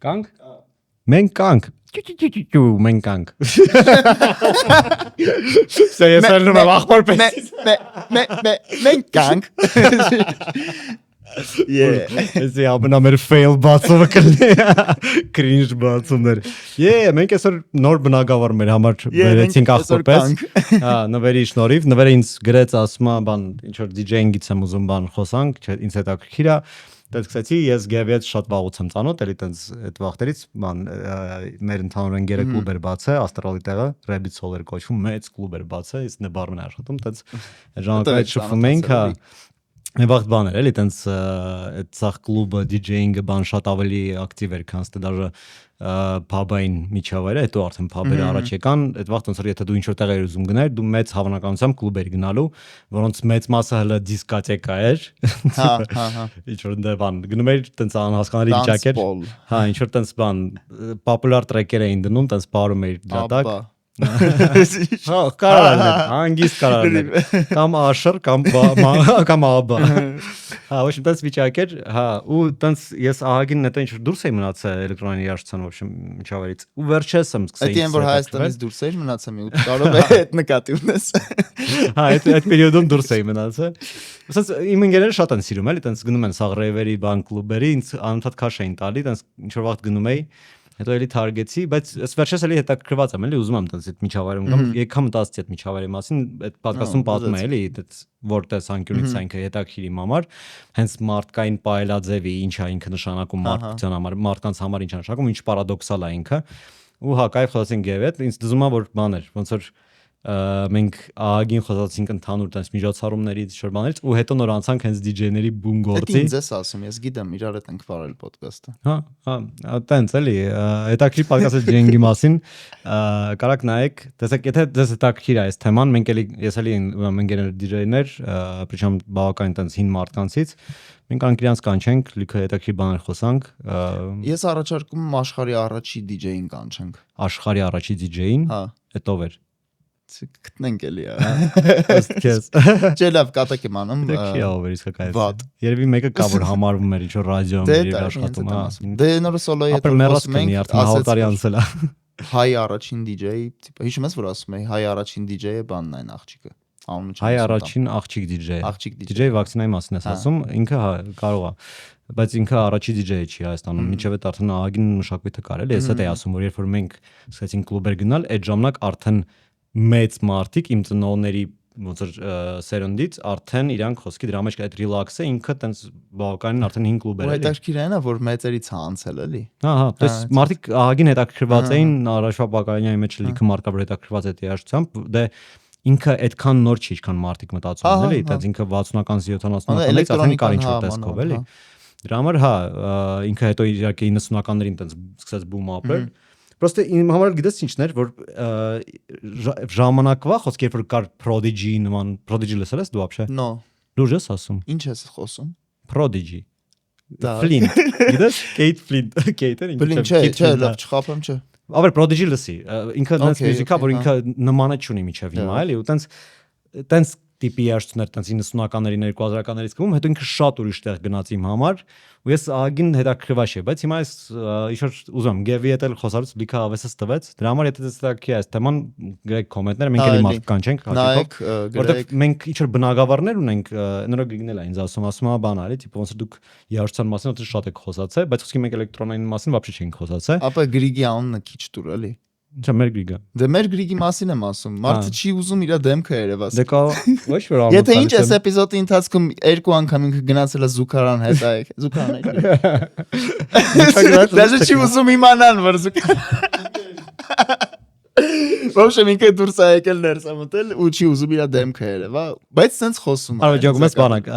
Կանք։ Մենք կանք։ Մենք կանք։ Սա ես ելնում եմ ախպոր պես։ Մենք կանք։ Ես ամենամեր fail բացումը կլինի։ Cringe բացումներ։ Մենք այսօր նոր բնակավար մեր համար վերեցինք ախպոր պես։ Հա, նվերի շնորհիվ, նվերը ինձ գրեց ասում է, բան, ինչ որ DJ-ից եմ ուզում բան խոսանք, ինձ հետաքրքիր է։ Դες սկսեցի ես Գևիետ շատ վաղուց եմ ծանոթ, էլի տենց այդ վաղտերից բան մեր ընդհանուր ընկերը կլուբ էր բացել, Աստրալի տեղը, Rabbit Soul էր կոչվում, մեծ կլուբ էր բացել, իսկ նա բարն էր աշխատում, տենց ժամանակը շփվում էինք, հա։ Մի վաղ բան էր, էլի տենց այդ ցախ կլուբը DJ-ինգը բան շատ ավելի ակտիվ էր, քան ստե դաժե pub-ային միջավայրը, հետո արդեն pub-երը առաջ եկան, այդ վաղ ոնց որ եթե դու ինչ որ տեղ ես ուզում գնալ, դու մեծ հավանականությամբ կլուբ ես գնալու, որոնց մեծ մասը հələ դիսկոտեկա էր։ Հա։ Ինչ որ դե բան, գնում էր տենց անհասկանալի վիճակ էր։ Հա, ինչ որ տենց բան, popular track-եր էին դնում, տենց բարում էր դրա տակ։ Հա, կարալներ, հանգիստ կարալներ, կամ աշր, կամ աբա։ Հա, ոչ տենց վիճակ էր, հա, ու տենց ես ահագին նետը ինչ որ դուրս էի մնացել էլեկտրոնային երաժշտության ոչ միջավայրից։ Ու վերջերս եմ սկսել։ Այդ են որ Հայաստանից դուրս էի մնացել, մի ու կարող է այդ նկատի ունես։ Հա, այդ պերիոդում դուրս էի մնացել։ Ասես իմ ընկերները շատ են սիրում, էլի, տենց գնում են սաղ ռեյվերի, բան կլուբերի, ինձ անընդհատ քաշ էին տալի, տենց ինչ որ վաղ գնում էի։ Հետո էլի թարգեցի, բայց ես վերջերս էլի հետաքրքրված եմ, էլի ուզում եմ տենց այդ միջավայրում կամ եկամ մտածեցի այդ միջավայրի մասին, այդ պատկասում պատմում է, էլի, այդ որ տեսանկյունից ինքը հետաքրքիր իմ համար, հենց մարդկային պայելաձևի ինչ է ինքը նշանակում մարդկության համար, մարդկանց համար ինչ է նշանակում, ինչ պարադոքսալ է ինքը։ Ու հա, կայֆ խոսեցինք Գևետ, ինձ դժում է որ բան էր, ոնց որ մենք ահագին խոսացինք ընդհանուր տես միջոցառումներից, շոր բաներից ու հետո նոր անցանք հենց DJ-ների բում գործի։ Ինձ էս ասում, ես գիտեմ, իրար հետ ենք վարել ոդկասթը։ Հա, տենց էլի, հետաքրքիր պոդքասթը DJ-ի մասին, կարաք նայեք, տեսեք, եթե դες հետաքրքիր է այս թեման, մենք էլի ես էլի ընկերներ DJ-ներ, причем բավական տենց հին մարդկանցից, մենք անք իրանց կանչենք, լիքը հետաքրքիր բաներ խոսանք։ Ես առաջարկում եմ աշխարհի առաջի DJ-ին կանչենք։ Աշխարհի առաջի DJ-ին։ Հա, այդ ով էր։ Գտնենք էլի։ Քեզ։ Չէ, լավ, կատակ եմ անում։ Դեքի ով էր իսկական։ Երևի մեկը կա որ համարվում էր ինչ որ ռադիոում իր աշխատում, հա։ Դե նորը սոլոյի հետ խոսում ենք, հաղորդարի անցել է։ Հայ առաջին DJ, տիպը, հիշում ես որ ասում էի, հայ առաջին DJ-ը բանն այն աղջիկը։ Հայ առաջին աղջիկ DJ։ Աղջիկ DJ վակցինայի մասին ես ասում, ինքը հա կարող է, բայց ինքը առաջի DJ-ը չի Հայաստանում, միջև այդ արդեն ահագին մշակույթը կար էլի, ես դա էի ասում, որ երբ որ մենք սկսեցինք կլուբեր գնալ, այդ ժամանակ արդեն մեծ մարդիկ իմ ծնողների ոնց որ սերնդից արդեն իրանք խոսքի դրա մեջ այդ ռիլաքսը ինքը տենց բավականին արդեն 5 կլուբեր էլի։ Ու հետաքրքիր է նա որ մեծերից է անցել էլի։ Հա, դες մարդիկ ահագին հետաքրքրված էին առաջվա բակալյանի մեջ լիքը մարդկաբար հետաքրքրված այդ երաժշտությամբ, դե ինքը այդքան նոր չի, ինչքան մարդիկ մտածում են էլի, այդպես ինքը 60-ական 70-ականներից արդեն կար ինչ որ տեսքով էլի։ Դրա համար հա, ինքը հետո իհարկե 90-ականներին տենց սկսեց բում ապրել։ Պրոստը իմ համար գիտես ինչն էր, որ ժամանակվա խոսք երբ որ կար Prodigy նման, Prodigy լսել ես դու вообще։ No։ Լուրջ ես ասում։ Ինչ ես խոսում։ Prodigy։ Flint։ Գիտես Kate Flint, Kate-ը ինչ։ Flint չէ, լավ չխափեմ չէ։ Aber Prodigy լսի, ինքը նենց մյուզիկա, որ ինքը նմանը չունի միջև հիմա, էլի, ու տենց տիպի երաժշտություններ տենց 90-ականներին 2000-ականներից կվում, հետո ինքը շատ ուրիշ տեղ գնաց իմ համար, ու ես ահագին հետաքրքրված եմ, բայց հիմա ես ինչ-որ ուզում եմ Գևի հետ էլ խոսալուց լիքը ավեսս տվեց, դրա համար եթե տեսակի այս թեման գրեք կոմենտները, մենք էլի մարդ կանչենք հատիկով, որտեղ մենք ինչ-որ բնակավարներ ունենք, նորը գիգնել է ինձ ասում է բան արի, տիպ ոնց դուք երաժշտության մասին ոնց շատ եք խոսացել, բայց խոսքի մենք էլեկտրոնային մասին вообще չենք խոսացել։ Ապա Գրիգի անունը քիչ տուր էլի։ Ինչա մեր Գրիգը։ Դե մեր Գրիգի մասին եմ ասում։ Մարդը չի ուզում իր դեմքը երևաս։ Դե կա ոչ որ ամոթ։ Եթե ինչ էս էպիզոդի ընթացքում երկու անգամ ինքը գնացել է Զուքարան հետ այ Զուքարան այ։ Դաժե չի ուզում իմանան որ Զուքարան։ Ոչ ինքը դուրս է եկել ներս ամտել ու չի ուզում իր դեմքը երևա, բայց sense խոսում է։ Արո ջոգում ես բանակ,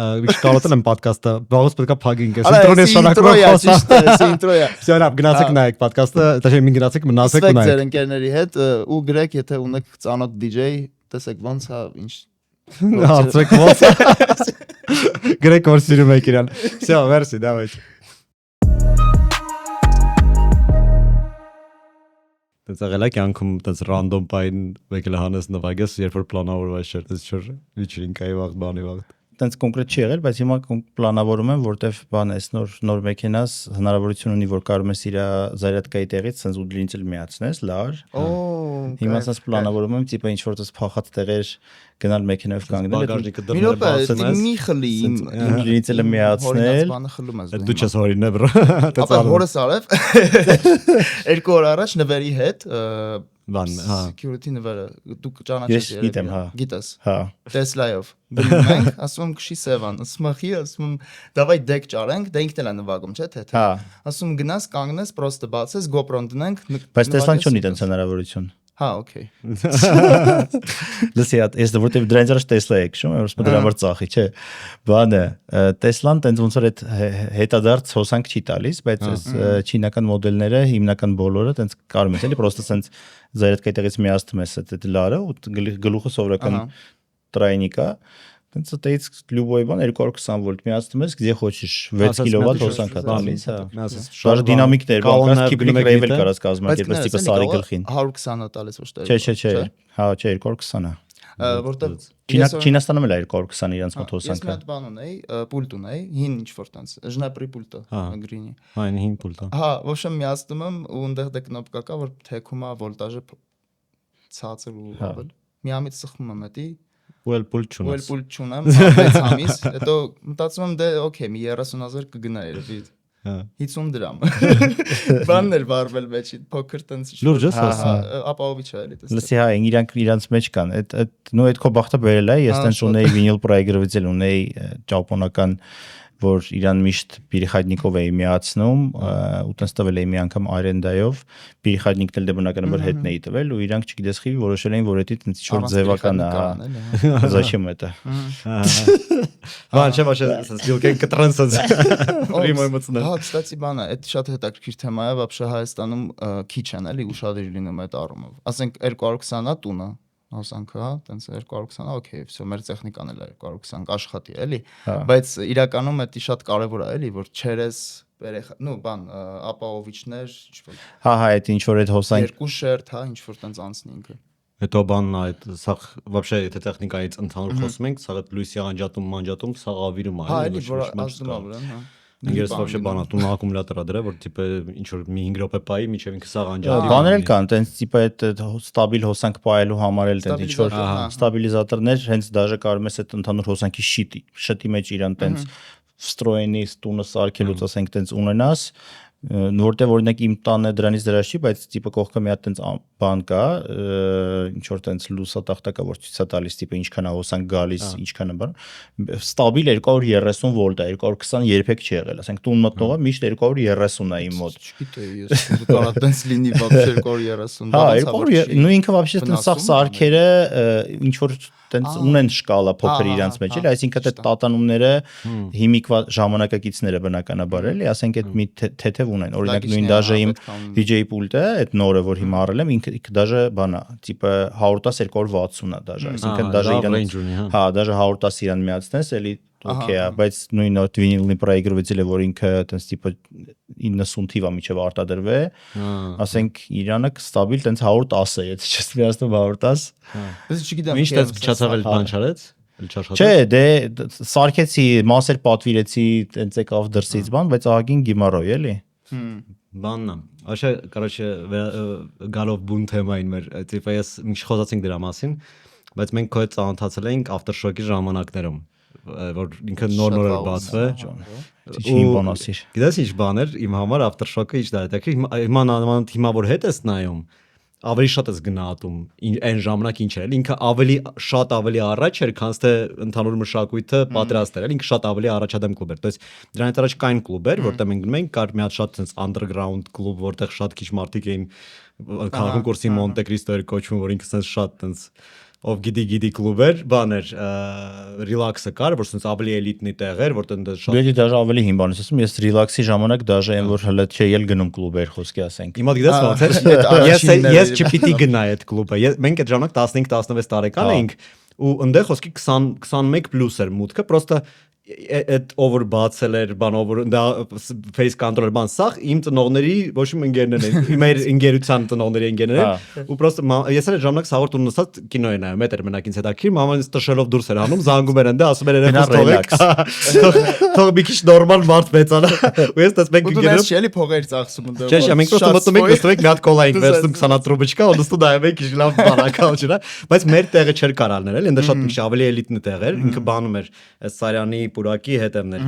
կարոտել եմ ոդկասթը, բաղուց պետք է փագինք ես։ Ինտրոն է շանակում խոսա։ Ինտրոյա։ Всё, լավ, գնացեք նայեք ոդկասթը, դաշե մի գնացեք մնացեք նայեք։ Ձեր ընկերների հետ ու գրեք, եթե ունեք ծանոթ DJ, տեսեք ոնց է ինչ։ Հարցրեք ոնց։ Գրեք որ սիրում եք իրան։ Всё, merci, давайте։ Դες եղել է կյանքում դες ռանդոմ բայն եկել է հանես նվագես, երբ որ պլանավորված չէր, դες չէր, վիճրինկայի վաղ բանի վաղ։ տենց կոնկրետ չի եղել, բայց հիմա պլանավորում եմ, որտեվ բան էս նոր մեքենաս հնարավորություն ունի, որ կարող ես իր զարյատկայի տեղից sense ուդլինցել միացնես, լար։ Հիմա sense պլանավորում եմ, տիպը ինչ որ տես փախած տեղեր գնալ մեքենայով կանգնել, մի խլի ուդլինցելը միացնել։ Դու չես հորինը բրո։ Ապա հորս արև 2 օր առաջ նվերի հետ բան, հա։ Security նվերը դու ճանաչես Ես գիտեմ, հա։ Գիտես։ Հա։ Տեսլայով։ Դնում ենք, ասում եմ քշի Սևան, ասում ախի, ասում եմ դավայ դեք ճարենք, դա ինքն էլ է նվագում, չէ՞ թե։ Հա։ Ասում գնաս, կանգնես, պրոստը բացես, GoPro-ն դնենք։ Բայց Տեսլան չունի տենց հնարավորություն։ Հա, օքեյ։ Լսի, ես որտեվ դրանից առաջ Տեսլա եք շում, որ դրա համար ծախի, չէ։ Բանը, Տեսլան տենց ոնց որ այդ հետադարձ հոսանք չի տալիս, բայց այս չինական մոդելները հիմնական բոլորը տենց կարում ես, էլի, պրոստը տենց զայրատկայի տեղից միացնում ես այդ լարը ու գլուխը սովորական տրայնիկա, տենց այդից լյուբոյ բան 220 վոլտ միացնում ես, где хочешь 6 կիլովատ հոսանք է տալիս, հա։ Շարժ դինամիկներ, բանկաս քիպլիկ ռեյվել կարած կազմակերպես տիպը սարի գլխին։ 120-ը տալիս ոչ թե։ Չէ, հա, չէ, 220-ը։ Որտեղ Չինաստանում էլ է 220 իրանց մոտ հոսանքը։ Ես մի հատ բան ունեի, պուլտ ունեի, հին ինչ-որ տենց, ժնապրի պուլտը, գրինի։ Հա, այն հին պուլտը։ Հա, ոչ եմ միացնում եմ ու այնտեղ դե կնոպկա կա, որ թեքում է վոլտաժը ցածր ու ավել։ Միամիտ սխմում եմ էտի։ Ու էլ պուլտ չունես։ Ու էլ պուլտ չունեմ, 6 ամիս, հետո մտածում եմ դե օքեյ, մի 30,000 կգնա երևի։ 50 դրամ։ Բանն էլ վարվել մեջի, փոքր տենց։ Լուրջ ես ասա, ապահովիչ է էլի տես։ Լսի, հա, իրանց մեջ կան։ Այդ նո այդ քո բախտը բերել է, ես տենց ունեի վինիլ պրոյեկտել ունեի ճապոնական, որ իրան միշտ Պիրիխայդնիկով էի միացնում, ու տենց տվել էի մի անգամ արենդայով, Պիրիխայդնիկն էլ դե բնականաբար հետն էի տվել ու իրանք չգիտես խի որոշել էին, որ դա տենց ինչ-որ ձևական է, հա։ Зачем это։ Բան չէ, ոչ է, սիլկեն կտրանսած։ Ռիմոյմոցն։ Հա, կստացի բանը, այդ շատ հետաքրքիր թեմա է, вообще Հայաստանում քիչ են էլի ուշադիր լինում այդ առումով։ Ասենք 220-ա տունը հոսանքը, հա, տենց 220-ա, օքեյ, всё, մեր տեխնիկան էլ է 220 աշխատի, էլի, բայց իրականում դա շատ կարևոր է, էլի, որ չերես երեխա, բան, ապահովիչներ, ինչ-որ։ Հա, այդ ինչ-որ այդ հոսանք երկու շերտ, հա, ինչ-որ տենց անցնի ինքը։ Հետո բանն այդ սա вообще եթե տեխնիկայից ընդհանուր խոսում ենք, սա այդ լույսի անջատում, սա ավիրում է, հա, էլի, որ ազդում է վրան, հա։ Ես вообще բանա տուն ակումուլյատոր դրա որ տիպը ինչ որ մի 5 րոպե պայի միջև ինքը սաղ անջատի։ Բաներ էլ կան, տենց տիպը այդ ստաբիլ հոսանք պայելու համար էլ տենց ինչ որ ստաբիլիզատորներ, հենց դաժե կարող ես այդ ընդհանուր հոսանքի շտի մեջ իրան տենց վստրոյենի տունը սարքելուց ասենք տենց ունենաս, որտեղ օրինակ իմ տանը դրանից դրած չի, բայց տիպը կողքը մի հատ տենց բան կա, ինչ որ տենց լուսատախտակա որ ցույց է տալիս տիպը ինչքան է հոսանք գալիս, ինչքան է բան, ստաբիլ 230 վոլտ է, 220 երբեք չի եղել, ասենք տուն մտնողը միշտ 230 է իմ մոտ։ Չգիտեի ես, կարա տենց լինի вообще 230։ Հա, 200, նույն ինքը вообще տենց սա սարքերը ինչ որ տենց ունեն շկալա փոքր իրանց մեջ էլի, այսինքն այդ տատանումները հիմիկվա ժամանակակիցները բնականաբար էլի, ասենք այդ մի թեթև ունեն, օրինակ նույն դաժե իմ DJ պուլտը, այդ նորը որ հիմա առել եմ, ինքը դաժե բանա, տիպը 110-260 է դաժե, այսինքն դաժե իրան, հա, դաժե 110 իրան միացնես, էլի օքեյ է, բայց նույն նոտ վինիլի պրոյեկտել է, որ ինքը տենց տիպը 90 թիվա միջև արտադրվե, ասենք Իրանը ստաբիլ տենց 110 է, եթե չես միացնում 110։ Ես չգիտեմ, ինչ տես փչացավել բան չարեց։ Չէ, դե սարքեցի, մասեր պատվիրեցի, տենց եկավ դրսից բան, բայց ահագին գիմարոյ էլի։ Բանն է։ Աշա, короче, գալով բուն թեմային մեր, տիպը ես մի խոսացինք դրա մասին, բայց մենք քո հետ ծանոթացել էինք Aftershock-ի ժամանակներում, որ ինքը նոր էր բացվել։ Ինչ բան ասիր։ Գիտես ինչ բան էր իմ համար Aftershock-ը ինչ դա է, հիմա որ հետ ես նայում, ավելի շատ ես գնահատում այն ժամանակ ինչ էր, ինքը ավելի առաջ էր, քան թե ընդհանուր մշակույթը պատրաստ էր, ինքը շատ ավելի առաջադեմ կլուբ էր, то есть դրանից առաջ կային կլուբեր, որտեղ մենք գնում էինք, կար մի հատ շատ underground կլուբ, որտեղ շատ քիչ մարդիկ էին քաղաքում կուրսի Monte Cristo էր կոչվում, որ ինքը sense շատ տենց ով գիտի կլուբեր, բաներ, ռիլաքսը կար, որ sense ավելի էլիտնի տեղ էր, որտեղ դա շատ։ Դու դաժե ավելի հին բան ես ասում, ես ռիլաքսի ժամանակ դաժե եմ որ հələ չէի էլ գնում կլուբեր խոսքի ասենք։ Հիմա գիտես ոնց է։ Ես չպիտի գնայի այդ կլուբը։ Մենք այդ ժամանակ 15-16 տարեկան էինք ու ընդեղ խոսքի 20-21 պլյուս էր մուտքը, պրոստը այդ over բացել էր բան over դա face controller բան սա իմ ծնողների ոչ իմ ընկերներն են իմ ընկերության ծնողների ընկերներ ու պրոստը ես էլ ժամանակ սաղորդ ու նստած կինո եմ նայում մետր մենակ ինձ հետաքրիր մաման ինձ տշելով դուրս էր հանում զանգում էր ընդ ասում էր երեխաս թողեք թող մի քիչ նորմալ մարդ մեծանա ու ես դες մենք ընկերներով չէ՞ փողեր ծախսում ընդ չէ մենք պրոստը մտնում ենք նստում ենք մի հատ կոլա ենք վերցնում 20 տրուբիչկա ու նստում նայում ենք ինչ լավ բանակալ չնա բայց մեր տեղը չէր կարալներ էլի ընդ շատ մի քիչ ավելի էլիտնի տեղ էր ինքը բանում էր Սարյանի պուրակի հետևներ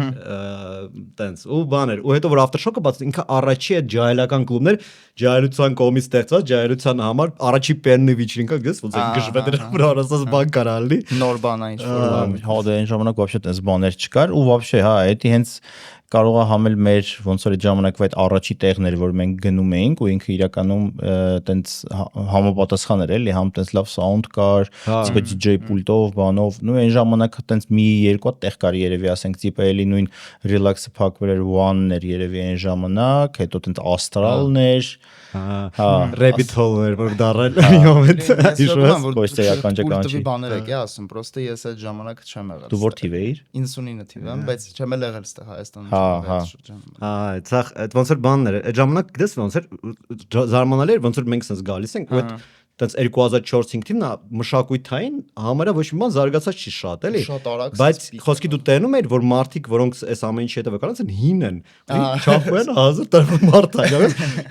տենց ու բաներ ու հետո որ Aftershock-ը բաց ինքը առաջի է ջահելական կլուբներ ջահելության կողմից ստեղծված ջահելության համար առաջի պերնի վիճինքը գս ոնց է գժվետ էր վրա ասած բան կարալի նոր բան այն ինչ-որ հա դա այն ժամանակ вообще տես բաներ չկար ու вообще հա դա հենց կարող է համել մեր ոնց որ այդ ժամանակվա այդ առաջի տեղներ որ մենք գնում էինք ու ինքը իրականում տենց համապատասխան էր էլի համ տենց լավ սաունդ կար տիպը DJ պուլտով բանով նույն այն ժամանակ տենց մի երկու տեղ կար երևի ասենք տիպը էլի նույն relax-ը փակվել էր one-ներ երևի այն ժամանակ հետո տենց Astral-ն էր հա Rabbit Hole-ներ որ դարել մի մոմենտ հիշում Կոստե ականջականջի բաներ եք ասում պրոստը ես այդ ժամանակ չեմ եղել դու որ թիվ էիր 99 թիվ եմ բայց չեմ եղել ստեղ Հայաստանում Հա, այդ ոնց էր բաններ, այդ ժամանակ գիտես ոնց էր զարմանալի էր ոնց որ մենք sense գալիս ենք ու այդ տենց 2004-5 թիվն է մշակույթային համարյա ոչ մի բան զարգացած չի շատ էլի բայց խոսքի դու տենում ես որ մարդիկ որոնք այս ամեն ինչի հետևը կանած են հին են չափեն 1000 տարվա մարդ է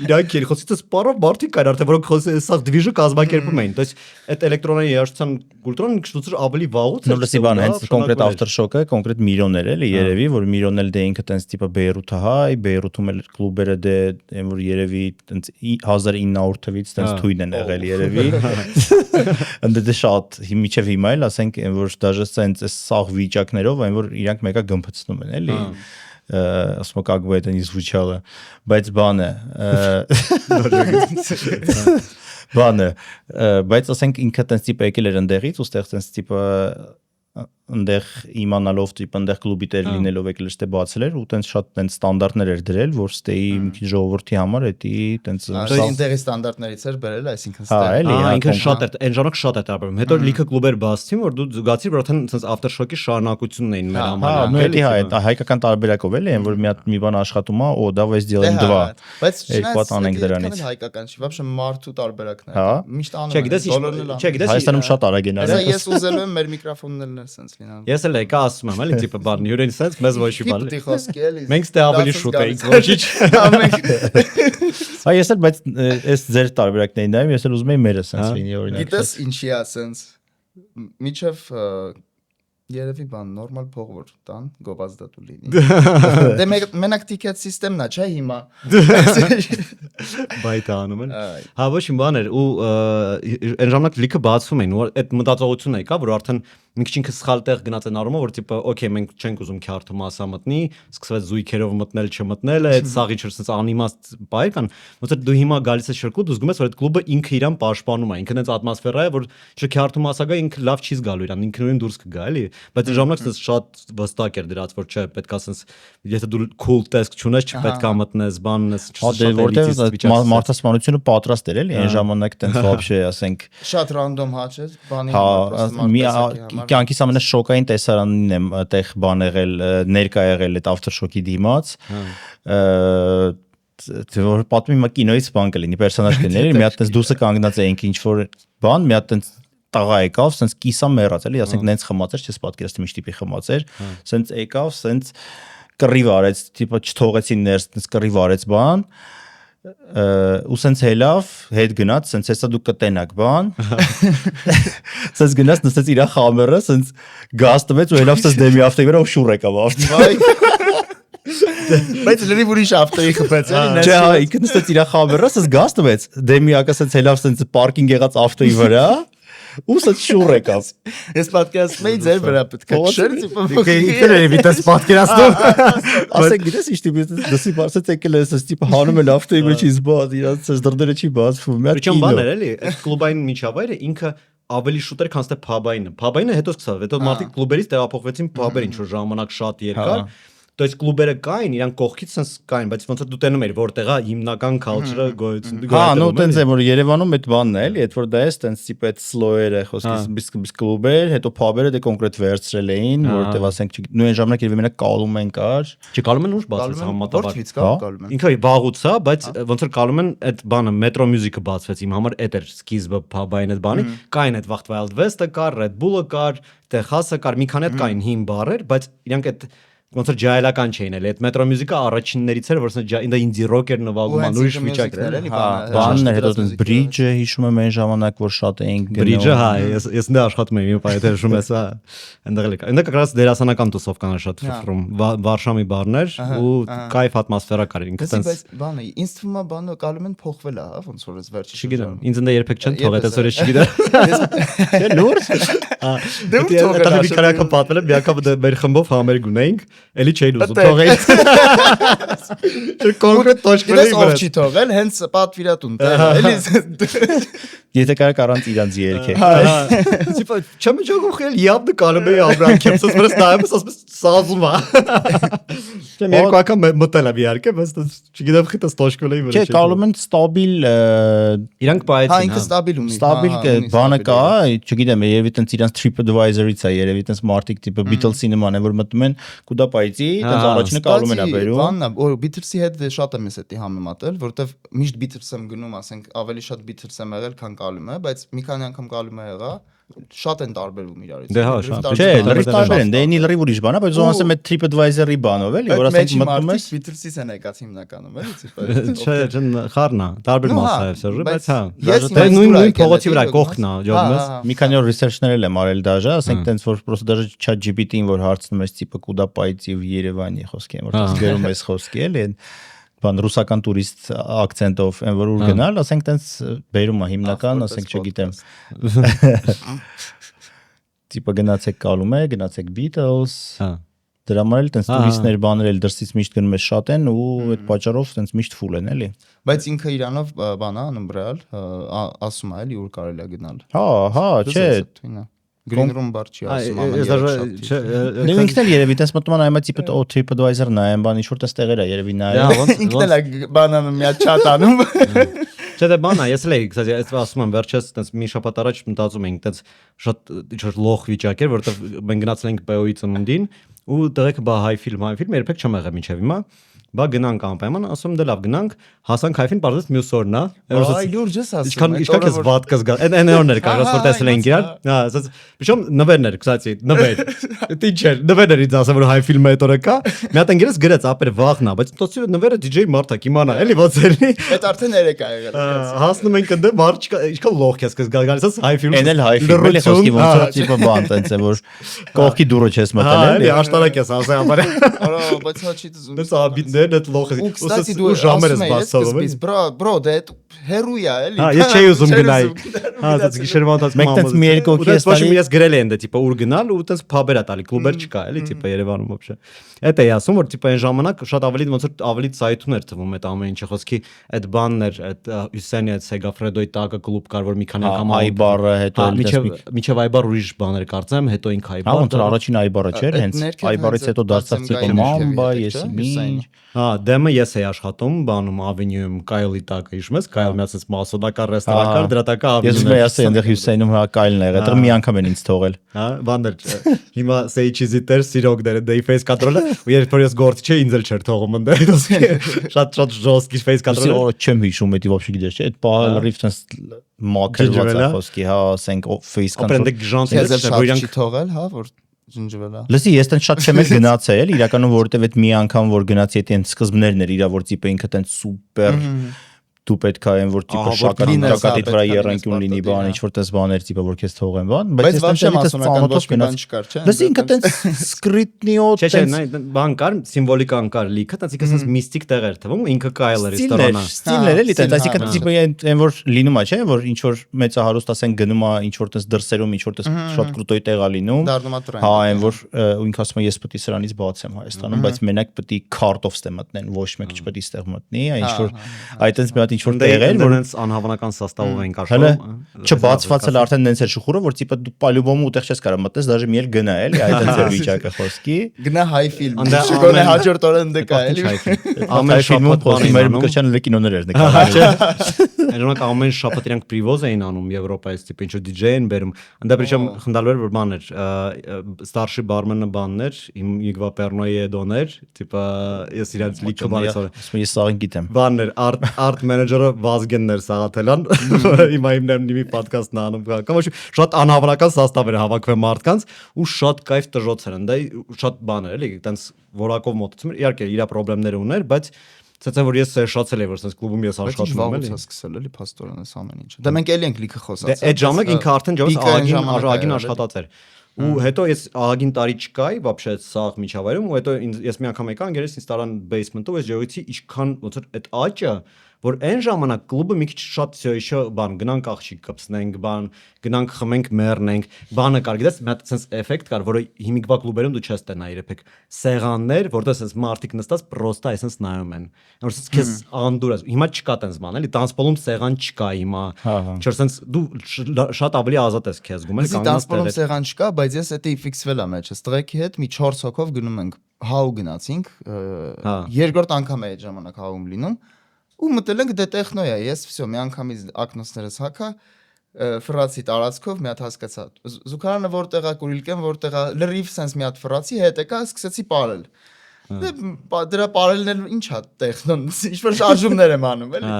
իրանք էր խոսքից սպառով մարդիկ կար արդեն որոնք սա դիվիժը կազմակերպում էին то есть այդ էլեկտրոնային երաժշտության կուլտուրան քշտուց ավելի վաղուց նո լսի բան հենց կոնկրետ Aftershock-ը կոնկրետ Միրոներ էլի երևի որ Միրոն էլ դե ինքը տենց տիպը Բեյրութը հայ Բեյրութում էլ կլուբերը դե այն որ երևի տենց 1900 թվից տենց թույն են եղել երևի ընդ դե շատ միջև հիմա էլ ասենք այն որ դաժե սենց սաղ վիճակներով այն որ իրանք մեկը գմփցնում են էլի ասում как бы это не звучало բայց բանը բանը բայց ասենք ինքը տենց տիպը եկել էր ընդեղից ու ստեղ տենց տիպը ընդեղ իմանալով տիպ ընդեղ կլուբի տեր լինելով եկել էր բացել էր ու տենց շատ տենց ստանդարտներ էր դրել որ ստեի մի քիչ ժողովրդի համար էդի տենց ինտերի ստանդարտներից էր բերել այսինքն ստեղ ինքը շատ էր այն ժամանակ շատ էր տարբերում հետո լիքը կլուբեր բացեցին որ դու զգացիր որ արդեն տենց Aftershock-ի շարունակությունն էին մեր համար հա նույն էդի հա հայկական տարբերակով էլի այն որ մի հատ մի բան աշխատում է օ давай сделаем два բայց երկու հատ անենք դրանից հայկական չի вообще մարդու տարբերակն է հա միշտ անում չէ գիտես Հայաստանում շատ արագ են արել ես ուզել եմ մեր միկրոֆոններն էլ sense լինան ես էլ եկա ասում եմ էլի տիպը բան յուրին sense մեզ ոչ մի բան Պիտի խոսքի էլի մենք ստե ավելի շուտ էինք ոչինչ հա ես էլ բայց այս ձեր տարբերակներին նայում ես էլ ուզում եմ մերը sense լինի օրինակ գիտես ինչի է sense միջև երևի բան նորմալ փող որ տան գովազդատու լինի դե մենակ տիկետ սիստեմն է չէ հիմա բայտ անում են հա ոչ մի բան էր ու այն ժամանակ լիքը բացվում էին ու այդ մտածողությունն եկա որ արդեն մի քիչ ինքը սխալ տեղ գնաց այն առումով որ տիպը օքեյ մենք չենք ուզում քյարթը մասա մտնի սկսվեց զույգերով մտնել չմտնել այդ սաղի չրսից անիմաստ բայ կան ոնց որ դու հիմա գալիս ես շրկու դու զգում ես որ այդ կլուբը ինքը իրան պաշտպանում է ինքն այդ ատմոսֆերա է որ քյարթը մասա գա ինքը լավ չի զգալու իրան ինքն նույն դուրս կգա էլի բայց ժամանակ sense շատ վստահ էր դրած որ չէ պետքա sense եթե դու cool desk չունես չպետքա մտնես բաննես որտեղ մարդասպանությունը պատրաստ էր էլի այն ժամանակ տենց вообще ասենք շատ random հա չէ բանի հա կյանքիս ամենաշոկային տեսարանին եմ այդտեղ բան եղել ներկա եղել այդ Aftershock-ի դիմաց որ պատմի մի կինոից բան կլինի պերսոնաժ կլիներ մի հատ տես դուսը կանգնած էինք ինչ որ բան մի հատ տես տղա եկավ սենց կիսա մեռած էլի ասենք նենց խմած էր չես պատկերացնի ինչ տիպի խմած էր սենց եկավ սենց կռիվ արեց տիպը չթողեցին ներս սենց կռիվ արեց բան ու սենց հելավ հետ գնաց սենց հեսա դու կտենակ բան սենց գնաց նստեց իրա խամերը սենց գազ տվեց ու հելավ սենց դեմի ավտոյի վրա ու շուռ եկավ ավտոյի բայց լրիվ ուրիշ ավտոյի խփեց էլի չէ հա ինքը նստեց իրա խամերը սենց գազ տվեց դեմի ակա սենց հելավ սենց պարկինգ եղած ավտոյի վրա ու սենց շուռ եկավ ես պատկերացնում էի ձեր վրա պետք է շեր տիպը ինքն էր վիտես պատկերացնում ասեք գիտես ինչ տիպի դասի բարձր եկել է սենց տիպը հանում էլ ավտոյի մեջ իզ բաց իրանց սենց դրդերը չի բացվում մի հատ Причем բաներ էլի այդ կլուբային միջավայրը ինքը ավելի շուտ էր քան թե փաբայինը հետո սկսավ հետո մարդիկ կլուբերից տեղափոխվեցին փաբեր ինչ որ ժամանակ շատ երկար То есть клубերը կային, իրանք կողքից sense կային, բայց ոնց որ դու տենում ես որտեղա հիմնական culture-ը գոյություն։ Հա, նո տենց է որ Երևանում այդ բանն է, էլի, այդ որ դա է տենց տիպ այդ slow-երը խոսքից իսկ կլուբեր, հետո pub-երը դե կոնկրետ վերցրել էին, որտեվ ասենք նույն ժամանակ երբ մենակ Կալումեն կար։ Չի Կալումեն ուշ բացվեց համատաբար։ Որտեղից կա Կալումեն։ Ինքը վաղուց է, բայց ոնց որ Կալումեն այդ բանը Metro Music-ը բացվեց իմ համար, այդ էր սկիզբը pub-ային այդ բանի, կային այդ վաղ Wild West-ը կար, Red Bull-ը կար, Texas-ը կար, մի քանի հատ կային հին բարեր, բայց իրանք այդ ոնց որ ջայլական չէին էլի, այդ Metro Music-ը առաջիններից էր, որ ինձ indie rock-էր նվագում, ուրիշ վիճակ էր էլի։ Բանն էր, հետո տենց Bridge-ը հիշում եմ այն ժամանակ որ շատ էինք գնում։ Bridge-ը հա, ես նա աշխատում եմ, իմ այդ հիշում ես, հա։ Այնտեղ էլ կա։ Այնտեղ կրած դերասանական տուսովկան էր շատ ֆրում, Վարշամի բարներ ու կայֆ ատմոսֆերա կար ինքը տենց։ Բայց բանը, ինձ թվում է բանը Կալումեն փոխվել է, հա, ոնց որ այս վերջի։ Չգիտեմ, ինձ ընդ երբեք չեն թողել, այսօր ես չգիտեմ։ Չէ, լուրջ։ Դե ու թողել։ Դա մի քանի անգամ պատվել եմ, մի անգամ մեր խմբով համերգ ունեինք, էլի չէին ուզում թողել։ Կոնկրետ точка-ը ով չի թողել, հենց պատվիրատուն տեղը, էլի։ Եթե կարաք առանց իրանց երգեք։ Типа, չեմ ճոգում խել, явно Կալումենի ապրանք եմ, ասես նայում ես, ասես սազում է։ Չեմ երկու անգամ մտել եմ իհարկե, բայց չգիտեմ խիտը ստոշկվել էի վրա։ Չէ, Կալումեն ստաբիլ Իրանք Հա, բայեցին, ինքը ստաբիլ ունի։ ստաբիլ բանը կա, չգիտեմ, երևի տենց իրանց TripAdvisor-ից է, երևի տենց մարտիկ տիպը Beatles-ի նման է, որ մտնում են կուդա պայծի, տենց առաջինը Կալումեն է բերում։ Բանն է, որ Beatles-ի հետ շատ եմ ես էդի համեմատել, որտեվ միշտ Beatles եմ գնում, ասենք, ավելի շատ Beatles եմ եղել, քան Կալումը, բայց մի քանի անգամ Կալումը եղա, շատ են տարբերվում իրարից։ Դե հա, շատ։ Չէ, լրիվ տարբեր են, դե ինի լրիվ ուրիշ բան է, բայց ոնց ասեմ այդ TripAdvisor-ի բանով էլի, որ ասենք մտնում ես Beatles-ից են եկած հիմնականում, էլի, Չէ, խառնա, տարբեր մասա է սրը, բայց հա։ Ես Դե նույն փողոցի վրա կողքն է, ջոկում ես։ մի քանի օր research-ներ եմ արել դաժե, ասենք տենց որ պրոստը դաժե ChatGPT-ին որ հարցնում ես տիպը կուդա պայծի ու Երևանի խոսքի եմ, որ դες գրում ես խոսքի էլի բան ռուսական տուրիստ ակցենտով են որ ուր գնալ, ասենք տենց բերում է հիմնական, ասենք չգիտեմ։ Տիպը գնացեք Կալումե, գնացեք Beatles, Հա։ դրա համար էլ տենց տուրիստներ բաներ էլ դրսից միշտ գնում ես շատ են ու այդ պատճառով տենց միշտ ֆուլ են էլի։ Բայց ինքը իրանով բանա անում բրալ, ասում է էլի ուր կարելի է գնալ։ Հա, չէ։ Green Room բար չի ասում ամեն Դե ինքն էլ երևի տես մտնում այն այմա տիպը TripAdvisor նայեմ բան ինչ որ տես տեղեր է երևի նայում։ ինքն էլ է բանանը մի հատ chat անում։ Չէ, դե բանա, ես էլ էի, կստати, այս ասում եմ, վերջերս տենց մի շաբաթ առաջ մտածում էինք, տենց շատ ինչ-որ լոխ վիճակ էր, որովհետև մենք գնացել ենք ՊՕ-ի ծնունդին ու դրեք բա հայ ֆիլմ երբեք չեմ եղել մինչև հիմա։ Բա գնանք անպայման, ասում դե լավ գնանք, հասանք հայֆին, բարձր մյուս օրն է։ Այ լուրջ ես ասում։ Ինչքան քեզ վատ կզգա։ Այն օրներ կա, որ տեսել ենք իրար։ Հա, ասած, причем նվերներ, կստати, նվեր։ Դա ինչ էր, նվերներ ինձ ասա, որ հայ ֆիլմը այդ օրը կա։ Մի հատ ընկերս գրեց ապեր վաղնա, բայց մտածի որ նվերը DJ Մարթա կիմանա, էլի ո՞նց էլի։ Այդ արդեն երեք է եղել։ Հասնում ենք ընդ մարդ չկա, ինչքան լոխ ես գալիս ես հայ ֆիլմ։ Էն էլ հայ ֆիլմ էլի խոսքի ոնց որ տիպը բան տենց է որ կողքի դուրը չես մտել էլի աշտարակ ես ասա ամար։ Արա, բայց հա չի դզում։ Դες աբիդներն այդ լոխ Ու կստати դու ժամերս բացալով էլի։ Բրո, դե հերույ է էլի։ Հա, ես չէի ուզում գնալ։ Հա, դա գիշերվանից մեկ տենց մի երկու քիես տանի։ Ես գրել եմ դա տիպը ուր գնալ ու տենց փաբեր է տալի, կլուբեր չկա, էլի տիպը Երևանում вообще։ Այդ է ասում որ տիպը այն ժամանակ շատ ավելի ոնց որ ավելի ծայթուն էր թվում այդ ամեն ինչը խոսքի այդ բանն էր այդ Հյուսենի այդ Սեգաֆրեդոյի տակը կլուբ կար որ մի քանի անգամ այբարը հետո միջև այբար ուրիշ բաներ կարծեմ հետո ինք այբար։ Հա, ոնց որ առաջին այբարը չէր, հենց այբարից հետո դարձավ տիպը մամբա, եսիմինչ։ Հա, դեմը ես էի աշխատում, բանում Ավենյուում Կայլի տակը, հիշում ես, Կայլ միացած մասոդակար ռեստորան կար, դրա տակը Ես Ավենյուում։ ուզում եի ասել, այնտեղ Հյուսեյնում հա Կայլն է եղել, այդտեղ մի անգամ են ինձ թողել։ Հա, բաներ։ Հիմա Սեյչիզի տեր սիրոգները դեի ֆեյս կադրոլը, ու երբ որ ես գործ չէի, ինձ էլ չէր թողում ընդ շատ ժոստկի ֆեյս կադրոլը։ Օ, չեմ հիշում, դա вообще գիտես, չէ՞, այդ պահը լրիվ տես մակրված է խոսքի, հա, ասենք ֆեյս կադրոլ։ Ապրենդեք ժանտ Քեզ էր, որ իրանք չի թողել, հա, որ ջնջվել է։ Լսի, ես տենց շատ չեմ էլ գնացել, իրականում որովհետև այդ մի անգամ որ գնացի այդ սկզբներն էր իրա որ տիպը ինքը տենց սուպեր դու պետք է այն որ տիպը շակատի վրա երանգուն լինի բան ինչ որ տես բաներ տիպը որ քեզ թողեն բան բայց ես вообще տենց մասոնական ոչ մի բան չկար չէ լսի ինքը տենց սկրիտնիո Չէ, բան կար, սիմվոլիկան կար լիքը, տենց ինքս միստիկ տեղ էր թվում, ինքը Կայլ էր ռեստորանա։ Ստիլներ էլի տենց այսինքն տիպը այն որ լինում է չէ որ ինչ որ մեծահարուստ ասեն գնում է ինչ որ տես դրսերում ինչ որ տես շատ կրուտոյ տեղ է լինում հա այն որ ինքը ասում է ես պետք է սրանից բացեմ Հայաստանում բայց մենակ պետք է քարտով ստե մտնեն ոչ մեկ չպետք է ստեղ մտնի ինչ որ այդ տենց մի հատ ինչ որ տեղեր, որ հենց անհավանական սաստավով են հələ կաշվում։ չբացվածել արդեն նենց էր շուխուրը, որ տիպը դու պալյուբոմ ուտեղ չես կարող մտես, դաժե մի էլ գնա էլի, այդ հենց էր վիճակը խոսքի։ Գնա հայ ֆիլմ, չգոնե հաջորդ օրը ընդկա էլի։ Ամեն ֆիլմում խոսի մեր մկրտչյանը կինոներ էր նկարել։ Այնուհետև ամեն շաբաթ իրանք պրիվոզ էին անում Եվրոպայից, տիպ ինչ-որ DJ են բերում։ Այնտեղ причем խնդալու էր որ բաներ, ստարշի բարմենը բաններ, Իգվա Պերնոյի դոներ, տիպա ես իրանց լիքը բանից որ ես սաղին գիտեմ։ Բաններ, art manager-ը Վազգեններ Սաղաթելյան, հիմա իմ մի podcast-ն անում, կամ ոչ շատ անհավանական սաստավ էր հավաքվել մարդկանց ու շատ կայֆ տժոց էր, դա շատ բաներ էլի, այտենց որակով մոտեցում էր, իհարկե իր խնդիրները ուներ, բայց Ցած որ ես շացել եմ որ sense klubում ես աշխատում եմ էլի։ Բայց սկսել էլի փաստորեն այս ամեն ինչը։ Դա մենք էլի ենք լիքը խոսած։ Այդ ժամանակ ինքը արդեն ջոս աղագին աշխատած էր։ Ու հետո ես աղագին տարի չկայի, вообще սաղ միջավայրում ու հետո ես մի անգամ եկա անգերես ինձ տարան basement-ով ես ջողեցի ինչքան ոնց որ այդ աճը որ այն ժամանակ կլուբը մի քիչ շատ всё բան գնանք աղջիկ կպսնենք բան գնանք խմենք մեռնենք բանը կար գիտես մի հատ sense էֆեկտ կար որը հիմիկվա կլուբերում դու չես տենա երբեք սեղաններ որտեղ sense մարդիկ նստած պրոստա այսպես նայում են որ sense քեզ անդուր ես հիմա չկա տենց բան էլի տրանսպոլում սեղան չկա հիմա չէ sense դու շատ ավելի ազատ ես քեզ զգում էլի կանգնած տեղը սեղան չկա բայց ես էդի ֆիքսվել եմ մեջս տղեկի հետ մի 4 հոգով գնում ենք հաու գնացինք երկրորդ անգամ է այդ ժամանակ հաում լինում ու մտել ենք դե տեխնոյա ես всё մի անգամից ակնոցներս հակա ֆրացի տարածքով մի հատ հասկացա զուգարանը որտեղա կուրիլկեն որտեղա լրիվ sense մի հատ ֆրացի հետ եկա սկսեցի ապարել դրա ապարելն էլ ինչա տեխնոն ինչ որ շարժումներ եմ անում էլի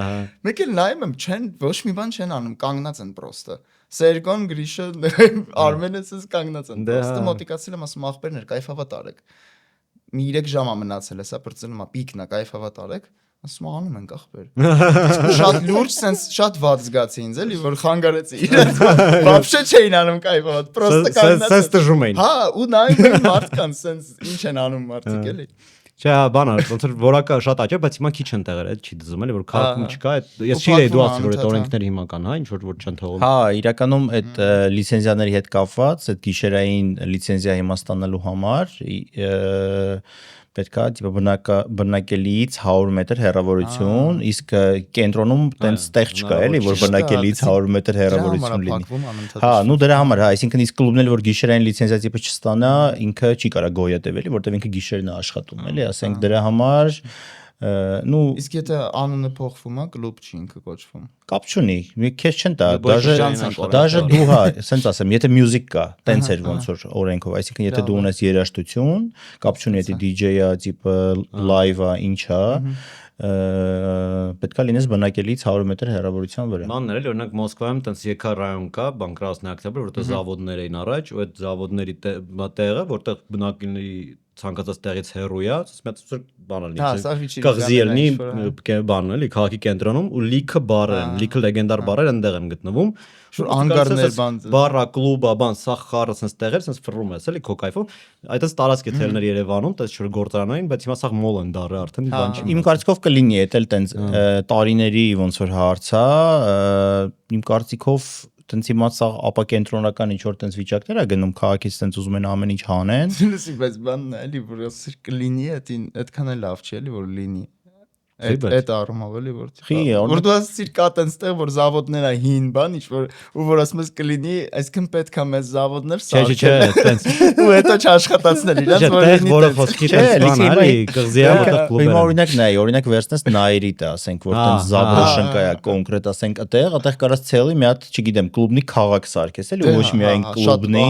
մեկ էլ նայում եմ չեն ոչ մի բան չեն անում կանգնած են պրոստը Սերգոն Գրիշը Արմենեսս կանգնած են պրոստը մոտիկացել եմ ասում ախպերներ կայֆավա տարեք մի 3 ժամ մնացել է սա բրծնում է պիկնա կայֆավա տարեք ասում անում ենք ախպեր շատ լուրջ sense շատ վատ զգացի ինձ էլի որ խանգարեցի իրենց вообще չէին անում կայֆավա պրոստը կանգնած sense դժում էին հա ու նայում են մարդկանց sense ինչ են անում մարդիկ էլի Չէ, բանը, ոնց որ որակը շատ աճ է, բայց հիմա քիչ են տեղեր, այդ չի դզում էլի, որ քաղաքում չկա, ես չգիտեի դու ասել որ այդ օրենքները հիմա կան, հա, ինչ որ չեն թողում։ Հա, իրականում այդ լիցենզիաների հետ կապված, այդ գիշերային լիցենզիա հիմա ստանալու համար պետքա տիպը բնակելիից 100 մետր հեռավորություն, իսկ կենտրոնում տենց տեղ չկա, էլի, որ բնակելիից 100 մետր հեռավորություն լինի։ Հա, նու դրա համար, հա, այսինքն իսկ կլուբն էլ որ գիշերային լիցենզիա տիպը չստանա, ինքը չի կարա գոյատևելի, որտեղ ինքը գիշերն է աշխատում, էլի, ասենք դրա համար նու իսկ եթե անունը փոխվում է կլուբ չի ինքը կոչվում կապ չունի մի քեզ չեն տա դաժե դու հա ասենց ասեմ եթե մյուզիկ կա տենց էր ոնց որ օրենքով այսինքն եթե դու ունես երաժշտություն կապ չունի եթե DJ-ա տիպը լայվա ինչա պետքա լինես բնակելիից 100 մետր հեռավորության վրա բանն էր օրինակ Մոսկվայում տենց եկա ռայոն կա Բանկրասնի օկտեմբեր որտեղ զավոդներ էին առաջ ու այդ զավոդների տեղը որտեղ բնակիչների ցանկացած տեղից հեռու է, ասես մի հատ բան լինի, կղզի լինի, բան էլի, քաղաքի կենտրոնում ու լիքը բարեր են, լիքը լեգենդար բարեր այնտեղ են գտնվում։ Շուտ անգարներ բան, բարա, կլուբա, բան, սա խառը, sense տեղեր, sense ֆռում ես, էլի, քո կայֆով։ Այդպես տարածք է թելներ Երևանում, տես շուտ գործարանային, բայց հիմա սա մոլ են դարը արդեն բան չի։ Իմ կարծիքով կլինի, էդ էլ տենց տարիների ոնց որ հարցա, իմ կարծիքով տենց հիմա սա ապակենտրոնական ինչ որ տենց վիճակներ է գնում քաղաքից տենց ուզում են ամեն ինչ հանեն լսի բայց բանն է էլի որ ասիր կլինի այդքան էլ լավ չի էլի որ լինի այդ առումով էլի որ դու ասիր կա տենց տեղ որ զավոդները հին բան ինչ որ ու որ ասում ես կլինի այսքան պետք է մեզ զավոդներ սարքել չէ տենց ու հետո չաշխատացնել իրանց որ լինի որը խոսքի տենց բան էլի կղզիա որտեղ կլուբը հիմա օրինակ նայ օրինակ վերցնես Նայրիտը ասենք որ տենց զաբրոշնկա է կոնկրետ ասենք այդտեղ կարաս ցելի մի հատ չգիտեմ կլուբնի քաղաք սարքես էլի ոչ միայն կլուբնի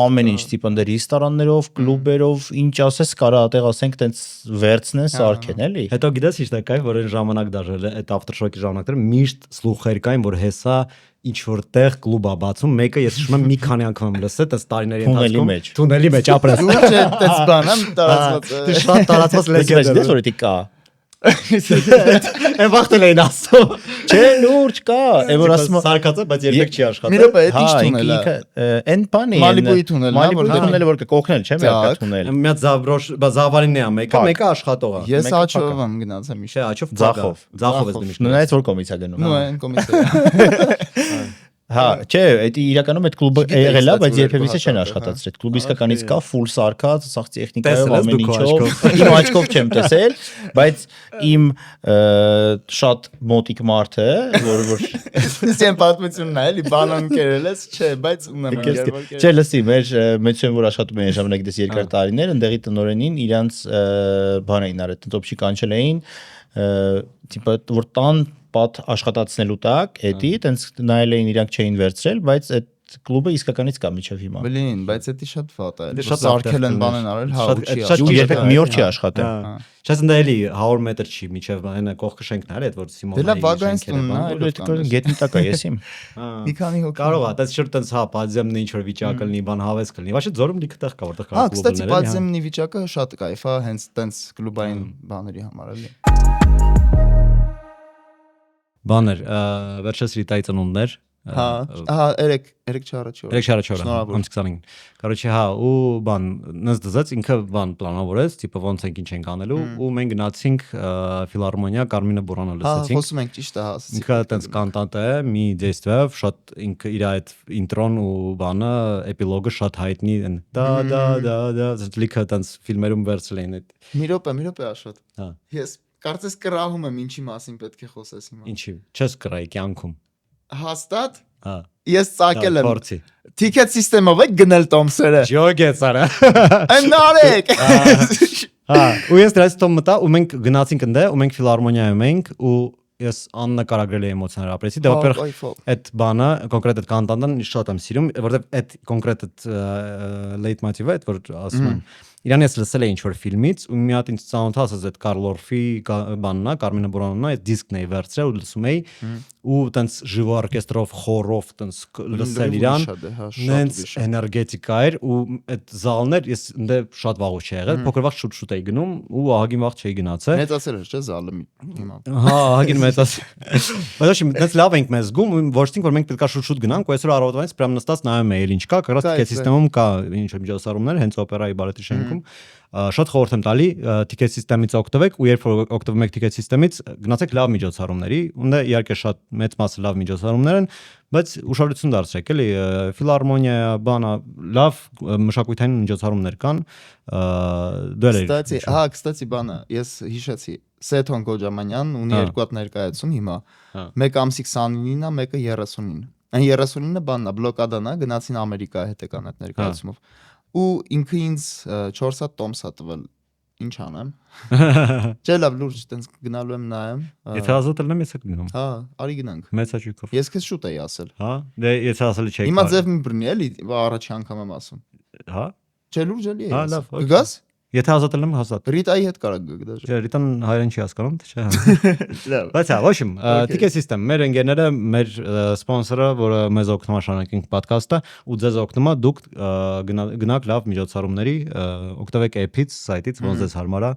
ամեն ինչ տիպը դե ռեստորաններով կլուբերով ինչ ասես կարա այդտեղ ասենք տենց վերցնեն սարքեն էլի հետո գիտես ինչ դա կայ որ այն ժամանակ դաժել այդ aftershock-ի ժամանակները միշտ սլուխեր կային որ հեսա ինչ որտեղ կլուբ է բացում մեկը ես հիշում եմ մի քանի անգամ լսել այս տարիների ընթացքում թունելի մեջ ապրես դու չէ բան եմ տարածված դու շատ տարածված լեգենդ ես որ դի կա Այն վախտել էին ասում չէ լուրջ կա այն որ ասում սարկած է բայց երբեք չի աշխատել մի րոպե էդ ինչ թունելը այն բանի Մալիբուի թունելը որ կօգնել չէ մի հատ թունել մի հատ զավարինն է մեկը աշխատող է ես աչով եմ գնացել չէ աչով ձախով ես գնում նույնիսկ որ կոմից է գնում նույն կոմից է Հա, չէ, այդ իրականում այդ կլուբը եղել է, բայց երբևիցե չեն աշխատացրել։ Կլուբը իսկականից կա full սարքած, սաղ տեխնիկայով ամեն ինչով։ Իմ աչքով չեմ տեսել, բայց իմ շատ մոտիկ մարդ է, որ Սեն պատմությունն է, էլի բանան կերել ես, չէ, բայց ունեմ երբեք։ Չէ, լսի, մեր մեծություն որ աշխատում են ժամանակ դες երկար տարիներ, ընդեղի տնօրենին իրանց բան էին արել, տնտոպչի կանչել էին, տիպը որ տան պատ աշխատացնելու տակ, էդի, տենց նայել էին իրանք չէին վերցրել, բայց այդ կլուբը իսկականից կա միջև հիմա։ Բլին, բայց դա շատ վատ է։ Սարքել են բան են արել, հա, ու երբեք մի օր չի աշխատել։ Չես ընդ էլի 100 մետր չի միջև այնա կողքը շենքն է, այդ որ Սիմոնը։ Դե լավ վագայնստունն է, այդ գետնի տակ է, ես իմ։ Մի քանի հոգի։ Կարող է, դա շուտ տենց հա, բաձեմն ինչ որ վիճակը լինի, բան հավես կլինի։ Վաշը ձորում լիքը տեղ կա, որտեղ կա կլուբներ։ Հա, կստացի բաձեմնի վիճակը շատ կայֆ է, հենց տենց կլուբային բաների համար էլի։ Բաներ, վերջերս ռիտայի ծնունդներ։ Հա, 3-4 անց 25։ Короче, հա, ու բան, նենց դզած ինքը բան պլանավորեց, տիպը ոնց ենք ինչ ենք անելու, ու մենք գնացինք ֆիլհարմոնիա Կարմինե Բուրանը լսեցինք։ Հա, խոսում ենք ճիշտ է, հա։ Ինքը տենց կանտանտ է, մի դեստվև, շատ ինքը իր այդ ինտրոն ու բանը, էպիլոգը շատ հայտնի են։ Դա, լիքը տենց ֆիլմերում վերցրել են այդ։ Մի րոպե աշոտ։ Հա։ Ես կարծես կրահում եմ ինչի մասին պետք է խոսես հիմա։ Ինչի։ Չես կրայի կյանքում։ Հաստատ։ Հա։ Ես ծակել եմ։ Փորձի։ Ticket system-ով եք գնել տոմսերը։ Ջոգեց արա։ Այնարեք։ Հա, ու ես դրանից տոմ մտա ու մենք գնացինք ընդ ու մենք ֆիլհարմոնիայում էինք ու ես աննկարագրելի էմոցիաներ ապրեցի, դե во-первых, այդ բանը, կոնկրետ այդ կանտանտան շատ եմ սիրում, որովհետև այդ կոնկրետ այդ late motive-ը, այդ որ ասում եմ, իրան ես լսել էի ինչ-որ ֆիլմից ու մի հատ ինձ ծանոթ ասաց այդ Կարլ Օրֆի բանն է, Կարմինե Բուրանն է, այդ դիսկն էի վերցրել ու լսում էի ու տենց ժիվո օրկեստրով, խորով տենց լսել իրան, նենց էներգետիկա էր ու այդ զալներ ես ընդ շատ վաղուց չի եղել, փոքր վաղ շուտ էի գնում ու ահագին վաղ չէի գնացել։ Մեծացել էր, չէ՞ զալը հիմա։ Հա, ահագին մեծացել։ Բայց ոչ ինձ լավ ենք մեզ զգում, ոչ ինքն որ մենք պետք է շուտ գնանք, ու այսօր առավոտվանից պրամ նստած նայում էի ինչ կա, կրած ticket system-ում կա ինչ-որ միջոցառումներ, հենց օպերայի բալետի շենքում։ Շատ խորհուրդ եմ տալի ticket system-ից օգտվեք ու երբ որ օգտվում եք ticket system-ից գնացեք լավ միջոցառումների, ունդ է իհարկե շատ մեծ մասը լավ միջոցառումներ են, բայց ուշադրություն դարձրեք, էլի ֆիլհարմոնիա, բանա, լավ մշակութային միջոցառումներ կան, դեր է։ Կստացի բանը, ես հիշեցի, Սեթոն Գոջամանյան ունի երկու հատ ներկայացում հիմա, մեկը ամսի 29-ն է, մեկը 30-ին։ Այն 39-ը բանն է, բլոկադան է, գնացին Ամերիկա հետ եկան այդ ներկայացումով։ Ու ինքը ինձ 4 հատ տոմս է տվել, ինչ անեմ։ Չէ, լավ լուրջ, տենց գնալու եմ նայեմ։ Եթե ազատելն եմ, ես եք գնում։ Հա, արի գնանք։ Մեծ աճիկով։ Ես քեզ շուտ էի ասել։ Հա, դե եթե ասել չեք։ Հիմա ձև մի բռնի էլի, առաջի անգամ եմ ասում։ Հա։ Չէ, լուրջ էլի է։ Հա, լավ։ Կգաս։ Եթե ազատել եմ հաստատ։ Ռիտայի հետ կարող գաք դաժե։ Չէ, Ռիտան հայերեն չի հասկանում, թե չէ։ Լավ։ Բայց հա, ոչ իմ, Ticket System, մեր ընկերները, մեր սպոնսորը, որը մեզ օգնում է շարունակենք podcast-ը, ու ձեզ օգնում է, դուք գնաք լավ միջոցառումների, օգտվեք app-ից, սայթից, ոնց ձեզ հարմար է,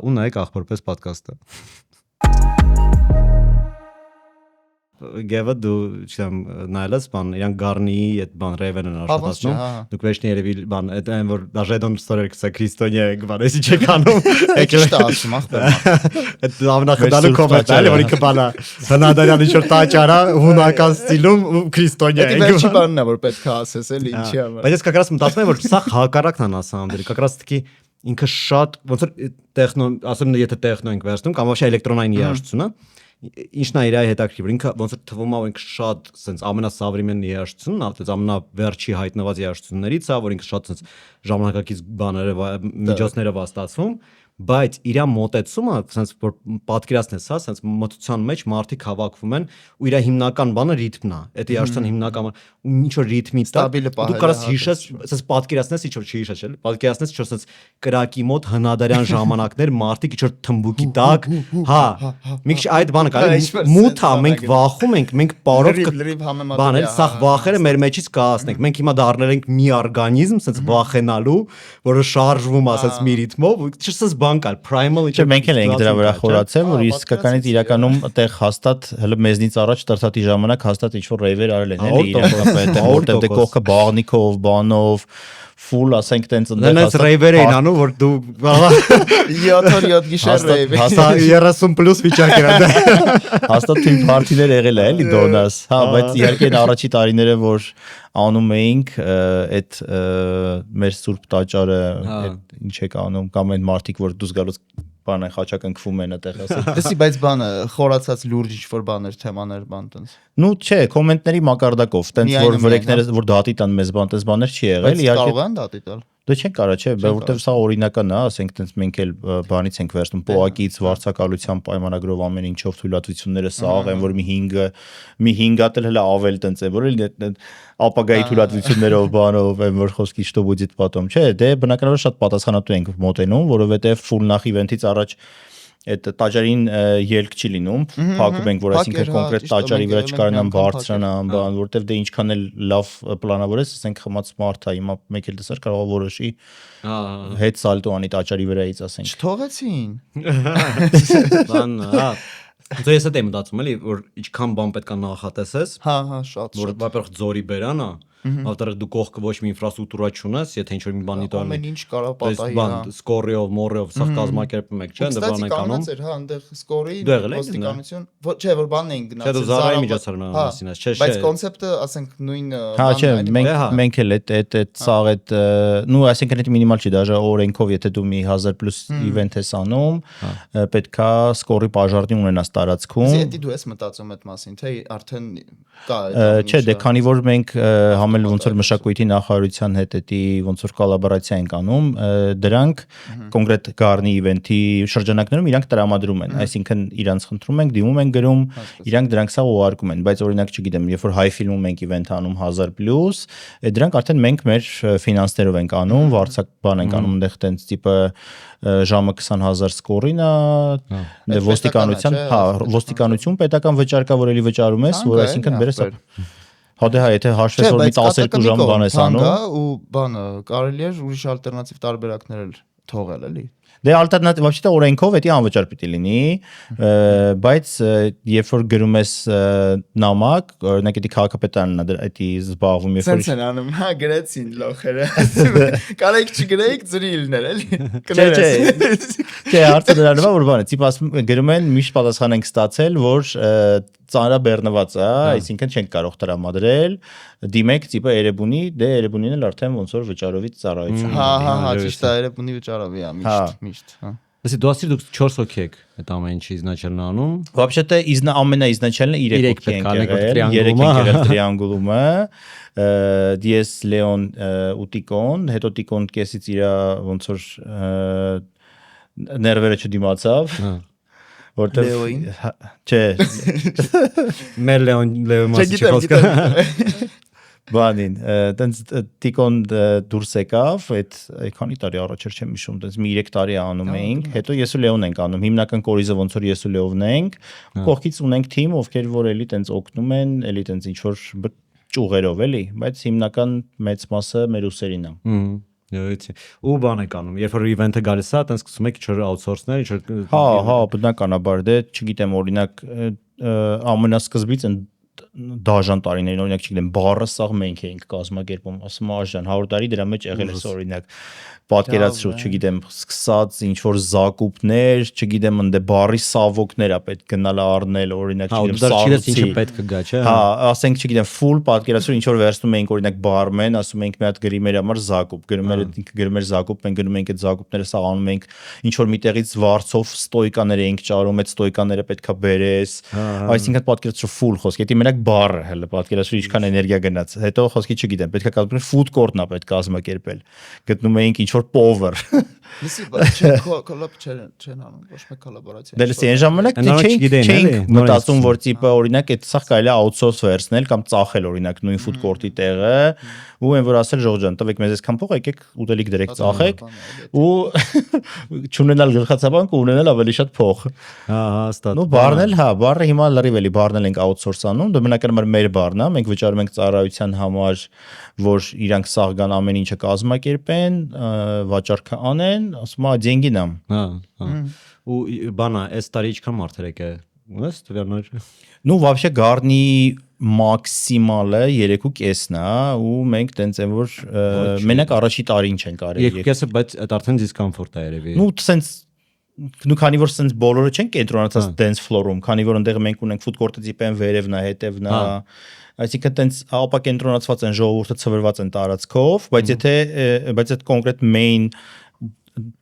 ու նայեք ախորպես podcast-ը։ Գևը դու չեմ նայելս բան իրան Գառնիի այդ բան Raven-ն աշխատացնում դուք վերջին երևի բան այդ այն որ դաժեդոն ստորեր կսա Քրիստոնյա բանեսի չեք անում եկել է ասում ախպեր այդ լավնախդալու կոմենտարը որ ինքը բանա Հնադարյան ինչ որ տաճարա հունական ստիլում ու Քրիստոնյա է վերջի բանն է որ պետք է ասես էլի ինչի համար բայց ես կակրաս մտածում եմ որ սա հակառակն է на самом деле կակրաս տկի ինքը շատ ոնց որ տեխնո ասում եթե տեխնո ենք վերցնում կամ вообще էլեկտրոնային երաժշտությունը ինչն է իր հետաքրքիր ինքը ոնց որ թվում է որ ինքը շատ sense ամենասավրեմեն երաժշտությունն է այդպես ամենավերջի հայտնված երաժշտություններից է որ ինքը շատ sense ժամանակակից բաները միջոցները վաստացվում բայց իր մոտեցումը sense որ պատկերացնես հա sense մոտության մեջ մարդիկ հավաքվում են ու իր հիմնական բանը ռիթմն է այդ երաժշտության հիմնական ու ինչ որ ռիթմի դու կարաս հիշես sense պատկերացնես ինչ որ չհիշես չէ պատկերացնես ինչ որ sense կրակի մոտ հնադարյան ժամանակներ մարդիկ ինչ որ թմբուկի տակ հա մի քիչ այդ բանը կարելի մութ է մենք վախում ենք մենք պարով բաներ սա վախերը մեր մեջից կհասնենք մենք հիմա դառնել ենք մի օրգանիզմ sense վախենալու որը շարժվում է sense մի ռիթմով չսես բանկալ primal ինչը մենք էլ ենք դրա վրա խորացել որ իսկականից իրականում այդտեղ հաստատ հələ մեզնից առաջ տրթատի ժամանակ հաստատ ինչ որ ռեյվեր արել են էլի որտեղ դե կողքը բաղնիկով բանով full ասենք տենց Դրանց ռեյվեր էին անում, որ դու 7-7 գիշեր ռեյվ։ հաստատ 30+ վիճակ էր դա։ Հաստատ թույն պարտիներ եղել է էլի դոնաս։ Հա, բայց իհարկե այն առաջի տարիները որ անում էինք այդ մեր սուրբ տաճարը ինչ եք անում կամ այն մարդիկ որ դուս գալուց բանը խաչակնքվում են այդտեղ ասած։ Դեսի բայց բանը խորացած լուրջ ինչ-որ բաներ, թեմաներ բան տենց։ Ну չէ, կոմենտների մակարդակով, տենց որ վրեկները որ դատի տան մեզ բան, տենց բաներ չի եղել, իհարկե։ Կարող են դատի տալ։ Դե չեն կարա, չէ, որովհետև սա օրինական է, ասենք տենց մենք էլ բանից ենք վերցնում պոակից, վարձակալության պայմանագրով ամեն ինչով թույլատվությունները սաղ են, որ մի 5 հատ էլ հələ ավել տենց է, որ էլ ապագայի թույլատվություններով բանով են որ խոսքի что будет потом, չէ, դե բնականաբար շատ պատասխանատու ենք մոտենում, որովհետև full նախ իվենթից առաջ այդ տաճարին ելք չի լինում, փակում ենք, որ այսինքն կոնկրետ տաճարի վրա չկարողանան բարձրանան, բան, որտեվ դե ինչքան էլ լավ պլանավորես, ասենք խմած մարդ է, հիմա մեկ էլ դեսար կարող որոշի հետ սալտո անի տաճարի վրայից, ասենք։ Չթողեցին։ Բան, հա։ Դու ես եմ մտածում էլի, որ ինչքան բան պետք է նախատեսես։ Հա, շատ։ Որ վապերք ձորի բերան է, ավտար դու կողքը ոչ մի ինֆրաստրուկտուրա չունես, եթե ինչ-որ մի բանի տան։ Ամեն ինչ կարող պատահի։ Բան, սկորիով, մորիով, սա կազմակերպում եք, չէ՞, դե բան եք անում։ Հա, այնտեղ սկորի ոստիկանություն, չէ, որ բանն էին Չէ, դու զարայի միջոցառման մասին ես, չէ, չէ։ Բայց կոնցեպտը, ասենք, նույն Հա, չէ, մենք էլ այդ սաղ այդ, նու, այսինքն այդ մինիմալ չի, դաժե օրենքով, եթե դու մի 1000+ իվենթ ես անում, պետքա սկորի բաժարդի ունենաս տարածքում։ Դե դու ես մտածում այդ մասին, թե արդեն կա այդ։ Չէ, դե քանի որ մենք համել ոնց որ մշակույթի նախարարության հետ էդի ոնց որ կոլաբորացիա ենք անում, դրանք կոնկրետ գառնի իվենթի շրջանակներում իրանք տրամադրում են, այսինքն իրանց խնդրում ենք, դիմում են գրում, իրանք դրանք սա ուղարկում են, բայց օրինակ չգիտեմ, երբ որ հայ ֆիլմում ենք իվենթ անում 1000+, դրանք արդեն մենք մեր ֆինանսներով ենք անում, վարձակ բան ենք անում, այնտեղ տենց տիպը ժամը 20000 սկորին է, դե ոստիկանության, հա, ոստիկանություն պետական վճար կա, որ էլի վճարում ես, որ այսինքն բերես Հա դե հա եթե հաշվես որ մի 12 ժամ բան ես անում ու բանը կարելի է ուրիշ ալտերնատիվ տարբերակներ էլ թողել էլի Դե ալտերնատիվ вообще-то օրենքով էդի անվճար պիտի լինի, բայց երբ որ գրում ես նամակ, օրինակ էդի քաղաքապետարանն է էդի զբաղվում, երբ որ Սենց են անում, հա գրեցին լոխերը։ Կարեք չգրեիք ծրի լիներ էլի։ Չէ, հարցը դրանով է որ բանը, տիպ ասում գրում են միշտ պատասխան ենք ստացել, որ ծանրաբեռնված է, այսինքն չենք կարող տրամադրել, դիմեք տիպը Էրեբունի, դե Էրեբունին էլ արդեն ոնց որ վճարովից ծառայություն։ Հա, ճիշտ է, Էրեբունի վճարովի է, միշտ, հա։ Если դու ասիր դուք 4 հոգի եք այդ ամեն ինչի իզначально անում։ Вообще-то ամենաիզначально 3 հոգի ենք եղել, 3 ենք եղել տրիանգուլումը, DS Leon ու Տիկոն, հետո Տիկոն կեսից իր ոնց որ ներվերը չդիմացավ։ Որտեվ չէ Մեր Լեոն մասի խոսքը բանին տենց Տիկոն դուրս եկավ այդ քանի տարի առաջ էր չեմ հիշում տենց մի 3 տարի անում էինք հետո ես ու Լեոն ենք անում հիմնական կորիզը ոնց որ ես ու Լեոնն ենք կողքից ունենք թիմ ովքեր որ էլի տենց օգնում են էլի տենց ինչ որ ճյուղերով էլի բայց հիմնական մեծ մասը մեր ուսերին է ու բան եք անում երբ որ իվենթը գալիս է տենց սկսում եք ինչ-որ աութսորսներ ինչ-որ հա բնականաբար դե չգիտեմ օրինակ ամենասկզբից են դաժան տարիներին օրինակ չգիտեմ բառը սաղ մենք էինք կազմակերպում ասում աշան 100 տարի դրա մեջ եղել է օրինակ պատկերացրու չգիտեմ սկսած ինչ որ զակուպներ չգիտեմ ընդ բառի սավոկներ է պետք գնալ առնել օրինակ չգիտեմ ինչը պետք է գա չէ հա ասենք չգիտեմ full պատկերացրու ինչ որ վերցնում էինք օրինակ բարմեն ասում էինք մի հատ գրի մեր համար զակուպ գրում էր զակուպ մենք գնում ենք այդ զակուպները սաղ անում ենք ինչ որ միտեղից վարձով ստոյկաներ էինք ճարում այդ ստոյկաները պետքա բերես այսինքն պատկերացրու full խոսքի դա մենակ բառը հələ պատկերացրու ինչքան էներգիա գնաց հետո խոսքի չգիտեմ պետքա կազմակերպել food court-ն է պետք կազմակերպել գտնում էինք ինչ որ power Լսի բայց կոլաբ չեն անում ոչ մեկ կոլաբորացիա Դե լսի այն ժամանակ չէինք մտածում որ տիպը օրինակ այդ սա կարելի է outsource վերցնել կամ ծախել օրինակ նույն food court-ի տեղը ու այն որ ասել Ժողովրդան տվեք մեզ այսքան փող եկեք ուտելիք դրեք ծախեք ու չունենալ գլխացավանք ու ունենալ ավելի շատ փող հա հաստատ նո բառնել հա բառը հիմա լրիվ էլի բառնել ենք outsource անում դա բնականաբար մեր բառն է մենք վճարում ենք ծառայության համար որ իրանք սաղ գան ամեն ինչը կազմակերպեն վաճառքը անեն ասում է деньги нам հա ու բանա այս տարի ինչքան մարդեր եկե Ունես տվյալներ։ Ну вообще Garden-ի մաքսիմալը 3.5-ն է ու մենք տենց են որ մենակ առաջի տարին չենք արել 2.5-ը, բայց այդ արդեն դիսկոմֆորտ է երևի։ Ну սենց քանի որ սենց բոլորը չեն կենտրոնացած dance floor-ում, քանի որ այնտեղ մենք ունենք food court-ը դիպեն վերևն է, հետևն է, այսինքն տենց ապա կենտրոնացված են ժողովուրդը ցվրված են տարածքով, բայց այդ կոնկրետ main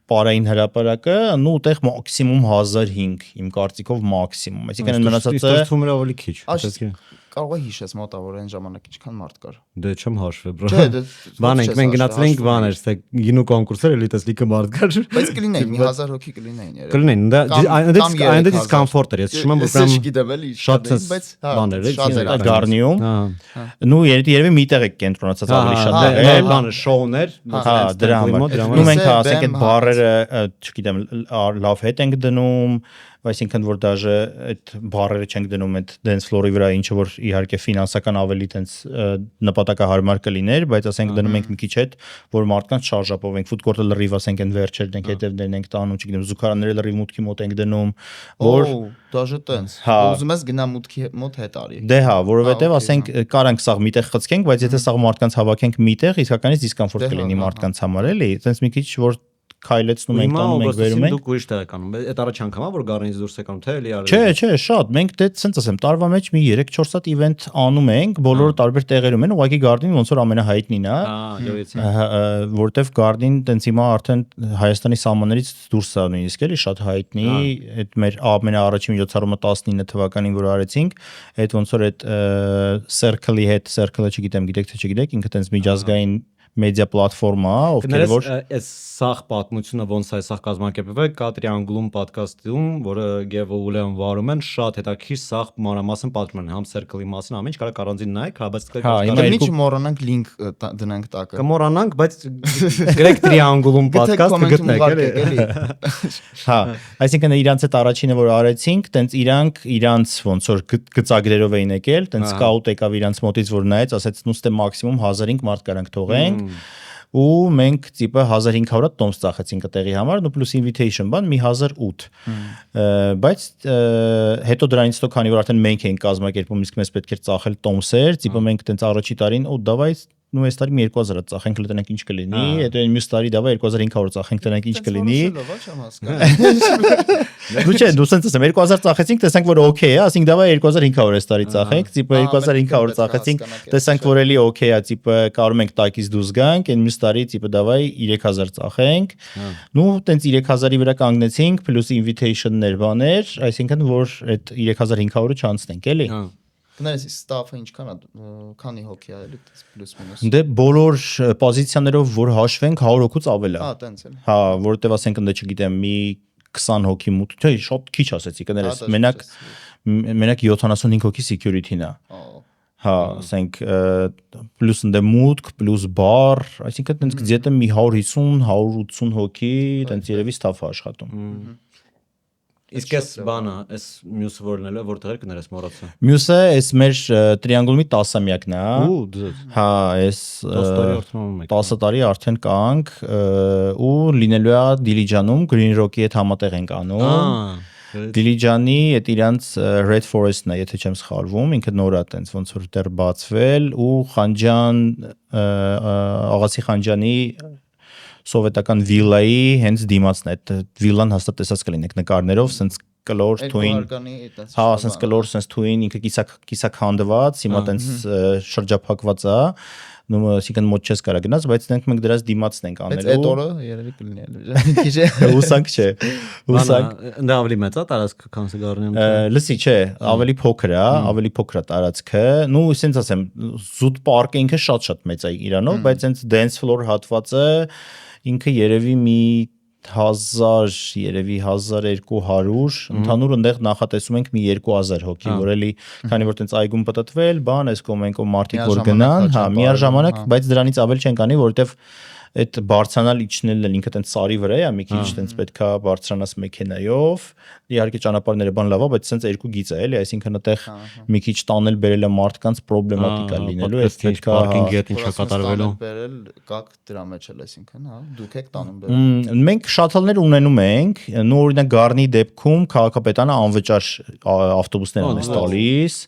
Պարային հրապարակը, նու տեղ մաքսիմում 1500 իմ կարծիքով մաքսիմում, այսինքն այն մնացածը ստացվում է ավելի քիչ։ Կարող է հիշես մոտավոր այն ժամանակ ինչքան մարդ կար։ Դե չեմ հաշվել, բրո։ Չէ, դե Բան ենք, մենք գնացել ենք բաներ, թե գինու կոնկուրսեր, էլի տես լիքը մարդ կար։ Բայց կլինեին, 1000 հոգի կլինեին երեք։ Կլինեին, այնտեղ դիսկոմֆորտ էր, ես հիշում եմ, որ չգիտեմ էլի, շատ բաներ էր, Garden-ում։ Նու երևի միտեղ է կենտրոնացած ավելի շատ։ Դե բանը շոուներ, հա, դրա համար։ Նու մենք ասենք այդ բարերը, չգիտեմ, լավ հետ ենք դնում, այսինքն որ դաժե այդ բարերը չենք դնում այդ dance floor-ի վրա, ինչը որ իհարկե ֆինանսական ավելի տենց նպատակահարմար կլիներ, բայց ասենք դնում ենք մի քիչ հետ, որ մարդկանց շարժապով ենք, food court-ը լրիվ ասենք այն վերջերն ենք, հետևներն ենք տանում, չգիտեմ, զուգարանները լրիվ մուտքի մոտ ենք դնում, որ դաժե տենց։ Ուզում ես գնա մուտքի մոտ հետ արի։ Դե հա, որովհետև ասենք կարանք սաղ միտեղ խցկենք, բայց եթե սաղ մարդկանց հավաքենք միտեղ, իսկականից դիսկոմֆորտ կլինի մարդկանց համար, էլի, տենց մի քիչ որ քայլեցնում ենք տանում ենք վերում ենք։ Դուք ուրիշ տեղ եք անում։ Այդ առաջ անգամա որ Garden-ից դուրս եք անում, թե էլի արել։ Չէ, շատ։ Մենք դե ցենց ասեմ, տարվա մեջ մի 3-4 հատ event անում ենք, բոլորը տարբեր տեղերում են, ուղղակի Garden-ին ոնց որ ամենահայտնին է։ Որտեվ Garden տենց հիմա արդեն Հայաստանի սահմաններից դուրս է նույնիսկ էլի շատ հայտնի, այդ մեր ամենաառաջին միջոցառումը 19 թվականին որ արեցինք, այդ ոնց որ այդ Circle-ի հետ, Circle-ը չգիտեմ, գիտեք թե չգիտեք, ինքը տենց միջազգային մեդիա պլատֆորմա, ովքեր որ այս սախ պատմությունը ոնց է սախ կազմակերպվել, կա Triangle-ում podcast-ում, որը Գևո Ուլեան վարում են, շատ հետաքրքիր սախ մանրամասն պատմում են, համ Circle-ի մասին, ամեն ինչ կարա առանձին նայեք, հա, բայց Ինչ մոռանանք link դնենք տակը։ Կմոռանանք, բայց գրեք Triangle-ում podcast-ը գտնեք, էլի։ Հա, այսինքն իրանց այդ առաջինը որ արեցինք, տենց իրանց ոնց որ գծագրերով էին եկել, տենց սկաուտ եկավ իրանց մոտից որ նայեց, ասեց նույնիսկ մաքսիմում 1500 մարդ կարանք թողենք ու մենք տիպը 1500 տոմս ծախեցինք այդտեղի համար, ու պլյուս invitation բան մի 1008 բայց հետո դրանից հետո քանի որ արդեն մենք էինք կազմակերպում, իսկ մեզ պետք էր ծախել տոմսեր, տիպը մենք տենց առաջի տարին ու դավայ նու այս տարի 2000 ծախենք, լտնենք ինչ կլինի, հետո այն մյուս տարի դավայ 2500 ծախենք, տնենք ինչ կլինի։ Դու չէ, դու սենց ասեմ 2000 ծախեցինք, տեսանք որ օքեյ է, ասենք դավայ 2500 այս տարի ծախենք, տիպը 2500 ծախեցինք, տեսանք որ էլի օքեյ է, տիպը կարող ենք տակից դուրս գանք, այն մյուս տարի տիպը դավայ 3000 ծախենք։ Նու տենց 3000-ի վրա կանգնեցինք, պլյուս invitation-ներ բաներ, այսինքն որ այդ 3500-ը չանցնենք, էլի։ Գնալիս ստաֆը ինչքան է, քանի հոգի է էլի, պլյուս մինուս։ Դե բոլոր պոզիցիաներով որ հաշվենք 100 հոգուց ավել է։ Հա, տենց էլի։ Հա, որովհետև ասենք ընդ չգիտեմ, մի 20 հոգի մուտ, չէ, շատ քիչ ասեցի, կներես, մենակ 75 հոգի security-ն է։ Հա, ասենք պլյուս ընդ մուտք, պլյուս բար, այսինքն տենց գծետը մի 150-180 հոգի, տենց երևի ստաֆը աշխատում։ Իսկ այս բանը, այս մյուսը որն էլ է, որտեղ էր կներես մոռացա։ Մյուսը այս մեր Triangle-ի 10-ամյակն է։ Հա, այս 10 տարի արդեն կանք ու լինելու է Դիլիջանում Green Rock-ի հետ համատեղ ենք անում։ Դիլիջանի այդ իրանց Red Forest-ն է, եթե չեմ սխալվում, ինքը նոր է տենց ոնց որ դեռ բացվել ու Խանջան Աղասի Խանջանի սովետական վիլայի հենց դիմացն է, այդ վիլան հաստատ տեսած կլինեք նկարներով, սենց կլոր թույն, հա, սենց կլոր, սենց թույն, ինքը կիսակ հանդված, հիմա տենց շրջափակված է, նու այսինքն մոտ չես կարա գնաց, բայց մենք դրանց դիմացն ենք անելու։ Բայց այդ օրը երևի կլինի։ Հուսանք չէ։ Հուսանք։ Դա ավելի մեծ է տարածքը, քան Garden-ում։ Լսի, չէ, ավելի փոքր է, ավելի փոքր է տարածքը։ Նու ասենց ասեմ, զուտ պարկը ինքը շատ մեծ է Իրանով, բայց այնց dance floor հատվածը ինքը երևի մի 1000, երևի 1200, ընդհանուր այնտեղ նախատեսում ենք մի 2000 հոգի, որ էլի, քանի որ տենց այգում պատտվել, բան, այս կոմենկով մարդիկ որ գնան, հա, միաժամանակ, բայց դրանից ավել չենք անի, որովհետև այդ բարձրանալ իջնելն ինքը տենց սարի վրա է, մի քիչ տենց պետքա բարձրանաս մեքենայով, իհարկե ճանապարհները բան լավ է, բայց տենց երկու գիծ է, էլի, այսինքն այդտեղ մի քիչ տանել բերելը մարդկանց պրոբլեմատիկ է լինելու, այս պետքա պարկինգի հետ ինչա կատարվելու։ Բերել կակ դրա մեջ էլ, այսինքն, հա, դուք եք տանում բերել։ Մենք շաթլներ ունենում ենք, նու օրինակ Գառնի դեպքում քաղաքապետարանը անվճար ավտոբուսներ են տալիս,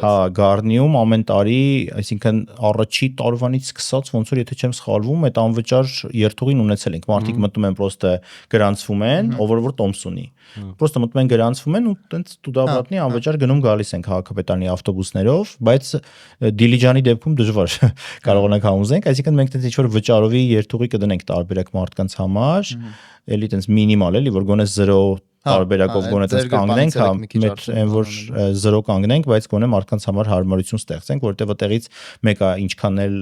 հա, Գառնիում ամեն տարի, այսինքն առաջի տարվանից սկսած ոնց որ եթե չեմ սխալվում, այդ անվճար երթուղին ունեցել ենք։ Մարդիկ մտնում են պրոստը գրանցվում են, ով որ տոմս ունի։ Պրոստը մտնում են գրանցվում են ու տենց տուդաբրատնի անվճար գնում գալիս են քաղաքապետարանի ավտոբուսներով, բայց Դիլիջանի դեպքում դժվար կարողանանք համոզենք, այսինքն մենք տենց ինչ-որ վճարովի երթուղի կդնենք տարբերակ մարդկանց համար, էլի տենց մինիմալ էլի, որ գոնե 0 տարբերակով գոնե տես կանգնենք, հա, մեր այն որ 0 կանգնենք, բայց գոնե մարդկանց համար հարմարություն ստեղծենք, որովհետև այդտեղից մեկը ինչքան էլ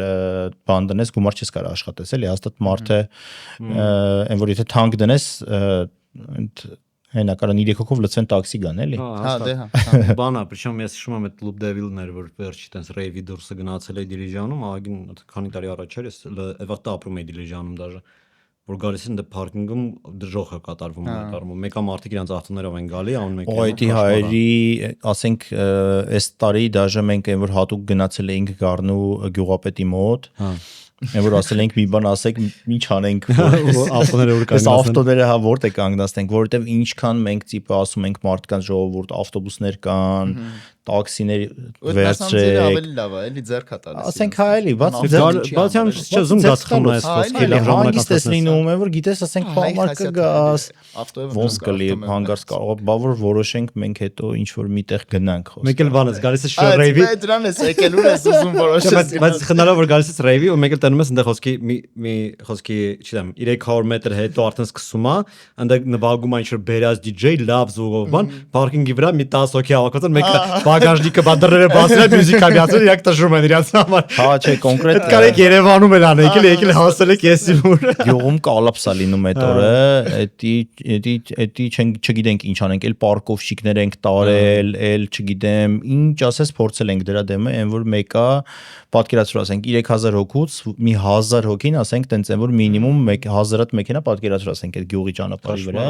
բան դնես, գումար չես կարող աշխատես, էլի, հաստատ մարդը այն որ եթե թանկ դնես, հենակարան 3 հոգով լցվեն տաքսի գան, էլի։ Հա, դե հա։ Բանա, причем ես հիշում եմ այդ Club Devil-ներ, որ վերջի տենց ռեյվի դուրսը գնացել է Դիլիջանում, ագին քանի տարի առաջ էր, ես այդտեղ ապրում էի Դիլիջանում դաժե, որ գալիս են դե պարկինգում դժոխ է կատարվում կատարվում։ Մեկը մարդիկ իրենց ավտոներով են գալի, անում մեկը։ Օյտի հայերի, ասենք, այս տարի դաժե մենք այն որ հատուկ գնացել էինք Գառնու գյուղապետի մոտ, այն որ ասել ենք մի բան ասեք, ինչ անենք, ավտոները որ կանգնացնենք։ Ավտոները հա որտե կանգնացնենք, որովհետև ինչքան մենք տիպը ասում ենք մարդկանց ժողովուրդ, ավտոբուսներ կան, տաքսիներ վերցրեք։ Ավելի լավ է, էլի ձեռքա տալիս։ Ասենք հա էլի, բացիան չզում գացքում այս խոսքը լավ ժամանակ ես լինում է, որ գիտես, ասենք համար կգաս, ոնց կլի հանգարց կարող, բա որ որոշենք մենք հետո ինչ որ միտեղ գնանք խոսքը։ Մեկ էլ բան է, գալիս է ռեյվի։ Այդ դրան ես եկել ու ես ուզում որոշես։ Բայց խնդալով որ գալիս է ռեյվի ու մեկ էլ տանում ես այնտեղ խոսքի մի խոսքի, չգիտեմ, 300 մետր հետո արդեն սկսում է, այնտեղ նվագում է ինչ որ բերած DJ լավ զուգով բան, պարկինգի վրա մի 10 հոգի հավաքված են, մեկը բագաժնիկը բادرերը բացել, մյուզիկա միացել, իրաք տժում են իրաց համար։ Հա, չէ, կոնկրետ Այդ կարեք Երևանում են անել, եկել հասել եք եսի մուր։ Գյուղում կալապսա լինում այդ օրը, էդի չգիտենք ինչ անենք, էլ պարկովշիկներ ենք տարել, էլ չգիտեմ, ինչ ասես փորձել ենք դրա դեմը, այն որ մեկը պատկերացրու ասենք 3000 հոգուց մի 1000 հոգին ասենք տենց են որ մինիմում 1000-ատ մեքենա պատկերացրու ասենք այդ գյուղի ճանապարհի վրա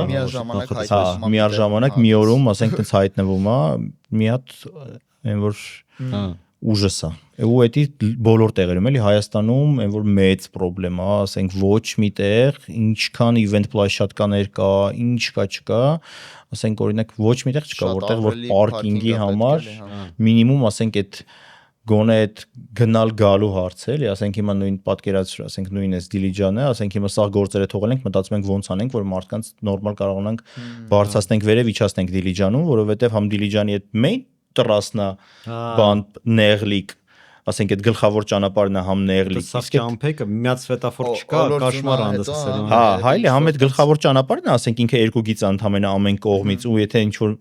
միաժամանակ մի օրում ասենք տենց հայտնվում է մի հատ այն որ ուժս է ու էդի բոլոր տեղերում էլի Հայաստանում այն որ մեծ խնդրեմ է ասենք ոչ միտեղ ինչքան իվենթ պլաշատկաներ կա ինչ կա չկա ասենք օրինակ ոչ միտեղ չկա որտեղ որ պարկինգի համար մինիմում ասենք այդ գոնե այդ գնալ գալու հարցը էլի ասենք հիմա նույն պատկերացրու ասենք նույն էս Դիլիջանը ասենք հիմա սա գործերը թողել ենք մտածում ենք ոնց անենք որ մարդկանց նորմալ կարողանանք բարձրացնենք վերև իջացնենք Դիլիջանում որովհետև համ Դիլիջանի այդ մեյն տրասնա բան նեղլիկ ասենք այդ գլխավոր ճանապարհն է համ նեղլիկ իսկ ճամփեկը միած սվետաֆոր չկա կաշմար անդասել հա հայլի համ այդ գլխավոր ճանապարհն է ասենք ինքը երկու գիծ ընդամենը ամեն կողմից ու եթե ինչ որ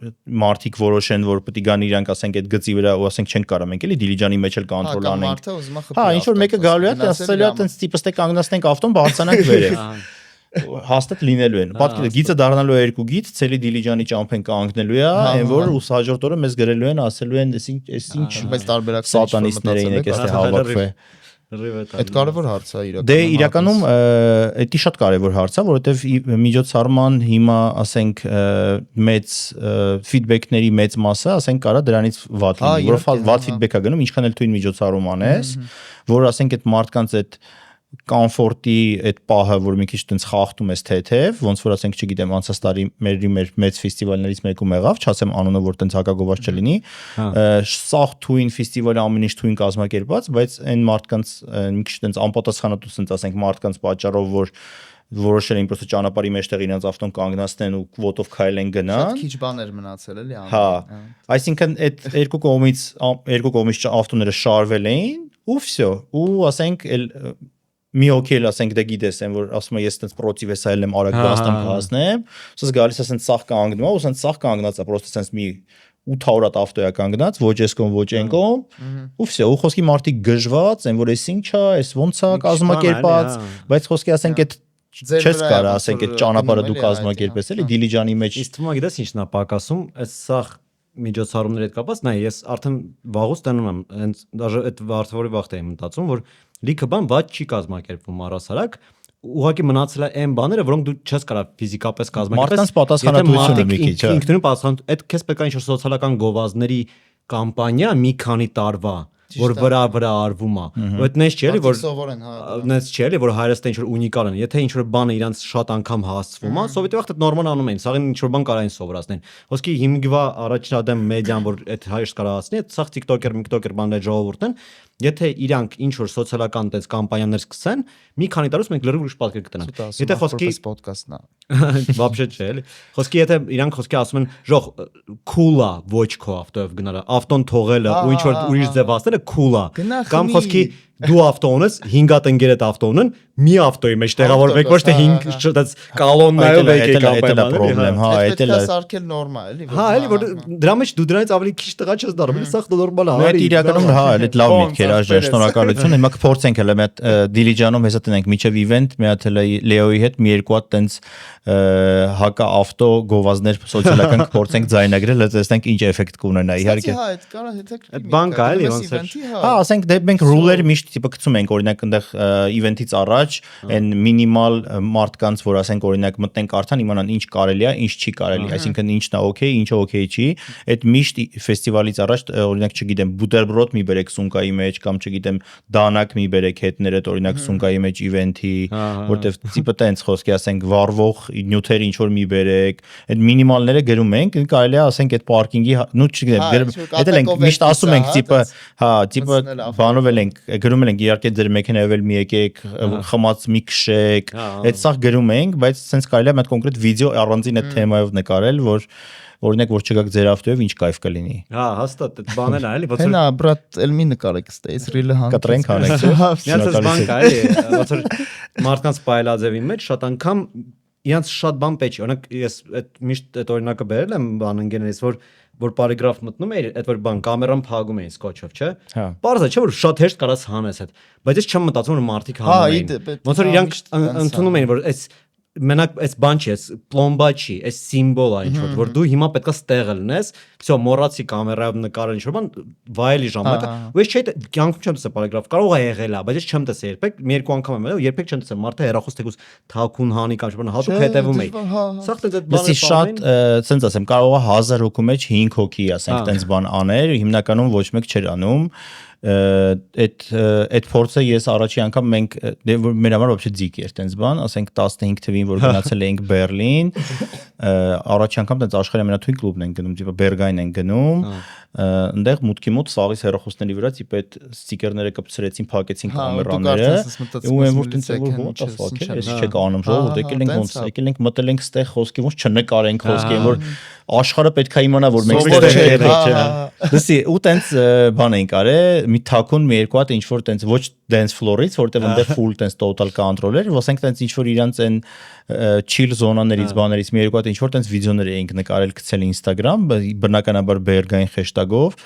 մարդիկ որոշեն որ պետք է գան իրանք ասենք այդ գծի վրա ու ասենք չենք կարող մենք էլի Դիլիջանի մեջ էլ կոնտրոլ անենք հա ինչ որ մեկը գալու է ասելու է տենց տիպը ստե կանգնացնենք ավտոն բարձրանանք վերև հաստատ լինելու են պատկերը գիծը դառնալու է երկու գիծ ցելի Դիլիջանի ճամփեն կանգնելու է այն որ ու հաջորդ օրը մեզ գրելու են ասելու են էս ինչ բայց տարբերակ սատանիստներ էին եկել այստեղ հավաքվել այդ կարևոր հարց է իրականում դե իրականում դա շատ կարևոր հարց է որովհետև միջոցառման հիմա ասենք մեծ ֆիդբեքների մեծ մասը ասենք կարա դրանից վատ լինի որովհետև վատ ֆիդբեք է գնում ինչքան էլ թույն միջոցառում անես որ ասենք այդ մարդկանց այդ կոմֆորտի այդ պահը որ մի քիչ տենց խախտում ես թեթև ոնց որ ասենք չգիտեմ անցած տարի մեր մեծ ֆեստիվալներից մեկում եղավ չասեմ անունը որ տենց հակագովաց չլինի սաղ թույն ֆեստիվալը ամեն ինչ թույն կազմակերպված բայց այն մարդկանց մի քիչ տենց անպատասխանատու տենց ասենք մարդկանց պատճառով որ որոշել էին պրոստը ճանապարհի մեջտեղ իրենց ավտոն կանգնացնեն ու կվոտով քայլեն գնան շատ քիչ բաներ մնացել էլի հա այսինքն այդ երկու կողմից ավտոները շարվել էին ու վсё ու ասենք մի հոգի էլ ասենք դե գիտես են որ ասում է ես այդպես պրոտիվ էս այլեմ արագ դաստամ կհասնեմ ասես գալիս ասեն սաղ կանգնում է ու ասեն սաղ կանգնած է պրոստը ասենց մի 800 ավտոյա կանգնած ոչ ես կողմ ոչ այն կողմ ու վсё ու խոսքի մարդիկ գժված են որ էս ինչա էս ոնց է կազմակերպած բայց խոսքի ասենք այդ չես կարա ասենք այդ ճանապարհը դու կազմակերպես էլի Դիլիջանի մեջ իսկ թվում է գիտես ինչն է պակասում այս սաղ միջոցառումների հետ կապված նայ ես արդեն վաղուց տանում եմ հենց դաժե այդ վարդավորի վաղտ եմ մտածում որ լիքը բան ված չի կազմակերպվում առասարակ ուղղակի մնացել է այն բաները, որոնք դու չես կարող ֆիզիկապես կազմակերպել։ Մարդկանց պատասխանատվությունը մի քիչ, հա։ Ինքնուրույն պատասխան, այդ քեզ պետք է ինչ-որ սոցիալական գովազդների կամպանիա մի քանի տարվա, որ վրա արվում է։ Այդ նես չէ, որ սովորեն, հա։ նես չէ, որ հայրեստը ինչ-որ ունիկալ են։ Եթե ինչ-որ բանը իրանց շատ անգամ հասցվում է, սովետի վաղ դա նորմալ անում են։ Սաղին ինչ-որ բան կարային սովորացնեն։ Ոսկի հիմգվա առաջնադեմ մեդիան, որ այդ հայրս կարողացնի, այդ սաղ TikToker բաներ ժողովուրդն են, եթե իրանք ինչ-որ սոցիալական այդպես կամպանիաներ սկսեն, մի քանի տարուց մենք լրիվ ուրիշ պատկեր կտնենք։ Եթե խոսքի ոդկասթն է։ Вообще չէ, էլի։ Խոսքի եթե իրանք խոսքի ասում են, ժող cool է ոչ քո ավտոյով գնալը, ավտոն թողելը ու ինչ որ ուրիշ ձև ասելը cool է։ Կամ խոսքի դու ավտո ունես, 5 հատ ընկեր այդ ավտո ունեն, մի ավտոյի մեջ տեղավորվեք, ոչ թե 5 այդպես կալոննայով եկեք ապայման, հա, այդ էլ է սարքել նորմալ, էլի։ Հա, էլի որ դրա մեջ դու դրանից ավելի քիչ տղա չես դառնում, էլի սա նորմալ է։ Այդ իրականում հա, այդ լավ միտք էր, աժ շնորհակալություն։ Հիմա կփորձենք հələ մի հատ Դիլիջանում հեսա տնենք միջև իվենտ, մի հատ հələ Լեոյի հետ մի երկու հատ տենց հակա ավտո գովազներ սոցիալական կփորձենք ձայնագրել, տեսնենք ինչ էֆեկտ կունենա իհարկե։ Հա, այդ կարող հետաքրքիր։ Այդ բան կա էլի ոնց է։ Հա, ասենք դե մենք ռուլեր միշտ տիպը գցում ենք, օրինակ այնտեղ իվենտից առաջ այն մինիմալ մարդկանց, որ ասենք օրինակ մտնենք արթան իմանան ինչ կարելի է, ինչ չի կարելի, այսինքն ինչն է օքեյ, ինչը օքեյ չի։ Այդ միշտ ֆեստիվալից առաջ օրինակ չգիտեմ, բուտերբրոդ մի բերեք սունկայի մեջ կամ չգիտեմ, դանակ մի բերեք հետները, օրինակ սունկայի մեջ իվենթի, որտեվ տիպը տենց խոսքի ասենք վառվող նյութեր ինչ որ մի բերեք, այդ մինիմալները գրում ենք, կարելի է ասենք այդ պարկինգի, նու չգիտեմ, դա ենք միշտ ասում ենք տիպը, հա, տիպը բանով ենք, գրում ենք իհարկե ձեր մեքենայով էլ մի եկեք, խմած մի քշեք, այդ սա գրում ենք, բայց sense կարելի է մի հատ կոնկրետ վիդեո առանձին այդ թեմայով նկարել, որ օրինակ որ չգաք ձեր ավտոյով ինչ կայֆ կլինի։ Հա, հաստատ այդ բաներն է, էլի, ոնց որ Հենա, բրատ, էլ մի նկարեք ստեյս ռիլը հանգ։ Կտրենք հանենք։ Միացած բան կա, էլի, ոնց որ մարդկանց պայլաձևի մեջ շատ անգամ իրանց շատ բան պետք է։ Օրինակ ես այդ միշտ այդ օրինակը բերել եմ բան ընկերներից, որ պարիգրաֆ մտնում էր, այդ որ բան կամերան փակում էին սկոչով, չէ։ Պարզ է, չէ, որ շատ հեշտ կարաս հանես այդ, բայց ես չեմ մտածում որ մարդիկ հանում էին։ Ոնց որ իրանք ընդունում էին, որ այս մենակ այս բան չի, այս պլոմբա չի, այս սիմվոլ է ինչ որ դու հիմա պետքա ստեղը լնես, всё մոռացի կամերայով նկարել ինչ որ բան, վայելի ժամանակը, ու ես չէ կյանքում չեմ տեսել պարիգրաֆ, կարող է եղել է, բայց ես չեմ տեսել երբեք, մի երկու անգամ եմ եղել, երբեք չեմ տեսել մարդը հերախոս թեկուզ թաքուն հանի կամ ինչ-որ հատուկ հետևում էի։ Սա տենց այդ բանը շատ, ցենց ասեմ, կարող է 1000 հոգու մեջ 5 հոգի, ասենք, տենց բան աներ, հիմնականում ոչ մեկ չէր անում։ Այդ փորձը ես առաջի անգամ մենք մեր համար вообще ձիգ էր տենց բան, ասենք 15 թվին որ գնացել էինք Բերլին, առաջի անգամ տենց աշխարհի ամենաթույն կլուբն ենք գնում, տիպը Բերգայն ենք գնում, այնտեղ մուտքի մոտ սաղից հեռախոսների վրա տիպը այդ ստիկերները կպցրեցին, փակեցին կամերաները, ու այն որ տենց որ what the fuck է, ես չեք անում ժողովուրդ, եկել ենք ոնց, եկել ենք մտել ենք ստեղ խոսքի ոնց չնկարենք խոսքի, որ աշխարհը պետք է իմանա որ մենք ստեղ ենք, դասի ու տենց բան ենք արել, մի թաքուն մի երկու հատ ինչ որ տենց ոչ dance floor-ից, որտեղ այնտեղ full տենց total control էր, ոսենք տենց ինչ որ իրանց այն chill զոնաներից բաներից մի երկու հատ ինչ որ տենց վիդեոներ էինք նկարել գցել Instagram, բնականաբար Berghain hashtag-ով։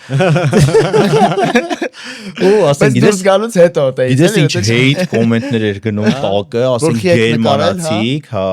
Ու ասենք դուրս գալուց հետո դες ինչ hate կոմենտներ էր գնում տակը, ասենք գերմանացիք, հա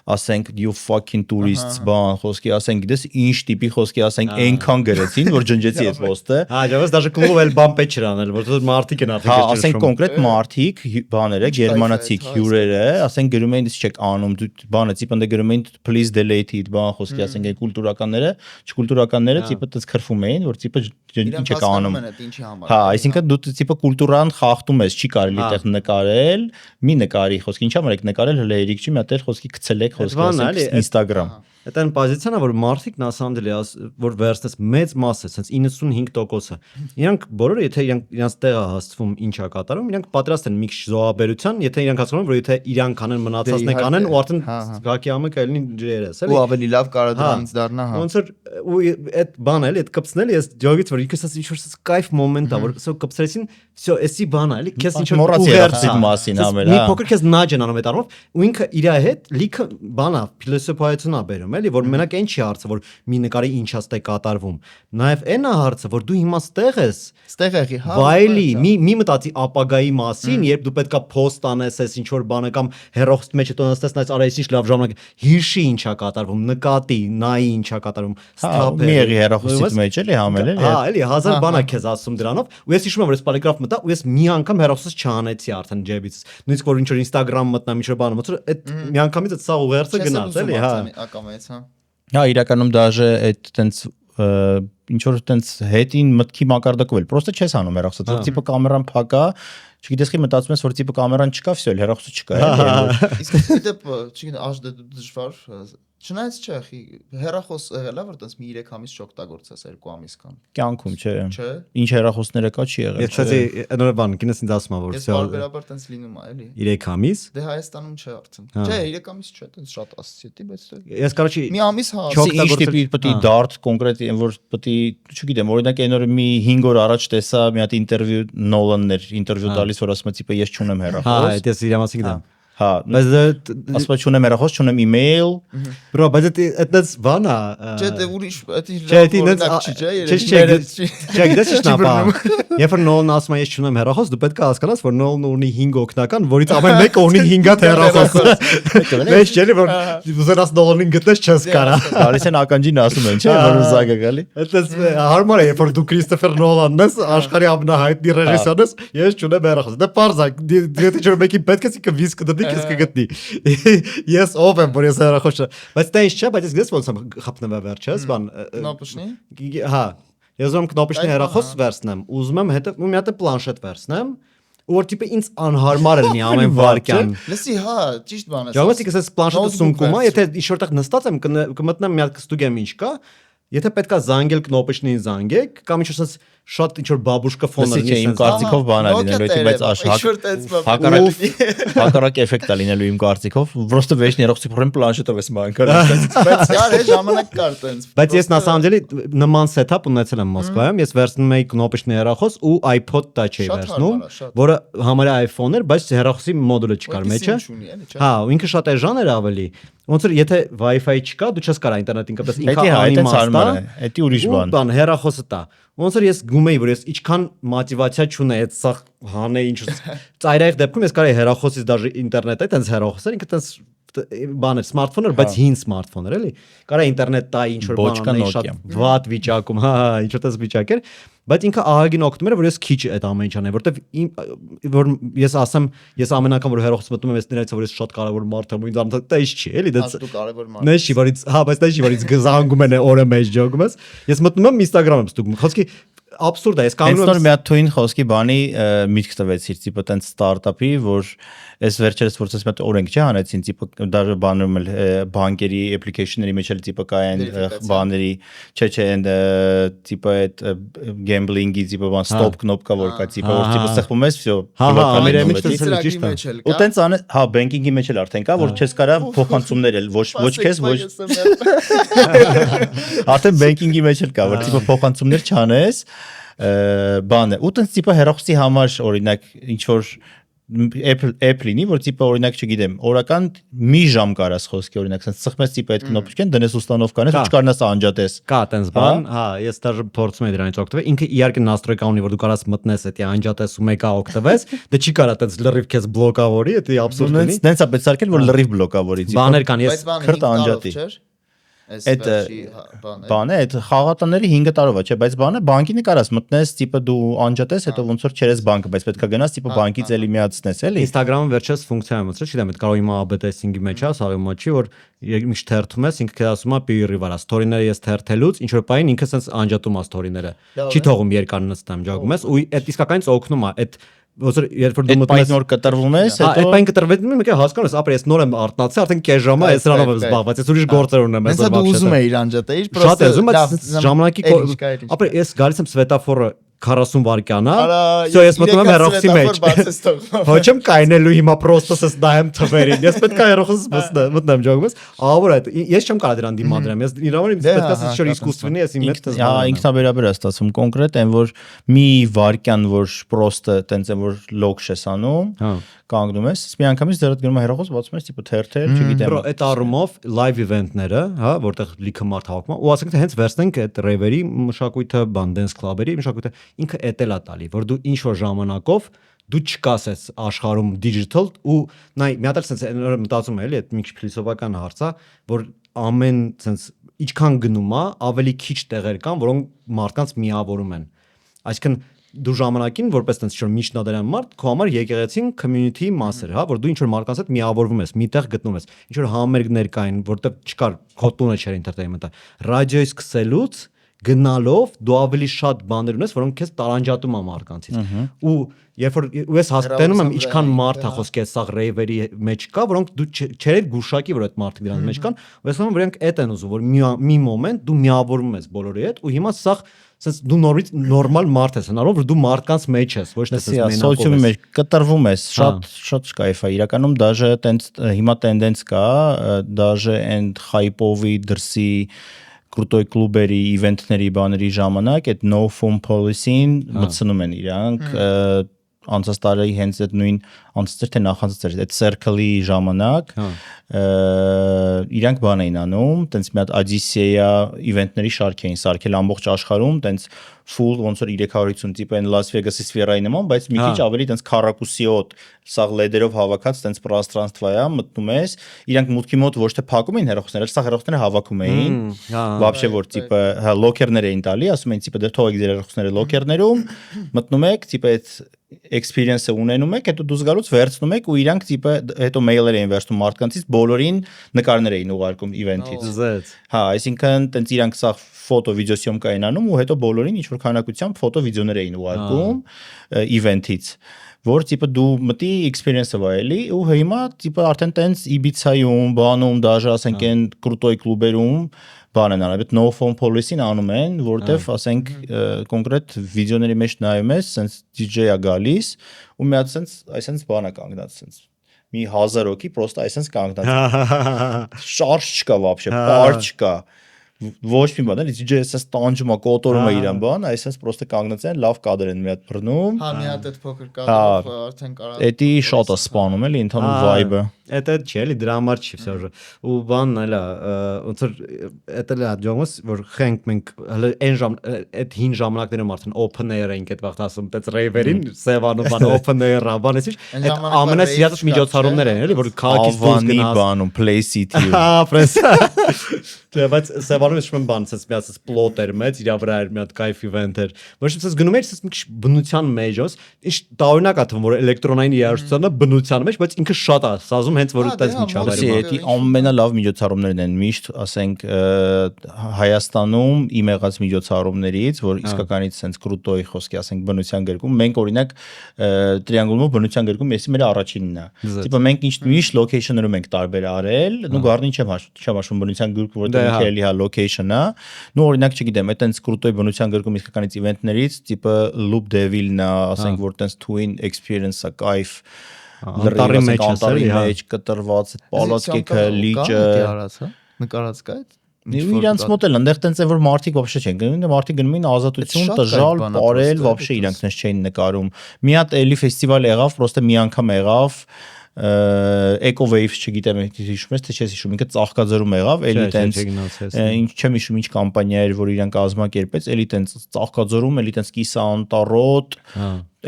ասենք you fucking tourists բան խոսքի ասենք դες ինչ տիպի խոսքի ասենք այնքան գրեցին որ ջնջեցի այդ post-ը հա ջավաս դաժե կլուբ էլ բան պետք չէր անել որտեղ մարդիկ են արդեն հա ասենք կոնկրետ մարդիկ բաները գերմանացիք հյուրերը ասենք գրում էին դες չեք անում դու բանը տիպը ընդ գրում էին please delete it բան խոսքի ասենք այն կուլտուրականները չկուլտուրականները տիպը դες քրֆում էին որ տիպը ինչ եք անում հա այսինքն դու տիպը կուլտուրան խախտում ես չի կարելի այդտեղ նկարել մի նկարի խոսքի ինչա՞ մարեք նկարել հələ երիկ չի մի հատ խոսքի գցելեք Instagram Это այն պոզիցիան է որ մարդիկ на самом деле որ վերցնես մեծ մասը, sense 95%-ը իրանք բոլորը եթե իրանք տեղը հասցվում ինչա կատարում, իրանք պատրաստ են մի քիչ զոհաբերության, եթե իրանք հասկանում որ եթե իրանք անեն մնացածն եք անեն ու արդեն գակի ամը կլինի ջերես, էլի։ Ու ավելի լավ կարա դրանից դառնա, հա։ Ոնց որ ու այդ բանը էլի այդ կպցնել ես ջոգից որ ինքս ինչ որ կայֆ մոմենտ է որ սո կպցրեցին, всё, էսի բանը էլի, քեզ ինչ որ ուղերձի մասին ամել, հա։ Մի փոքր քեզ նաջ են անում այդ առումով ու ինքը իր հետ լիքը բանա, փիլիսոփայություն է բերում էլի, որ մենակ այն չի հարցը, որ մի նկարի ինչ է կատարվում։ Նաև այն է հարցը, որ դու հիմա ստեղ ես։ Ստեղ եղի, հա։ Վայելի, մի մտածի ապագայի մասին, երբ դու պետքա post անես, այս ինչ որ բանը կամ հերոստ մեջ հետո նստես նայես, արա այս ինչ լավ ժամանակ, հիշի ինչա կատարվում, նկատի, նայի ինչա կատարվում, ստապ մի եղի հերոսից մեջ էլի համել էլի։ Հա, էլի 1000 բան է քեզ ասում դրանով, ու ես հիշում եմ, որ ես Polygraph մտա, ու ես մի անգամ հերոսից չանեցի արդեն ջեբից։ Նույնիսկ որ ինչ որ Instagram մտնամ, ինչ որ բան, ոնց որ այդ մի անգամից այդ սա ուղերձը գնաց, էլի, հա։ Ակամայից, հա։ Հա, իրականում դաժե այդ տենց ինչ որ տենց հետին մտքի մակարդակով էլ պրոստը չես անում հերոսը, որ տիպը կամերան փակա, չգիտես խի մտածում ես որ տիպը կամերան չկա, վсё, հերոսը չկա, էլի։ Իսկ դեպ, չգիտեմ, աշդե դժվար, չնայած չէ, խի հերախոս եղել է, որ տես մի 3 ամիս չօգտագործես 2 ամիս կամ։ Կյանքում չէ։ Չէ։ Ինչ հերոսները կա չի եղել։ Ես ցածի նոր բան, կինս ինձ ասում է, որ Ես բարբերաբար տես լինում է, էլի։ 3 ամիս։ Դե Հայաստանում չէ արդեն։ Չէ, 3 ամիս չէ, տես շատ ասացի, բայց Ես короче մի ամիս հա։ Ինչ տիպի պետք է դարտ կոնկրետ որ պետք է, չգիտեմ, օրինակ այն օրը մի 5 օր առաջ տեսա մի հատ ինտերվյու Նոլաններ ինտերվյու տալիս, որ ասում է տիպը ես չունեմ հերախոս։ Հա, ես իր մասին գիտեմ։ Հա, Բայց ասում է չունեմ հերախոս, չունեմ email։ բրո, բայց այդպես բան է։ Չէ, դե ուրիշ, Չէ, գիտես ի՞նչն է բան։ Երբ որ Նոլն ասում է ես չունեմ հեռախոս, դու պետք է հասկանաս, որ Նոլն ունի 5 օգնական, որից ամեն մեկը ունի 5 հեռախոս։ Մեծ չէ, որ ուզենաս Նոլնին գտնես չես կարա։ Գալիս են ականջին ասում են, չէ՞, որ ուզակը գալի։ Այդպես հարմար է, երբ որ դու Քրիստոֆեր Նոլանն ես, աշխարհի ամենահայտնի ռեժիսորն ես, ես չունեմ հեռախոս։ Դե պարզ է, եթե չէ մեկի պետք է ինքը վիզ կդնի, քեզ կգտնի։ Ես ով եմ, որ ես հեռախոս չեմ։ Բայց դա ինչ չէ, բայց ես գիտես ոնց եմ խփնվա վերջես, բան։ Կնոպշնի։ Հա, ես ուզում կնոպշնի հեռախոս վերցնեմ, ուզում եմ հետո մի հատ պլանշետ վերցնեմ, ու որ տիպը ինձ անհարմար է լինի ամեն վարքյան։ Լսի, հա, ճիշտ բան ես։ Ճիշտ է, ես պլանշետը սումկում եմ, եթե ինչ-որտեղ նստած եմ, կմտնեմ մի հատ կստուգեմ ինչ կա, եթե պետքա զանգել կնոպշնին զանգեք, կամ ինչ-որ շատ ինչ-որ բաբուշկա ֆոնը լինի, իմ կարծիքով բան է լինելու, բայց հակառակ էֆեկտ է լինելու իմ կարծիքով, просто վեճ ներողություն փոխեմ պլանշետով ես մանկար։ Բայց яр է ժամանակ կար տենց։ Բայց ես на самом деле նման setup ունեցել եմ Մոսկվայում, ես վերցնում էի կնոպշնի հեռախոս ու iPod Touch էի վերցնում, որը համարյա iPhone էր, բայց հեռախոսի մոդուլը չկար մեջը։ Հա, ու ինքը շատ էժան էր ավելի։ Ոնց որ եթե Wi-Fi չկա, դու չես կարող ինտերնետին կապես, ինքը անիմաստ է։ Դա ուրիշ բան։ Բան հեռախոսը տա։ Ոնց որ ես գումեի, որ ես ինչքան մոտիվացիա չունեի այդ սա հանեի ինչ ծայրահեղ դեպքում ես կարեի հեռախոսից դաժե ինտերնետ է, տենց հեռախոսեր, ինքը տենց բան էր, սմարթֆոն էր, բայց հին սմարթֆոն էր, էլի։ Կարա ինտերնետ տա ինչ որ բան անեի, շատ վատ վիճակում, հա, ինչ որ տես վիճակ էր, բայց ինքը ահագին օգնում էր, որ ես քիչ այդ ամեն ինչն է, որտեվ որ ես ասեմ, ես ամեն անգամ որ հեռախոս մտնում եմ, ես նրանից որ ես շատ կարևոր մարդ եմ, ու ինձ ամեն դա չի, էլի, դա կարևոր մարդ։ Նեշի, որից, հա, բայց դա չի, որից գզանգում են օրը մեջ ջոգում ես։ Ես մտնում եմ Instagram եմ ստուգում։ Խոսքի абսուրդ է, ես կանգնում եմ։ Այսօր մի հատ թույն խոսքի բանի միտք տվեցիր, տիպը տենց ստարտափի, որ այս վերջերս որ ցած մի հատ օրենք չի հանեցին, տիպը դաժե բանում էլ բանկերի application-ների մեջ էլ տիպը կային բաների, չէ, and տիպը այդ gambling-ի տիպը բան stop կնոպկա որ կա, տիպը որ տիպը սեղմում ես, всё, ամերիկացի ճիշտ է։ Ու տենց անը, հա, banking-ի մեջ էլ արդեն կա, որ չես կարա փոխանցումներ էլ ոչ քեզ, ոչ Արդեն banking-ի մեջ էլ կա, որ տիպը փոխանցումներ չանես բան է ու տենց տիպը հեռախոսի համար օրինակ ինչ որ Apple-ի, որ տիպը օրինակ չգիտեմ, օրական մի ժամ կարաս խոսքի օրինակ, sense սխմես տիպը այդ կնոպշկեն դնես ուստանովկանես ու չկարնաս անջատես։ Կա տենց բան, հա, ես դեռ փորձում եմ դրանից օգտվել։ Ինքը իհարկե настройка ունի, որ դու կարաս մտնես այդ անջատես ու մեկա օգտվես, դե չի կարա տենց լրիվ քեզ բլոկավորի, դա աբսուրդ է։ Նենց է պետք սարքել, որ լրիվ բլոկավորի, տիպը։ Բաներ կան, ես քրտ անջատի։ Այդ բանը այդ խաղատաների 5 տարով է, չէ, բայց բանը բանկի նկարած մտնես, տիպը դու անջատես, հետո ոնց որ չերես բանկը, բայց պետքա գնաս տիպը բանկից էլի միացնես, էլի։ Instagram-ը վերջերս ֆունկցիա եմ ունեցել, չգիտեմ, այդ կարող իմա AB testing-ի մեջ է, սարի մոչի, որ ինչ թերթում ես, ինքը քեզ ասում է PR-ի վրա, story-ները ես թերթելուց, ինչ որ բային ինքը sense անջատում է story-ները։ Չի թողում երկար նստեմ, ջոգում ես, ու այդ իսկականից օգնում է, այդ ոնց երբ որ դու մտնում նոր կտրվում ես, հետո այդ բան կտրվեցնում եմ, եկե հասկանես, ապա ես նոր եմ արտնացել, արդեն կես ժամ է, ես սրանով եմ զբաղված, ես ուրիշ գործեր ունեմ այսօր։ Հենց դու ուզում ես իր անջատեիր, շատ եմ ուզում, բայց ժամանակի ապա ես գալիս եմ Սվետաֆորը 40 վայրկյան է։ Всё, ես մտնում եմ հեռախոսի մեջ։ Ոչ եմ կայնելու հիմա պրոստը ես նայեմ թվերին։ Ես պետք է հեռախոսս մտնեմ ջոգումս։ Ահա որ այդ ես չեմ կարող դրան դիմադրեմ։ Ես իրավաբան պետք է ինչ-որ իսկուսственնի ես իմ հետ ինքնաբերաբար է ստացվում կոնկրետ այն որ մի վայրկյան որ պրոստը տենց է որ լոգ ես անում, կանգնում ես, մի անգամից դեռ գնում հեռախոս բացում ես տիպը թերթել, չգիտեմ։ Բրո, այդ առումով live event-ները, հա, որտեղ լիքը մարդ հավաքում է, ու ասենք թե հենց վերցնենք այդ rave-երի մշակույթը, dance club-երի մշակույթը, ինքը էտել է տալի, որ դու ինչ որ ժամանակով դու չկաս այս աշխարհում digital ու նայ մի հատ էլ sense մտածում եմ էլի, այդ մի քիչ փիլիսոփական հարց է, որ ամեն sense ինչքան գնում է, ավելի քիչ տեղեր կան, որոնք մարդկանց միավորում են։ Այսինքն դու ժամանակին որպես տենց ինչ-որ միջնադարյան մարդ քո համար եկեղեցին community մաս էր, հա, որ դու ինչ-որ մարդկանց հետ միավորվում ես, միտեղ գտնում ես, ինչ-որ համերգներ կային, որտեղ չկար քո տունը չէր ինտերտեյնմենտը։ Ռադիոյից սկսելուց գնալով դու ավելի շատ բաներ ունես, որոնք քեզ տարանջատում են մարդկանցից։ Ու երբ որ ես հասկանում եմ ինչքան մարդ է խոսքի այս սաղ ռեյվերի մեջ կա, որոնք դու չեր գուշակի, որ այդ մարդիկ դրանց մեջ կան, ու ես ասում եմ, որ իրենք էդ են ուզում, որ մի մոմենտ դու միավորվում ես բոլորի հետ, ու հիմա սաղ sense դու նորից նորմալ մարդ ես հնարով որ դու մարդկանց մեջ ես ոչ թե sense մենակով սոցիումի մեջ կտրվում ես շատ կայֆ է իրականում դաժե տենց հիմա տենդենս կա դաժե and hype-ովի դրսի կրուտոյ կլուբերի իվենթների բաների ժամանակ այդ no phone policy-ին մտցնում են իրանք անցած տարի հենց այդ նույն անցած թե նախանցած այդ circle-ի ժամանակ իրանք բան էին անում, տենց մի հատ Odyssey-ա իվենթների շարք էին սարքել ամբողջ աշխարհում, տենց full ոնց որ 350 տիպ են Las Vegas-ի սֆերայի նման, բայց մի քիչ ավելի տենց քառակուսիոտ, սաղ լեդերով հավաքած տենց պրաստրանստվա է, մտնում ես, իրանք մուտքի մոտ ոչ թե փակում էին հեռախոսները, սաղ հեռախոսները հավաքում էին, вообще որ տիպը հա լոքերներ էին տալի, ասում էին տիպը դեռ թողեք ձեր հեռախոսները լոքերներում, մտնում եք, տիպը այդ experience-ը ունենում եք, հետո դուս գալուց վերցնում եք ու իրանք տիպը հետո mail-եր էին վերցնում մարդկանցից, բոլորին նկարներ էին ուղարկում event-ից։ Հա, այսինքն տենց իրանք սա ֆոտո վիդեոսյոմկա էին անում ու հետո բոլորին ինչ որ քանակությամբ ֆոտո վիդեոներ էին ուղարկում event-ից, որ տիպը դու մտի experience-ը վայելի ու հիմա տիպը արդեն տենց Ibiza-ում, բանում, դաժե ասենք այն կրուտոյ կլուբերում բան են արել, no phone policy-ն անում են, որտեվ ասենք կոնկրետ վիդեոների մեջ նայում ես, sense DJ-ը գալիս ու մի հատ sense այսպես բան է կանգնած sense մի 1000 հոգի պրոստը այսպես կանգնած շարժ չկա вообще, պար չկա ոչ մի բան էլի DJ-ը sense տանջում է, կոտորում է իրան բան, այսպես պրոստը կանգնած են, լավ կադր են մի հատ բռնում։ Հա, մի հատ այդ փոքր կադրով արդեն կարա։ Էդի շատ է սպանում էլի ընդհանուր vibe-ը։ Это չէ, էլի դրա համար չի всё же։ Ու բանն էլա, ոնց որ էդ էլա ջոմս, որ խենք մենք հələ այն ժամ այդ հին ժամանակներում արդեն open air էինք այդ վաղտ ասում, այդպես rave-երին, Սևանում բան open air-ա, բան էսի։ Այդ ամենասիրած միջոցառումներ են, էլի, որ քաղաքից դուրս գնաս։ Բանում Play City։ Հա, պրես։ Դե բայց Սևանում ես շփում բան, ասես մի հատ պլոտ էր մեծ, իրա վրա էր մի հատ կայֆ event էր։ Ոչ ասես գնում ես մի քիչ բնության մեջ, ինչ տարօրինակ է թվում, որ էլեկտրոնային երաժշտությունը բնության մեջ, բայց ինքը շատ է սազում հենց որ այդպես միջավայրում։ Էդի ամենալավ միջոցառումներն են միշտ, ասենք Հայաստանում իմ եղած միջոցառումներից, որ իսկականից sense կրուտոյի խոսքի, ասենք բնության գրքում, մենք օրինակ տրիանգուլում բնության գրքում եսի մեր առաջինն է։ Տիպը մենք միշտ location-ներում ենք տարբեր արել, նու գարնին չեմ հաշվում բնության գրքում, որտեղ ինքը էլի հա location-ը։ Նու օրինակ չգիտեմ, այտենց կրուտոյի բնության գրքում իսկականից իվենթներից, տիպը Loop Devil-ն է, ասենք որ տենց twin experience-ա, կայֆ Անտարի մեջ է, անտարի մեջ կտրված այդ պալատկեքը, լիճը նկարած կա այդ իրանց մոտ էլ այնտեղ տենց է որ մարդիկ вообще չեն գնում, մարդիկ գնում էին ազատություն, տժալ, ապարել, вообще իրանք տենց չէին նկարում։ Մի հատ էլի ֆեստիվալ եղավ, պրոստը մի անգամ եղավ Eco Waves չգիտեմ հիշում ես թե չես հիշում ինքը ծաղկաձորում եղավ էլի տենց ինչ չեմ հիշում ինչ կամպանիա էր որ իրան կազմակերպեց էլի տենց ծաղկաձորում էլի տենց կիսա անտառոտ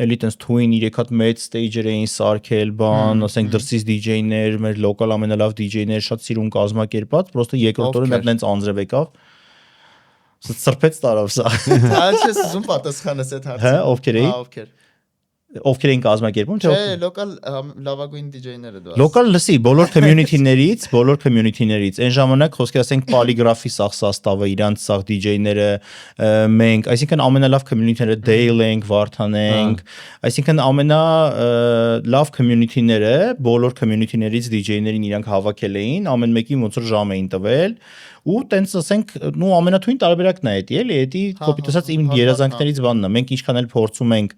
էլի տենց twin 3 հատ մեծ stage-եր էին սարքել բան ասենք դրսից DJ-ներ մեր լոկալ ամենալավ DJ-ներ շատ սիրուն կազմակերպած պրոստը երկրորդ օրը մի հատ տենց անձրև եկավ սրբեց տարավ սա հա չես ուզում պատասխանես այդ հարցին հա ովքեր էին ովքեր ովքեր են կազմակերպում, թե չէ, լոկալ լավագույն DJ-ները դու։ Լոկալ լսի, բոլոր community-ներից, այն ժամանակ խոսքի ասենք Polygraph-ի սաղ սաստավը, իրանց սաղ DJ-ները մենք, այսինքն ամենալավ community-ները Dale ենք, Վարդան ենք, այսինքն ամենալավ community-ները, բոլոր community-ներից DJ-ներին իրանք հավաքել էին, ամեն մեկին ոնց որ ժամ էին տվել ու տենց ասենք, նու ամենաթույն տարբերակն է էդի, էլի, էդի կոպիտ ասած իմ երազանքներից բանն է, մենք ինչքան էլ փորձում ենք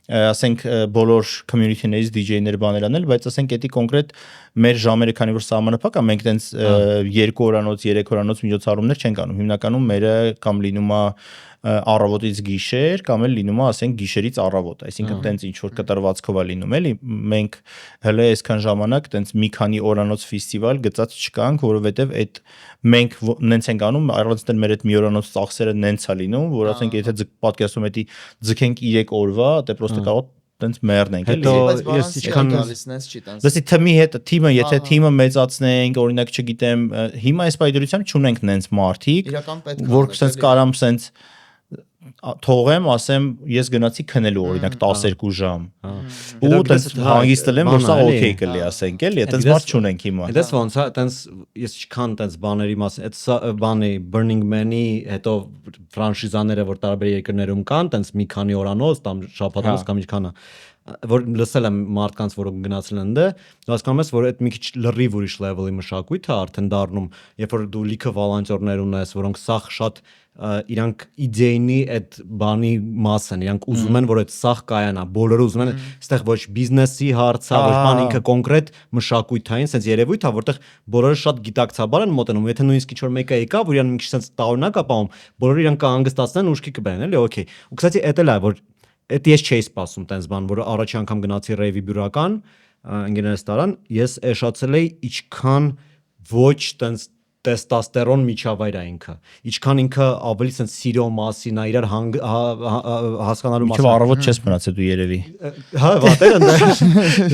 ասենք բոլոր community-ներից DJ-ները բաներ անել, բայց ասենք էդի կոնկրետ մեր ժամերը քանի որ սահմանափակ է, մենք տենց 2 օրանոց, 3 օրանոց միջոցառումներ չենք անում։ Հիմնականում մերը կամ լինում է առավոտից գիշեր, կամ էլ լինում է ասենք գիշերից առավոտ, այսինքն տենց ինչ որ կտրվածքով է լինում, էլի։ Մենք հələ այսքան ժամանակ տենց մի քանի օրանոց ֆեստիվալ գծած չկանք, որովհետև այդ մենք նենց ենք անում, առանց մեր այդ մի օրանոց ծախսերը նենց է լինում, որ ասենք եթե պատկերացնում էդի ձգենք 3 օրվա, դե պրոստը կարող տենց մեռնենք, էլի։ Ես ինչքան գալիսնես չի տենց։ Լսի թմի հետ թիմը, եթե թիմը մեծացնենք, օրինակ չգիտեմ, հիմա այս պայդրությամբ չունենք նենց մարդիկ, որ սենց կարամ սենց թողեմ, ասեմ, ես գնացի քնելու օրինակ 12 ժամ։ Ու տենց հանգիստել եմ, որ սա օքեյ կլի, ասենք, էլի, այդպես մարդ չունենք հիմա։ Դες ոնց է, տենց ես չքան տենց բաների մասին, այդ բանի Burning Man-ի հետո ֆրանշիզաները, որ տարբեր երկրներում կան, տենց մի քանի օրանոց, կամ շաբաթանոց կամ ինչքան է, որ լսել եմ մարդկանց, որոնք գնացել են դե, դու հասկանում ես, որ այդ մի քիչ լրիվ ուրիշ level-ի մշակույթ է արդեն դառնում, երբ որ դու լիքը վոլոնտերներ ունես, որոնք սաղ շատ իրանք իդեյնի այդ բանի մաս են, իրանք ուզում են, որ այդ սաղ կայանա, բոլորը ուզում են, այստեղ ոչ բիզնեսի հարց է, ոչ բան ինքը կոնկրետ մշակույթային, sense երևույթ է, որտեղ բոլորը շատ գիտակցաբար են մոտենում, եթե նույնիսկ ինչ որ մեկը եկա, որ իրան մի քիչ sense տարօրինակ է պահում, բոլորը իրան կհանգստացնեն, ուշքի կբերեն, էլի, օքեյ։ Ու կստացի էդ էլ է, որ այդ ես չէի սպասում տենց բան, որ առաջի անգամ գնացի ռեյվի բյուրական, ընկերներս տարան, ես էշացել էի ինչքան ոչ տենց տեստաստերոն միջավայր է ինքը, ինչքան ինքը ավելի sense սիրո մասին է, իրար հասկանալու մասին։ Ինչու առավոտ չես մնացել դու երևի։ Հա, վատեր ընդ։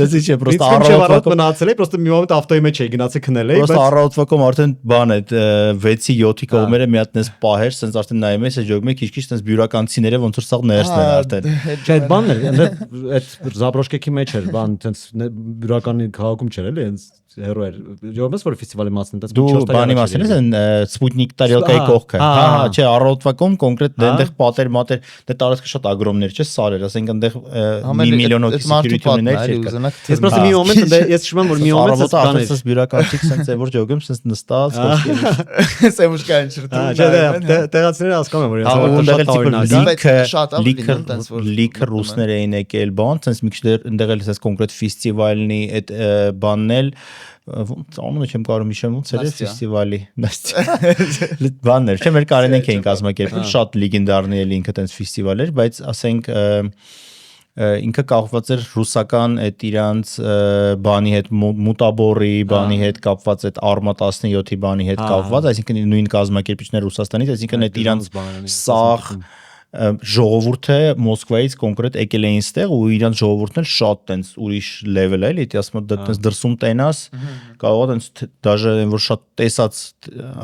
Լսի չէ, պրոստը առավոտ մնացել էի, պրոստը մի մոմենտ ավտոյի մեջ էի գնացի քնել էի, բայց առավոտվա արդեն բան է 6-ի 7-ի կողմերը մի հատ նես պահեր, sense արդեն նայում ես, ջոգում ես քիչ-քիչ sense բյուրականցիները ոնց որ սաղ ներսն են արդեն։ Չէ, այդ բանն էր, այդ Զաբրոշկեքի մեջ էր, բան sense բյուրականի քաղաքում չէր էլի, հենց հերո էր։ Ջոմես որ ֆեստիվալի մասն է, դու բանի մասին ես Սպուտնիկ տարելկայի կողքը։ Հա, չէ, առավոտվա կողմ կոնկրետ դենտեղ պատեր մատեր, դե տարածքը շատ ագրոմներ չէ, սարեր, ասենք այնտեղ մի միլիոն հոգի security-ներ չէ։ Ես просто մի մոմենտ ես հիշում եմ որ մի մոմենտ բաներ բյուրականցիկ sense է որ ջոգում sense նստած սեմուշկային չրտում։ Չէ, տեղացիները հասկանում են որ շատ լիքը ռուսներ էին եկել, բան, sense մի քիչ այնտեղ էլ sense կոնկրետ ֆեստիվալնի այդ բանն էլ անունը չեմ կարող հիշեմ ոնց էր ֆեստիվալի բաններ չէ մեր կարենենք էին կազմակերպել շատ լեգենդարներ էլ ինքը տենց ֆեստիվալ էր բայց ասենք ինքը կապված էր ռուսական այդ իրանց բանի հետ մուտաբորի բանի հետ կապված այդ արմա 17-ի բանի հետ կապված այսինքն նույն կազմակերպիչներ Ռուսաստանից այսինքն այդ իրանց սաղ ժողովուրդը Մոսկվայից կոնկրետ եկել էին ստեղ ու իրանց ժողովուրդն էլ շատ տենց ուրիշ level է, էլի, դե ասում եմ դա տենց դրսում տենաս, կարող է տենց դաժե որ շատ տեսած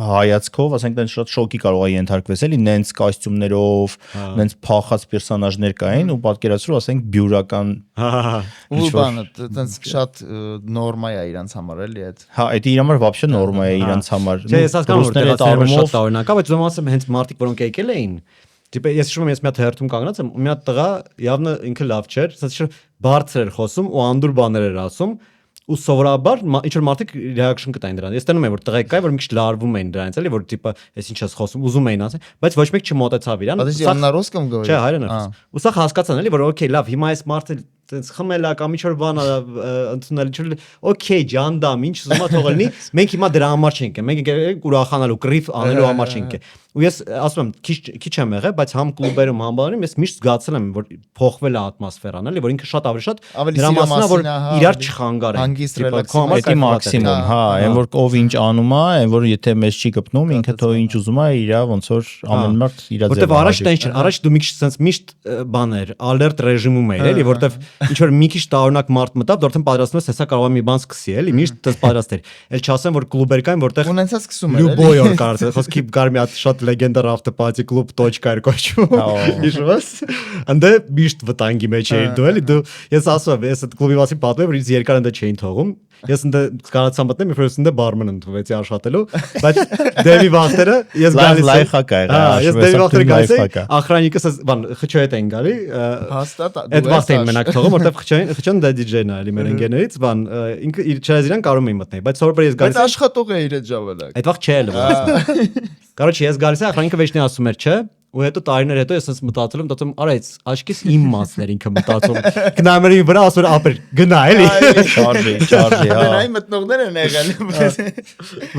հայացքով, ասենք տենց շատ շոկի կարող է ենթարկվես, էլի, նենց կոստյումներով, նենց փախած պերսոնաժներ կային ու պատկերացրու, ասենք բյուրական ու բանը տենց շատ նորմա է իրանց համար, էլի այդ։ Հա, դա իր համար вообще նորմա է իրանց համար։ Չէ, ես հասկանում եմ, որ դա շատ տարօրինակ է, բայց ում ասեմ հենց մարդիկ, որոնք եկել էին Տիպը ես հիշում եմ ես մի հատ հերթում կանգնած եմ ու մի հատ տղա явно ինքը լավ չէր, ասած բարձր էր խոսում ու անդուր բաներ էր ասում ու սովորաբար ինչ որ մարդիկ reaction կտային դրան։ Ես տենում եմ որ տղեկ կայ որ մի քիչ լարվում էին դրանից էլի որ տիպը ես ինչ ես խոսում ուզում էին ասել, բայց ոչ մեկ չմոտեցավ իրան։ Սա на русском говорит։ Չէ, հայերեն էր։ Ու սա հասկացան էլի որ օքեյ լավ, հիմա այս մարդը տենց խմելա կամ ինչ որ բան ընդունել ինչ որ օքեյ ջանդամ ինչ ուզում ա թողելնի մենք հիմա դրա համար չենք մենք ուրախանալու կռիվ անելու համար չենք ու ես ասում եմ քիչ եմ եղել բայց համ կլուբերում համ բաներում ես միշտ զգացել եմ որ փոխվել է ատմոսֆերան էլի որ ինքը շատ ավելի շատ դրա մասն է որ իրար չխանգարեն դա մաքսիմում հա այն որ ով ինչ անում է այն որ եթե մեզ չի գտնում ինքը թող ինչ ուզում է իրա ոնց որ ամեն մարդ իրա ձևը որտեվ առաջ տենց չէր առաջ դու մի քիչ sense միշտ բաներ ալերտ ռեժիմում էր էլի որտեվ ինչ որ մի քիչ տարօրինակ մարդ մտավ, դեռ պատրաստվում ես, հեսա կարող է մի բան սկսի, էլի, միշտ դες պատրաստել։ Էլ չասեմ, որ կլուբեր կային, որտեղ ունեցած սկսում էր, Լյուբոյ օր կարծես, խոսքի կար մի հատ շատ լեգենդար ավտոպատի կլուբ .կ կոչվում։ Հիշում ես։ Անդե միշտ վտանգի մեջ էի դու էլի, դու ես ասում եմ, ես այդ կլուբի մասին պատմեմ, որ ինձ երկար ընդ չէին թողում։ Ես ընդ կարողացա մտնել, մի ֆրոսինը բարմեն ընդունվեցի աշխատելու, բայց դեպի վախտերը ես գալիս լայֆհակ է եղել։ Ես դեպի վախտերը գալիս ախրանիկս բան խչոյ հետ են գալի։ Հաստատ այդ վախտը են մենակ թողում, որտեվ խչոյն դա DJ-ն է, էլի մեր ընկերներից, բան ինքը իր չարազիրան կարող եմ մտնել, բայց սովորաբար ես գալիս բայց աշխատող է իր այդ ժամանակ։ Այդ վաղ չէ լավ։ Կարոջի ես գալիս եմ, ախրանիկը վեճնի ասում էր, չէ։ Ու հետո տարիներ հետո ես ասես մտածում, արա այս աչքիս իմ մասներ ինքը մտածում։ Գնամերին վրա ասում էր ապեր, գնա էլի։ Չարժի, հա։ Դրանයි մտնողներ են եղել։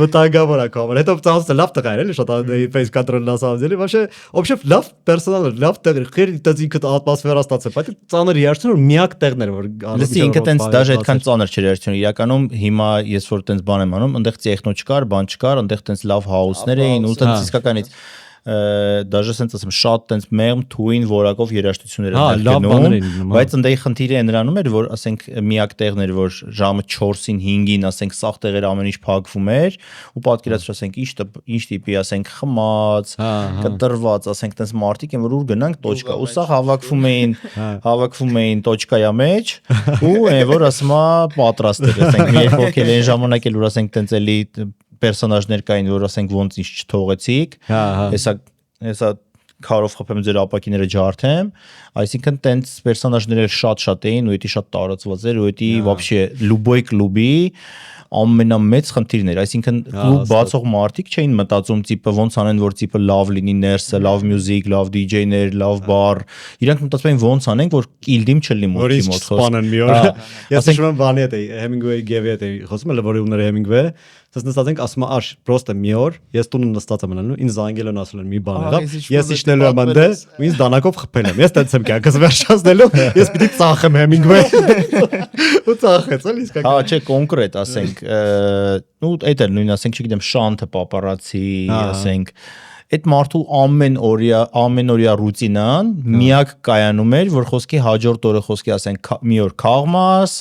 Վտանգավոր է կամեր։ Հետո ծախսը լավ տղա էր էլի, շատ face control-ն ասավձելի, вообще, вообще լավ պերսոնալ, լավ տեղ, քեր դից ինքը ատմոսֆերա ստացել, բայց ծանր երաշտն որ միակ տեղն էր, որ լսի ինքը տենց դաժե այդքան ծանր չէր երաշտությունը։ Իրականում հիմա ես որ տենց բան եմ անում, այնտեղ տեխնո չկար, բան չկար, այնտեղ տենց լավ հաուսներ էին, ու տենց իսկականից դաժե sense ասեմ շատ տենց մեղմ թույն որակով երաժշտություններ են գնում, բայց ընդդեի խնդիրը նրանում էր, որ ասենք միակ տեղն էր, որ ժամը 4-ին 5-ին ասենք սաղ տեղերը ամեն ինչ փակվում էր, ու պատկերացրու ասենք ինչ տիպի ասենք խմած, կտրված, ասենք տենց մարտիկ են, որ ուր գնանք տոճկա, ու սաղ հավաքվում էին տոճկայա մեջ, ու որ ասում է պատրաստ էր, ասենք մի երբ ոգել այն ժամանակ էլ որ ասենք տենց էլի պերսոնաժներ կային, որ ասենք ոնց ինչ չթողեցիք, հեսա քարով խփեմ ձեր ապակիները ջարդեմ, այսինքն տենց պերսոնաժները շատ էին, ու դա շատ տարածված էր, ու դա вообще любой клуբի ամենամեծ խնդիրն էր, այսինքն կլուբ բացող մարդիկ չէին մտածում տիպը ոնց անեն, որ տիպը լավ լինի ներսը, լավ մյուզիկ, լավ DJ-ներ, լավ բար, իրանք մտածում էին ոնց անենք, որ կիլդիմ չլինի մոթի մոտ սպանեն մի օր։ Ես հիշում եմ բանի հետ էի, Hemingway Gevy հետ էի, խոսում եմ, որ ուներ Hemingway, դες նստած ենք ասում աշ, պրոստը մի օր, ես տունը նստած եմ մնալու, ինձ զանգել են ասել են մի բան եղավ, ես իջնելու եմ անդե, ու ինձ դանակով խփել եմ, ես տենց եմ կյանքս վերջացնելու, ես պիտի ծախեմ Hemingway։ Ու ծախեց, էլի իսկական։ Հա, չէ, կոնկրետ, ասենք, ու այդ էլ նույն, ասենք, չգիտեմ, շանթը պապարացի, ասենք, այդ մարդու ամենօրյա ռուտինան միակ կայանում էր, որ խոսքի հաջորդ օրը խոսքի ասենք մի օր քաղմաս,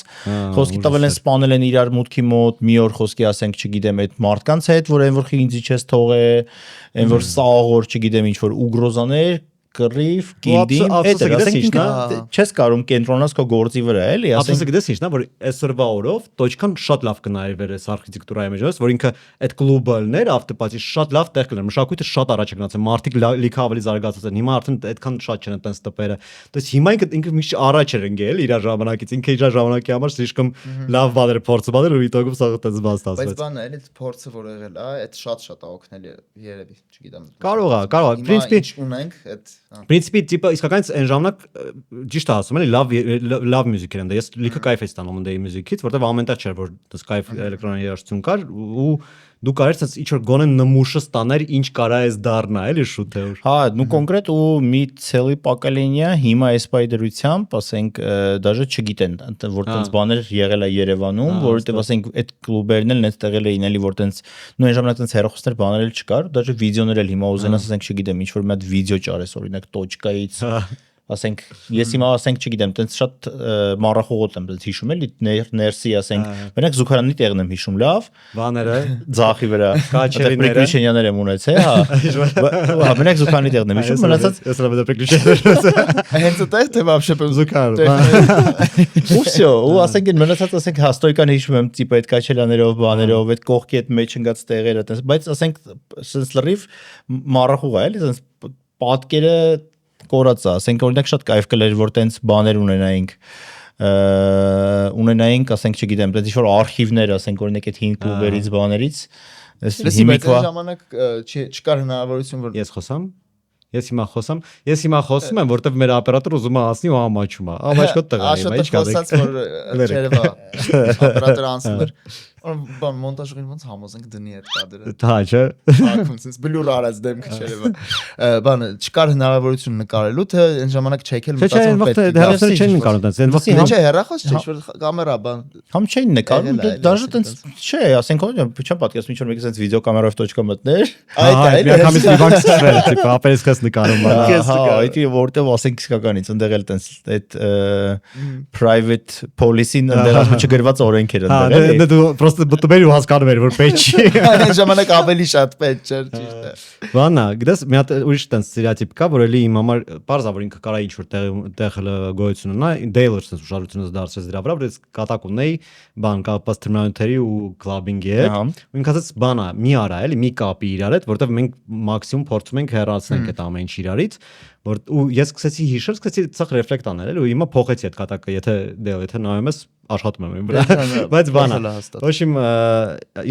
խոսքի տվել են սպանել են իրար մուտքի մոտ, մի օր խոսքի ասենք չգիտեմ այդ մարդկանց հետ, որ այն որ ինձի չես թողե, այն որ սաղոր չգիտեմ ինչ որ ուգրոզաներ կռիվ, կիլդին, այդ ասենք չես կարում կենտրոնանաս քո գործի վրա, էլի, ասենք գիտես ինչն է, որ այսօրվա օրով տոճկան շատ լավ կնայի վերես արխիտեկտուրայի մեջ, որ ինքը այդ գլոբալներ ավտոպատի շատ լավ տեղ կլներ, մշակույթը շատ առաջ է գնացել, մարդիկ լիքը ավելի զարգացած են, հիմա արդեն այդքան շատ չեն տենց տպերը, то есть հիմա ինքը միշտ առաջ էր ընկել իր ժամանակից, ինքը իր ժամանակի համար слишком լավ բաներ փորձը բաներ ու իտոգում սա տենց բաց ստացվեց։ Բայց բանը էլի փորձը որ եղել է, այդ շատ է օգնել երևի, չգիտեմ։ Կարող է, պրինցիպի ունենք այդ Պրինցիպի տիպը իսկականից այն ժամանակ ճիշտ է ասում, էլի լավ մյուզիկ էր ընդ։ Ես լիքը կայֆ էի ստանում ընդեի մյուզիկից, որտեվ ամենտեղ չէր որ դες կայֆ էլեկտրոնային երաժշտություն կար ու դու կարես ինչ որ գոնե նմուշը ստաներ ինչ կարա ես դառնա, էլի շուտեր։ Հա, նու կոնկրետ ու մի ցելի պակալենիա հիմա այս պայդրությամբ, ասենք, դաժե չգիտեն, որ տենց բաներ եղել է Երևանում, որովհետև ասենք այդ կլուբերն էլ նենց տեղել էին, էլի որ տենց նույն ժամանակ տենց հերոսներ բաներ էլ չկար, դաժե վիդեոներ էլ հիմա ուզենաս ասենք չգիտեմ, ինչ որ մի հատ վիդեո ճարես, օրինակ տոճկայից ասենք ես հիմա ասենք չգիտեմ տենց շատ մառախողոտ եմ տենց հիշում էլի ներսի ասենք մենակ զուգարանի տեղն եմ հիշում լավ բաները ձախի վրա կաչելիները պրեկրիշենյաներ եմ ունեցել հա մենակ զուգարանի տեղն եմ հիշում մնացած ես ռաբետ պրեկրիշեններ հենց այդտեղ թե вообще զուգար ու всё ու ասենք մնացած ասենք հաստոյկան հիշում եմ տիպ այդ կաչելյաներով բաներով այդ կողքի այդ մեջ ընկած տեղերը տենց բայց ասենք sense լրիվ մառախուղ է էլի տենց պատկերը կորած է, ասենք օրինակ շատ կայֆ կլեր, որ տենց բաներ ունենայինք, ասենք չգիտեմ, տենց ինչ-որ արխիվներ, ասենք օրինակ այդ հին կլուբերից բաներից, հիմիկվա ժամանակ չկար հնարավորություն, որ Ես հիմա խոսում եմ, որտեվ մեր օպերատորը ուզում է ասնի ու ամաչում է։ Ամաչկոտ տղա է, ինչ կա։ Ասած որ չերևա օպերատորը անցել էր։ Բան մոնտաժին ոնց համոզենք դնի այդ կադրը։ Դա չէ։ Ակումս բլուր արած դեմքը չէ։ Բան չկար հնարավորություն նկարելու, թե այն ժամանակ չեկել մտածում պետք է հերոսներ չեն նկարում տենց։ Այն վաղ չէ, հեռախոս չէ, որ կամերա բան։ Համ չէին նկարում, դաժե տենց չէ, ասենք չեմ պատկերացնում ինչ որ մեկը տենց վիդեո կամերայով տոճկա մտներ։ Այդ միանգամից մի բան սկսվել, տիպ ապերեսկաս նկարում բան։ Այդ որտեվ ասենք իսկականից այնտեղ էլ տենց այդ private policy-ն այնտեղ չգրված օրենք էր այնտեղ էլի։ Դու պրոստը բտուբերի ու հասկանում էր որ պետք չի։ Այն ժամանակ ավելի շատ պետք չէր, ճիշտ է։ Բանա, գիտես, մի հատ ուրիշ տենց ստերեոտիպ կա, որ էլի իմ համար բարձա որ ինքը կարա ինչ որ տեղ գոյություն ունենա, Դեյլերս ուշադրությունս դարձրեց դրա վրա, որ ես կատակ ունեի, բան կապված թրմանյութերի ու կլաբինգի հետ։ Ու ինքը ասաց, բանա, մի արա էլի, մի կապի իրար հետ, որովհետև մենք մաքսիմում փորձում ենք հեռացնենք այդ ամեն ինչ իրարից, որ ու ես սկսեցի հիշել, սկսեցի ցախ ռեֆլեկտ անել էլի ու հիմա փոխեցի այդ կատակը, եթե նայում ես աշխատում եմ իմ վրա, բայց բանա։ Ոչմ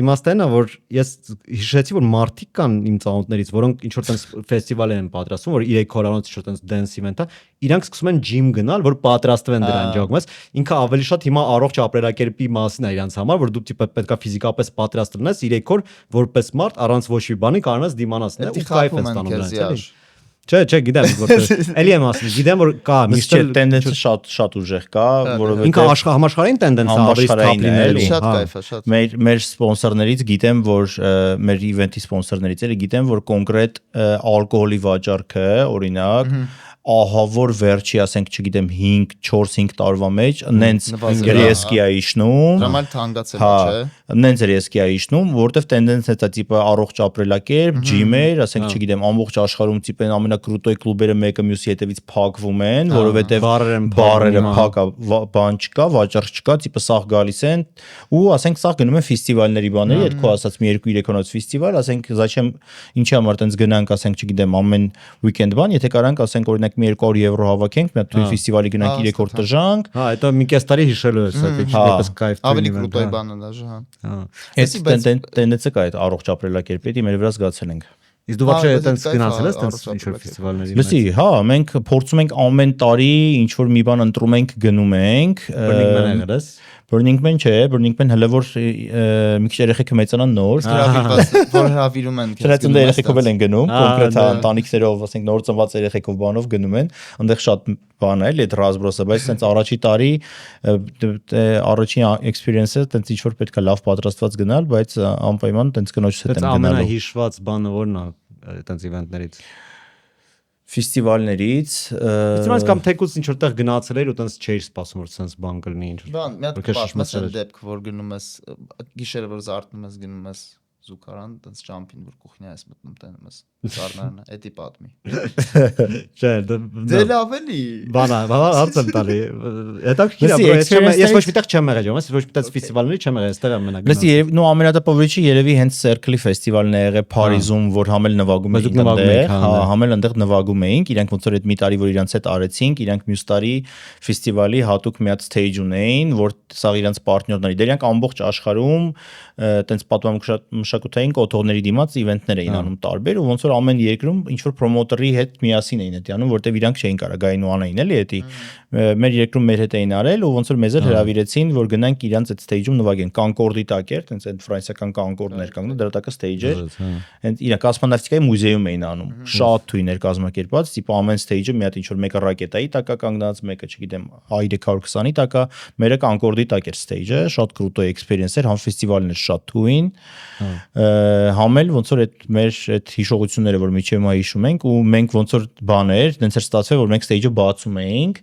իմաստն է, որ ես հիշեցի, որ մարդիկ կան իմ ծանոթներից, որոնք ինչ որ տենց ֆեստիվալ են պատրաստում, որ 3 օրանոց ինչ որ տենց դենս իվենթ է, իրանք սկսում են ջիմ գնալ, որ պատրաստվեն դրան ջոգմես։ Ինքը ավելի շատ հիմա առողջ ապրելակերպի մասին է իրանց համար, որ դու տիպը պետքա ֆիզիկապես պատրաստ լինես 3 օր, որպես մարդ առանց ոչ մի բանի կարող ես դիմանալ ու կայֆ ես ստանում դրանից էլի։ Չէ, գիտեմ, որտեղ էլի եմ ասում, գիտեմ որ կա միշտ տենդենսը շատ ուժեղ կա, որովհետեւ ինքը համաշխարհային տենդենս է, ավելի կապլին էլի։ Շատ կայֆ է, շատ։ Մեր սպոնսորներից գիտեմ, որ մեր իվենթի սպոնսորներից էլի գիտեմ, որ կոնկրետ ալկոհոլի վաճառքը, օրինակ, ահա որ վերջի, ասենք, չգիտեմ, 5-4-5 տարվա մեջ նենց ռիսկի է իշնում։ Դրամալ թանկացել է, չէ։ Նենց ռիսկի է իշնում, որտեվ տենդենսն է դա տիպը առողջ ապրելակերպ, ջիմեր, ասենք, չգիտեմ, ամբողջ աշխարհում տիպեն ամենակրուտոյ կլուբերը մեկը մյուսի հետևից փակվում են, որովհետև բարերը փակա, բան չկա, վաճառք չկա, տիպը սաղ գալիս են ու ասենք սաղ գնում են ֆեստիվալների բաների, այդ քո ասած մի 2-3 օրից ֆեստիվալ, ասենք, զաչեմ ինչի համար տենց գնանք, ասենք, չգիտեմ, ամեն weekend բան, եթե կարանք, ասենք, օրինակ մի 200 եվրո հավաքենք, մի հատ ֆեստիվալի գնանք 3 օր տժանք։ Հա, դա մի կես տարի հիշելու է, սա ինչպես կայֆ տունի։ Ավելի կրուտոյ բան է դաժե, հա։ Այդ տենդենսը կա այդ առողջ ապրելակերպի, մեր վրա զգացել ենք։ Իսկ դու вообще այդպես գնացել ես տենց ինչ որ ֆեստիվալների մեջ։ Լսի, հա, մենք փորձում ենք ամեն տարի ինչ որ մի բան ընտրում ենք, գնում ենք։ Burning Man եղել ես։ Burning Man չէ, Burning Man հələ որ մի քիչ երեխեքը մեծանան նոր, որ հրավիրում են։ Դրանց երեխեքով են գնում, կոնկրետ ընտանիքներով, ասենք նոր ծնված երեխեքով բանով գնում են, այնտեղ շատ բան է, այդ ռազբրոսը, բայց sense առաջի տարի առաջին experience-ը sense ինչ որ պետք է լավ պատրաստված գնալ, բայց անպայման sense կնոջս հետ եմ գնալու։ Ամենահիշված բանը որն է այդտենց իվենտներից։ Ֆեստիվալներից Իսկ կամ թեկուզ ինչ որտեղ գնացել էր ու տենց չէի սպասում որ sense բան կլինի ինչ։ Բան, մի հատ պատմասական դեպք, որ գնում ես գիշերը որ զարթնում ես գնում ես զուգարան, տենց ճամփին որ կուխնյա ես մտնում տենում ես ծառնարն, էդի պատմի։ Չէ, դե լավ էլի։ Բանա, հարց եմ տալի։ Հետաքրքիր է, ես ոչ միտեղ չեմ եղել, ես ոչ միտեղ ֆեստիվալների չեմ եղել, այստեղ եմ մենակ։ Լսի, նո ամենատպավորիչը երևի հենց Circle-ի ֆեստիվալն է եղել Փարիզում, որ համել նվագում էինք այնտեղ, հա, համել այնտեղ նվագում էինք, իրանք ոնց որ այդ մի տարի որ իրանց հետ արեցինք, իրանք մյուս տարի ֆեստիվալի հատուկ մի հատ stage ունեին, որ սա իրանց պարտներն էր, իրանք ամբողջ աշխարհում տենց պատմամշակութային կոթողների դիմաց իվենտներ էին անում տարբեր ու ոնց որ ամեն երկրում ինչ որ պրոմոտերի հետ միասին էին դա անում, որտեվ իրանք չէին կարող գային ու անային էլի էդի մեր երկրում մեր հետ էին արել ու ոնց որ մեզ էլ հրավիրեցին որ գնանք իրանց այդ stage-ում նվագեն Կանկորդի տակ էր, տենց այդ ֆրանսիական Կանկորդն էր կանգնում, դրա տակը stage էր, այնդ իրանք կոսմոնավտիկայի մուզեում էին անում, շատ թույն էր կազմակերպված, տիպը ամեն stage-ը մի հատ ինչ որ մեկը ռակետայի տակ է կանգնած, մեկը չգիտեմ I-320-ի տակ է, մերը Կանկորդի տակ էր stage-ը, շատ կրուտո experience էր, համ ֆեստիվալն էր շատ թույն, համել ոնց որ այդ մեր այդ հիշողությունները որ միջև հիմա հիշում ենք ու մենք ոնց որ բաներ, դենց էր ստացվել որ մենք stage-ը բացում էինք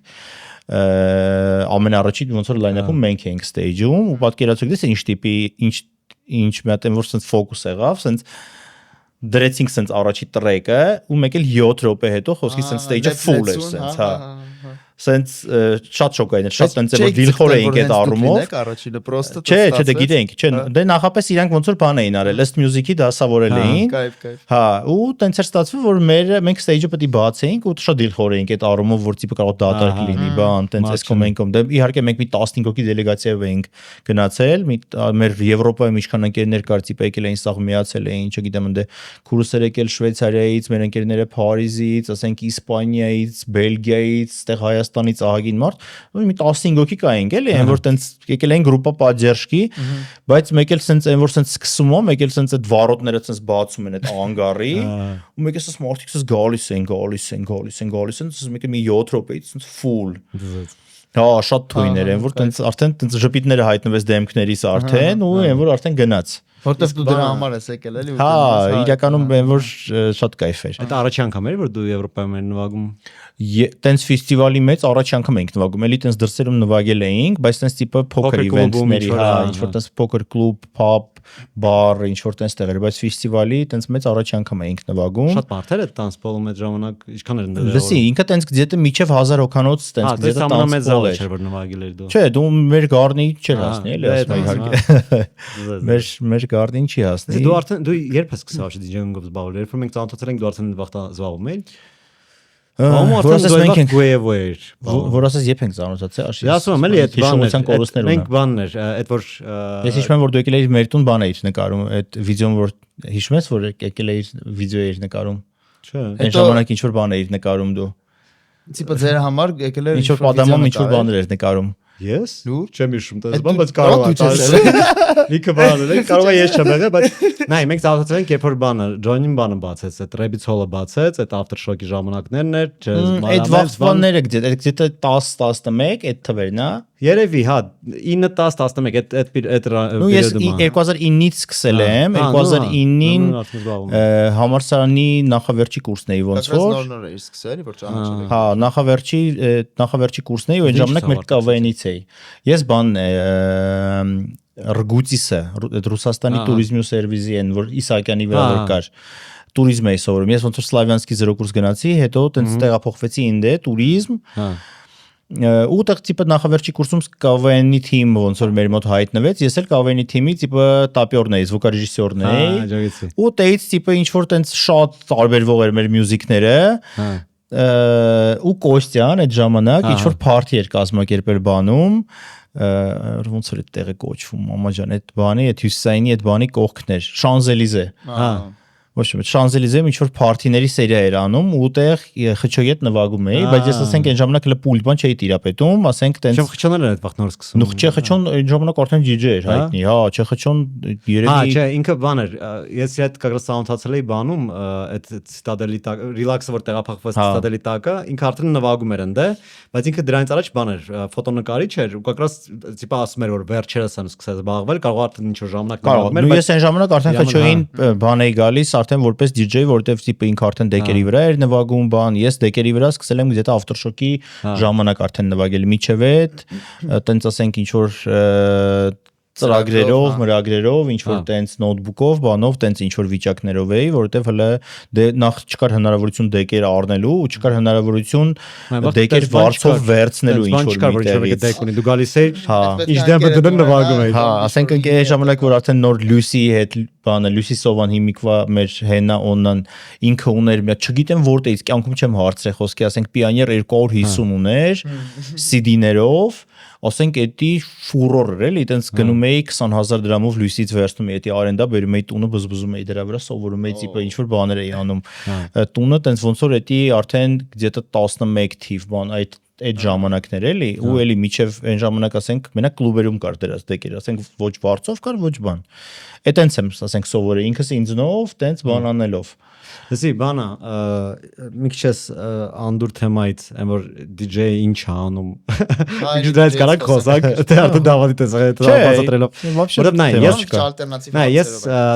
ամենառաջին ոնց որ line-up-ում մենք էինք stage-ում ու պատկերացրեք դες ինչ տիպի ինչ մի հատ որ sense focus եղավ sense դրեցինք sense առաջի տրեկը ու մեկ էլ 7 րոպե հետո խոսքի sense stage-ը full էր sense հա sense շատ շոկային էր շատ sense որ դիլխոր էինք այդ առումով առաջինը պրոստը չէ դե գիտենք չէ դե նախապես իրանք ոնց որ բան էին արել ըստ մյուզիկի դասավորել էին հա ու տենց էր ստացվում որ մենք stage-ը պետք է բացեինք ու շատ դիլխոր էինք այդ առումով որ տիպը կարող դատարկ լինի բան տենց էս կոմենկոմ դե իհարկե մենք մի 15 հոգի դելեգացիայով էինք գնացել մեր Եվրոպայում ինչքան ընկերներ կար տիպը եկել էին սաղ միացել էին չգիտեմ ընդ քուրսեր եկել Շվեյցարիայից մեր ընկերները Փարիզից ասենք Իսպանիայից Բելգիայից այդտեղ Հայաստանից ահագին մարդ, մի 15 հոգի կայինք էլի, այն որ տենց եկել են գրուպա պատժերշկի, բայց մեկ էլ սենց այն որ սենց սկսում է, մեկ էլ սենց այդ վարոտները սենց բացում են այդ անգարի, ու մեկ էլ սենց մարդիկ սենց գալիս են, սենց մեկ էլ մի 7 րոպեից սենց full Հա, շատ թույներ են, որ տենց արդեն տենց ժպիտները հայտնվեց դեմքներիս արդեն ու այն որ արդեն գնաց։ Որտեվ դու դրա համար ես եկել էլի։ Հա, իրականում այն որ շատ կայֆ էր։ Այդ առաջի անգամ էր որ դու Եվրոպայում ես նվագում։ Տենց ֆեստիվալի մեջ առաջի անգամ ենք նվագում, էլի տենց դրսերում նվագել էինք, բայց տենց տիպը փոքր իվենտների, հա, ինչ որ տենց փոքր կլուբ, pub, bar, ինչ որ տենց տեղեր, բայց ֆեստիվալի տենց մեծ առաջի անգամ էինք նվագում։ Շատ բարդ էր այդ տանցպոլում այդ ժամանակ, ինչքան էր ընդդեմ։ Լսի, ինքը տենց где-то միջև 1000 հոգանոց տենց где-то տանցպոլ էր որ նվագել էր դու։ Չէ, դու մեր գարնի չէր հասնի, էլի ասում իհարկե։ Մեր գարնին չի հասնի։ Դու արդեն դու երբ ես սկսել DJ-ով զբաղվել, երբ մենք ծանոթացել ենք դու արդեն վաղ զբաղվում էիր։ Որ ասես մենք ենք գույեվեր։ Որ ասես երբ ենք ծանոթացել, աշի։ Ասում եմ էլի այդ բաններ։ Մենք բաններ, այդ որ Ես հիշում եմ որ դու եկել էիր մեր տուն բան էիր նկարում, այդ վիդեոն որ հիշում ես որ եկել էիր վիդեո էիր նկարում։ Չէ։ Այն ժամանակ ինչ որ բան էիր նկարում դու։ Տիպը ձեր համար եկել էր ինչ որ պատամում ինչ որ բաներ էր նկարում։ Ես չեմ հիշում դա բայց կարող է լիքը բաներ է կարող է ես չեմ եղել բայց նայ մենք ծաղացել ենք երբ որ բանը join-ին բանը բացեց այդ Rabbit Hole-ը բացեց այդ aftershock-ի ժամանակներն էր այդ վաղ բաները где-то 10-11 այդ թվերն է Երևի, հա, 9-10-11 այդ նու ես 2009-ից սկսել եմ, 2009-ին համալսարանի նախավերջի կուրսն էի ոնց որ նոր էի սկսել, որ ճանաչել եմ։ Հա, նախավերջի կուրսն էի, ու այն ժամանակ մեր KVN-ից էի։ Ես բանն է Ռգուցիսը, այդ Ռուսաստանի туриզմի ու սերվիզի են, որ Իսահակյանի վրա որ կար։ Туриզմ էի սովորում։ Ես ոնց որ Սլավյանսկի 0 կուրս գնացի, հետո տենց տեղափոխվեցի ինձ туриզմ։ Հա ու տեղ տիպը նախավերջի կուրսում KVN-ի թիմ ոնց որ մեր մոտ հայտնվեց, ես էլ KVN-ի թիմի տիպը տապյորն էի, զվուկարեժիսորն էի։ Ու տեից տիպը ինչ որ տենց շատ տարբերվող էր մեր մյուզիկները։ Ու Կոստյան այդ ժամանակ ինչ որ party էր կազմակերպել բանում, ոնց որ այդ տեղը կոչվում, մամա ջան, այդ բանի, այդ Հյուսիսայինի այդ բանի կողքներ, Շանզելիզե։ Հա Ոչ մի Շանզելիզեում ինչ որ party-ների սերիա էր անում ու տեղ խճոյի հետ նվագում էի, բայց ես ասենք այն ժամանակ հələ պուլտ բան չէի տիրապետում, ասենք տենց Չեխչոնն էր այդ վաղ նոր սկսում։ Նուխ Չեխչոն այն ժամանակ արդեն DJ էր հայտնի, հա, Չեխչոն երևի Հա, չէ, ինքը բան էր, ես այդ կագրած սաունթացել էի բանում, այդ Citadel-ի տակ, Relax-ը որ տեղափոխված Citadel-ի տակը, ինքը արդեն նվագում էր ընդ, բայց ինքը դրանից առաջ բան էր, ֆոտոնկարիչ էր ու կագրած տիպա ասում էր որ վերջերս են սկսել զբաղվել, կարող արդեն ինչ որ ժամանակ նվագում էր, բայց ես այն ժամանակ արդեն խճոյին բան էի գալիս արդեն որպես DJ, որտեվ տիպը ինքը արդեն դեկերի վրա էր նվագում բան, ես դեկերի վրա սկսել եմ где-то aftershock-ի ժամանակ արդեն նվագել միջև այդ, տենց ասենք ինչ որ ծրագրերով, մրագրերով, ինչ որ տենց նոթբուքով, բանով, տենց ինչ որ վիճակներով էի, որովհետև հələ նախ չկար հնարավորություն դեկեր առնելու ու չկար հնարավորություն դեկեր վարձով վերցնելու ինչ որ միտեղից։ Դու գալիս ես, հա, ինչ դեմը դնում նվագում ես։ Հա, ասենք այն ժամանակ որ արդեն նոր Լյուսի հետ բանը Լյուսի Սովան հիմիկվա մեր հենա օնան ինքը ուներ, չգիտեմ որտեղից, կյանքում չեմ հարցրել խոսքի, ասենք Pioneer 250 ուներ CD-ներով, ասենք էդի ֆուրոր էր էլի, այտենց գնում էի 20000 դրամով Լյուսից վերցնում էի, էդի արենդա բերում էի տունը բզբզում էի դրա վրա, սովորում էի տիպը ինչ որ բաներ էի անում։ Տունը տենց ոնց որ էդի արդեն где-то 11 թիվ բան այդ ժամանակներ էլի ու էլի միջև այն ժամանակ ասենք մենակ կլուբերում կար դրած դեկեր, ասենք ոչ վարձով կար, ոչ բան։ Էտենց եմ ասենք սովորել ինքս ինձնով, տենց բան անելով։ Լսի, բանա, մի քիչ էս անդուր թեմայից, այն որ DJ-ը ինչ է անում։ Ինչ դրանից կարակ խոսակ, թե արդեն դավադի տեսա, դա բացատրելով։ Որովհետև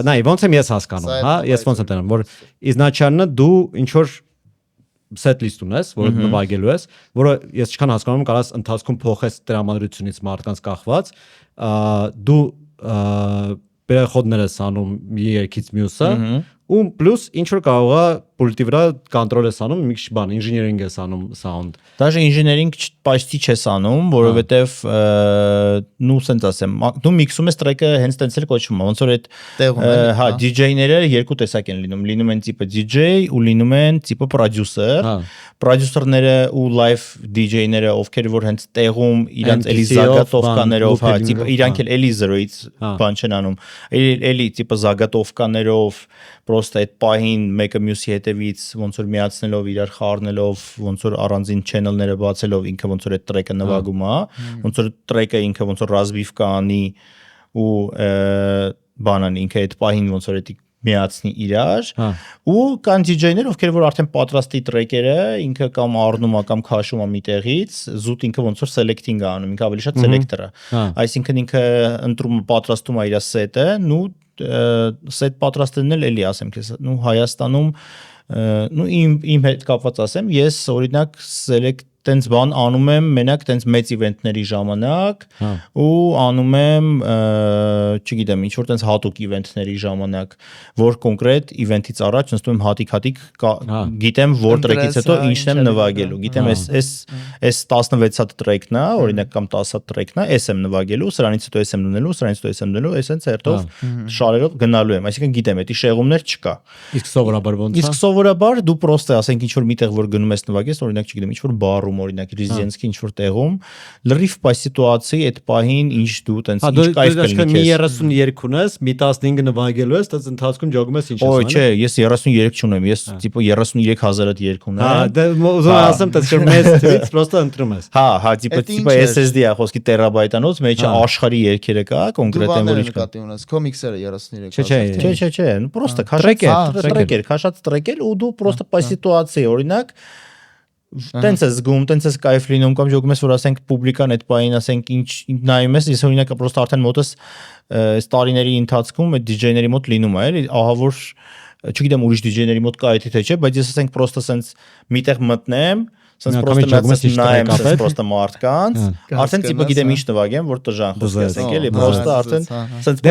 նայ, ոնց եմ ես հասկանում, հա, ես ոնց եմ տենում, որ իզначально դու ինչ որ set list ունես, որ նվագելու ես, որը ես չքան հասկանում կարաս ընթացքում փոխես տրամադրությունից մարդկանց կախված, դու բերախոդներ ես անում մի երկից մյուսը, ու պլյուս ինչ որ կարող է պուլտի վրա կոնտրոլ ես անում, մի քիչ բան, ինժեներինգ ես անում sound։ Դաժե ինժեներինգ պաշտի չես անում, որովհետև նու սենց ասեմ, դու միքսում ես տրեկը հենց տենց էլ կոչվում է, ոնց որ այդ հա DJ-ները երկու տեսակ են լինում են տիպը DJ ու լինում են տիպը պրոդյուսեր։ Պրոդյուսերները ու live DJ-ները, ովքեր որ հենց տեղում իրանց էլի զագատովկաներով, հա, տիպը իրանք էլ էլի 0-ից բան չեն անում։ Էլի տիպը զագատովկաներով, պրոստը այդ պահին մեկը մյուսի հետ հետևից ոնց որ միացնելով իրար խառնելով ոնց որ առանձին channel-ները բացելով ինքը ոնց որ այդ track-ը նվագում է ոնց որ track-ը ինքը ոնց որ ռազբիվկա անի ու բանան ինքը այդ պահին ոնց որ էդի միացնի իրար ու կան DJ-ներ ովքեր որ արդեն պատրաստի տրեքերը ինքը կամ առնում է կամ քաշում է մի տեղից զուտ ինքը ոնց որ selecting է անում ինքը ավելի շատ selector է այսինքն ինքը ընտրում պատրաստում է իր սետը ու սետ պատրաստելն էլ էլի ասեմ քեզ ու Հայաստանում իմ հետ կապված ասեմ ես օրինակ select տենց բան անում եմ մենակ տենց մեծ իվենտների ժամանակ ու անում եմ չգիտեմ ինչ որ տենց հատուկ իվենտների ժամանակ որ կոնկրետ իվենտից առաջ նստում եմ հատիկ գիտեմ որ տրեքից հետո ինչն եմ նվագելու գիտեմ այս 16-հատ տրեքն է օրինակ կամ 10-հատ տրեքն է էս եմ նվագելու սրանից հետո էս եմ դնելու սրանից հետո էս եմ դնելու էս հենց հերթով շարերով գնալու եմ այսինքն գիտեմ էդի շեղումներ չկա իսկ սովորաբար ոնց է իսկ սովորաբար դու պրոստը ասենք ինչ որ միտեղ որ գնում ես նվագես օրինակ չգիտեմ ինչ որ բառում օրինակ ռեզիդենսկի ինչ որ տեղում լրիվ պայ սիտուացիայի այդ պահին ինչ դու տենց ինչ կայֆ կլինի քեզ մի 32 ունես մի 15 նվագելու ես տես ընթացքում ջոգում ես ինչ ես օ չէ ես 33 չունեմ ես տիպը 33000-ատ երգ ունեմ հա դե ուզում եմ ասեմ տես որ մեծ թվից պրոստը ընտրում ես հա տիպը SSD է խոսքի տերաբայտանոց մեջը աշխարհի երգերը կա կոնկրետ որ ինչ կա ունես կոմիքսերը 33 չէ պրոստը քաշած քաշած տրեկել ու դու պրոստը պայ սիտուացիայի օրինակ տենց ես զգում, տենց ես կայֆ լինում կամ ջոգում ես որ ասենք պուբլիկան այդ պահին ասենք ինչ նայում ես ես օրինակ պրոստը արդեն մոտս այս տարիների ընթացքում այդ DJ-ների մոտ լինում է էլի ահա որ չգիտեմ ուրիշ DJ-ների մոտ կա դա թե չէ բայց ես ասենք պրոստը սենց միտեղ մտնեմ Սենց պրոստը նայեմ սենց պրոստը մարդկանց արդեն տիպը գիտեմ ինչ նվագեմ որ տժան խոսքի ասենք էլի պրոստը արդեն սենց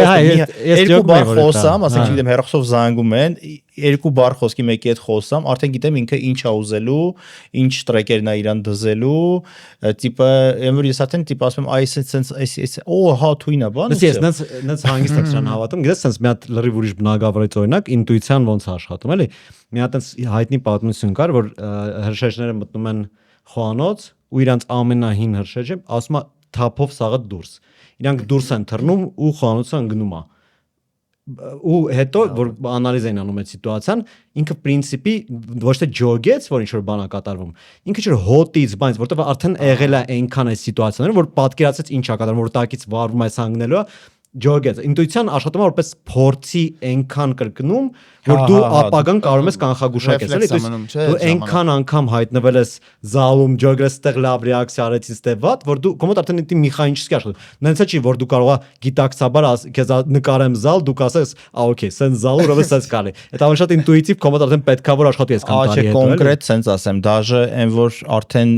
երկու բառ խոսամ ասենք չգիտեմ հերոսով զանգում են երկու բառ խոսքի մեկի հետ խոսամ արդեն գիտեմ ինքը ինչ է ուզելու ինչ տրեկերն է իրան դզելու տիպը որ ես արդեն տիպ ասում եմ այ սենց օ հա թույն է բան ես նենց հանգիստ եմ դրան հավատում գիտես սենց մի հատ լրիվ ուրիշ բնագավառից օրինակ ինտուիցիան ոնց է աշխատում էլի մի հատ այնց հայտնի պատմություն կար որ հրշեջները մտնում են խոհանոց ու իրանց ամենահին հրշեջը ասում է թափով սաղը դուրս իրանք դուրս են թռնում ու խոհանոցը ընկնում է ու հետո որ անալիզ են անում այդ սիտուացիան ինքը պրինցիպի ոչ թե ջոգեց որ ինչ որ բան է կատարվում ինքը չէր հոտից բայց որտեվ արդեն եղել է այնքան այս սիտուացիաները որ պատկերացած ինչ է կատարվում որ տակից վարվում այս հանգնելու է ջոգեց ինտուիցիան աշխատում է որպես փորձի այնքան կրկնում որ դու ապագան կարող ես կանխագուշակես էլի դու այնքան անգամ հայտնվել ես զալում ջոգես տեղ լավ ռեակցիա արեցից դե վատ որ դու կոմոդ արդեն դի մեխանիկի աշխատում նենց չի որ դու կարող ես գիտակցաբար քեզ նկարեմ զալ դու կասես օքեյ սենց զալը ուրեմն սենց կարելի այդ ավելի շատ ինտուիտիվ կոմոդ արդեն պետքա որ աշխատի ես կամ տարի հետո կոնկրետ սենց ասեմ դաժե այն որ արդեն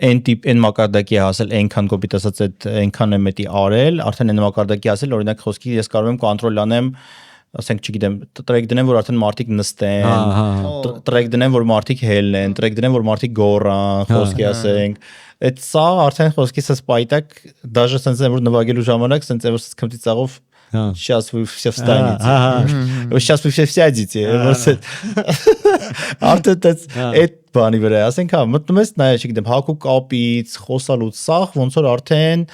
այն մակարդակի հասել այնքան կոպիտ ասած այդ այնքան եմ էտի արել արդեն այն մակարդակի հասել օրինակ խոսքի ես կարող եմ կոնտրոլ անեմ ասենք չգիտեմ տրեք դնեմ որ արդեն մարդիկ նստեն տրեք դնեմ որ մարդիկ հելնեն տրեք դնեմ որ մարդիկ գոռան խոսքի ասենք այդ սա արդեն խոսքի սա սպայտակ դաժե սենց որ նվագելու ժամանակ սենց որ քմտի ծաղով Сейчас вы все встанете. Сейчас вы все сядете. Արդեն այդ բանի վրա ասենք հա մտնում ես նայ չգիտեմ հակու կապից խոսալուց սախ ոնց որ արդեն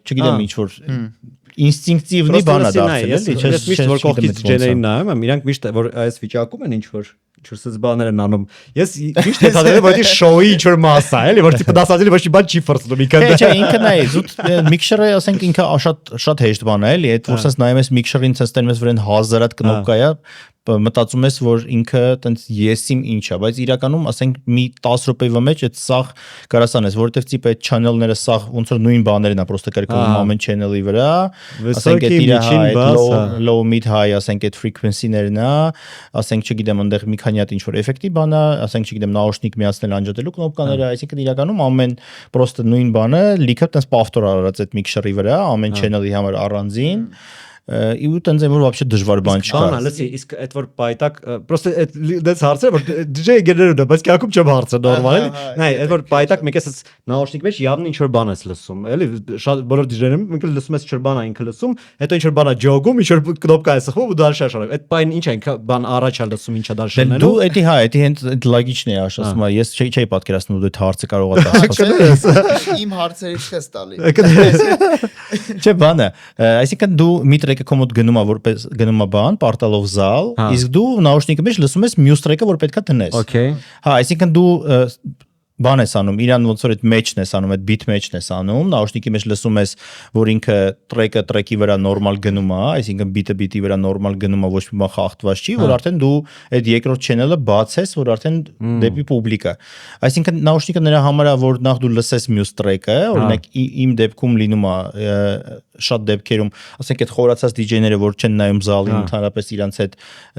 չգիտեմ ինչ որ ինստինկտիվնի բան է դարձել էլի ես միշտ որ կողքից DJ-ներին նայում եմ իրանք միշտ որ այս վիճակում են ինչ որ չորսից բաներ են անում ես միշտ հետադել եմ որ դի շոուի ինչ որ մասա էլի որ տիպը դասածելի ոչ մի բան չի ֆորսնում ինքը չէ ինքն է զուտ միքշերը ասենք ինքը շատ հեշտ բան է էլի այդ որ sense նայում ես միքշերին sense տենում ես վրան 1000-ատ կնոպկա է մտածում ես որ ինքը տենց եսիմ ինչ է բայց իրականում ասենք մի 10 րոպեվա մեջ այդ սաղ կարասան ես որովհետև տիպ այդ channel-ները սաղ ոնց որ նույն բաներն է պրոստը կրկնում ամեն channel-ի վրա ասենք այդ իր low mid high ասենք այդ frequency-ներն է ասենք չգիտեմ այնտեղ մի քանի հատ ինչ որ էֆեկտի բան է ասենք չգիտեմ նաուշնիկ միացնել անջատելու կնոպկաները այսինքն իրականում ամեն պրոստը նույն բանը լիքը տենց պավտոր արած այդ mixer-ի վրա ամեն channel-ի համար առանձին ու տենց որ вообще դժվար բան չկա։ Բան լսի, իսկ այդ որ պայտակ, պրոստը այդ դες հարցը որ DJ գերերու դա, բայց կյակում չեմ հարցը նորմալ էլի։ Նայ, այդ որ պայտակ մեկ էս նաուշնիկ մեջ явно ինչ որ բան ես լսում, էլի, շատ բոլոր DJ-ներում մենք լսում ես ինչ որ բան է ինքը լսում, հետո ինչ որ բան է ջոգում, ինչ որ կնոպկա է սխում ու դա շարժանում։ Այդ բան ինչ է ինքը բան առաջ է լսում, ինչա դա շնելու։ Դու էդի հա, էդի հենց այդ լագիչն է ասում, ես չէի պատկերացնում ու այդ հարցը կարող է տալ։ Իմ հարցերից չես տալի։ Չէ բանը, այսինքն դու մի տրեկը կոմոդ գնում է որպես գնում է բան, պարտալով զալ, իսկ դու նաուշնիկի մեջ լսում ես մյուս տրեկը, որ պետքա տնես։ Հա, այսինքն դու բան ես անում, իրան ոնց որ այդ մեջն ես անում, այդ beat մեջն ես անում, նաուշնիկի մեջ լսում ես, որ ինքը տրեկի վրա նորմալ գնում է, այսինքն beat-ի վրա նորմալ գնում է, ոչ մի բան խախտված չի, որ արդեն դու այդ երկրորդ channel-ը բացես, որ արդեն դեպի պուբլիկա։ Այսինքն նաուշնիկը նրա համար է, որ նախ դու լսես մյուս տրեկը, օրինակ իմ դեպքում լինում է շատ դեպքերում, ասենք այդ խորացած DJ-ները, որ չեն նայում զալին, ընդհանրապես իրանց հետ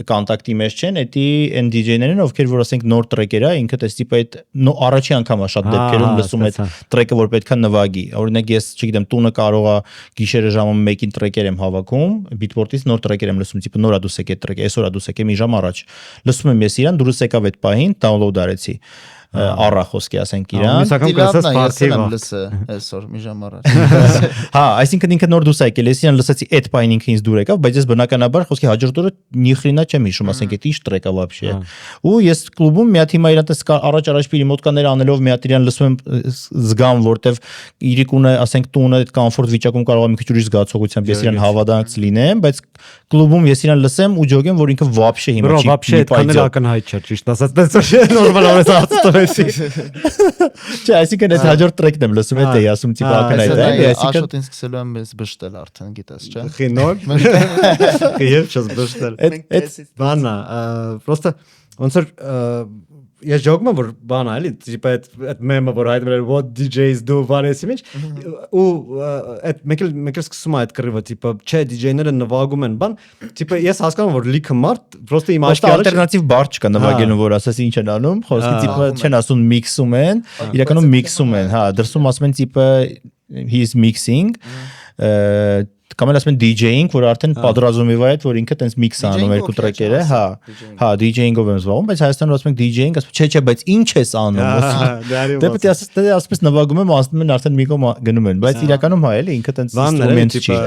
կոնտակտի մեջ չեն, էդի այն DJ-ներն, ովքեր որ ասենք նոր տրեկեր է, ինքը տես տիպը այդ առաջի անգամ է շատ դեպքերում լսում այդ տրեկը, որ պետքա նվագի։ Օրինակ ես, չգիտեմ, տունը կարող է գիշերը ժամը 1-ին տրեկեր եմ հավաքում, Beatport-ից նոր տրեկեր եմ լսում, տիպը նորա դուս եկե տրեկը, այսօր է դուս եկե մի ժամ առաջ։ Լսում եմ ես իրան, դուրս եկավ այդ պահին, download արեցի։ Առա խոսքի ասենք իրան։ Այսօր մի ժամ առաջ։ Հա, այսինքն ինքը նոր դուս եկել, ես իրան լսեցի այդ պայն ինքը ինձ դուր եկավ, բայց ես բնականաբար խոսքի հաջորդ օրը նիխրինա չեմ հիշում, ասենք այդ ինչ տրեկ է вообще։ Ու ես կլուբում մի հատ հիմա իրան տես առաջ պիրիմոտկաներ անելով մի հատ իրան լսում եմ զգամ, որտեվ իրիկունը, ասենք տունը այդ կոմֆորտ վիճակում կարող է մի քիչ ուրիշ զգացողությամբ ես իրան հավատաց լինեմ, բայց կլուբում ես իրան լսեմ ու ջոգեմ, որ ինքը вообще հիմա չի։ Вообще այդքան էլ ակնհայտ չէ, ճիշտ ասած, դες նորմալ օրես արծտվեցի։ Չէ, այսինքն այդ հաջորդ տրեկն եմ լսում, այդ էի ասում, տիպ ակնհայտ է, այսինքն Աշոտին սկսելու եմ ես բշտել արդեն, գիտես, չէ։ Խինոր։ Երբ չես բշտել։ Այդ բանա, պրոստը ոնց որ ես ջոգում եմ որ բան է էլի տիպը այդ մեմը որ հայտնել էր what DJs do վարեսի մեջ ու այդ մեկ էլ սկսում է այդ կռիվը տիպը չէ DJ-ները նվագում են բան տիպը ես հասկանում եմ որ լիքը մարդ պրոստը իմ աչքի առաջ ալտերնատիվ բառ չկա նվագելու որ ասես ինչ են անում խոսքի տիպը չեն ասում միքսում են իրականում միքսում են հա դրսում ասում են տիպը he is mixing կամ էլ ասում են DJ-ing, որ արդեն պատրաստումի վրա այդ որ ինքը տենց միքս անում երկու տրեկերը, հա, DJ-ing-ով եմ զբաղվում, բայց Հայաստանում ասում են DJ-ing, ասում չէ, բայց ինչ ես անում։ Դե պետք է ասես նվագում եմ, ասում են արդեն մի կողմ գնում են, բայց իրականում հա էլի ինքը տենց ինստրումենտ չի։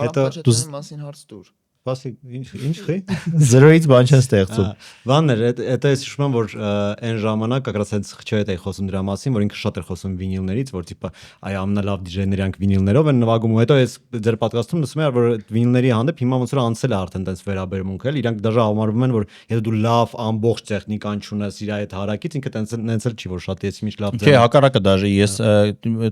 Հետո դու մասին հարց տուր։ Բասի ինչ խի 0-ից բան չեն ստեղծում։ Բաններ, դա ես հիշում եմ որ այն ժամանակ ակրած հենց խչոյետ էի խոսում դրա մասին, որ ինքը շատ էր խոսում վինիլներից, որ տիպը այ ամենալավ դիջեյները անք վինիլներով են նվագում ու հետո ես ձեր պատկաստում լսում եմ որ վինիլների հանդեպ հիմա ոնց որ անցել է արդեն տենց վերաբերմունք էլ, իրանք դաժե համարվում են որ եթե դու լավ ամբողջ տեխնիկան չունես իր այդ հարակից, ինքը տենց էլ չի որ շատ ես ինչ լավ ձեր։ Չէ, հակառակը դաժե ես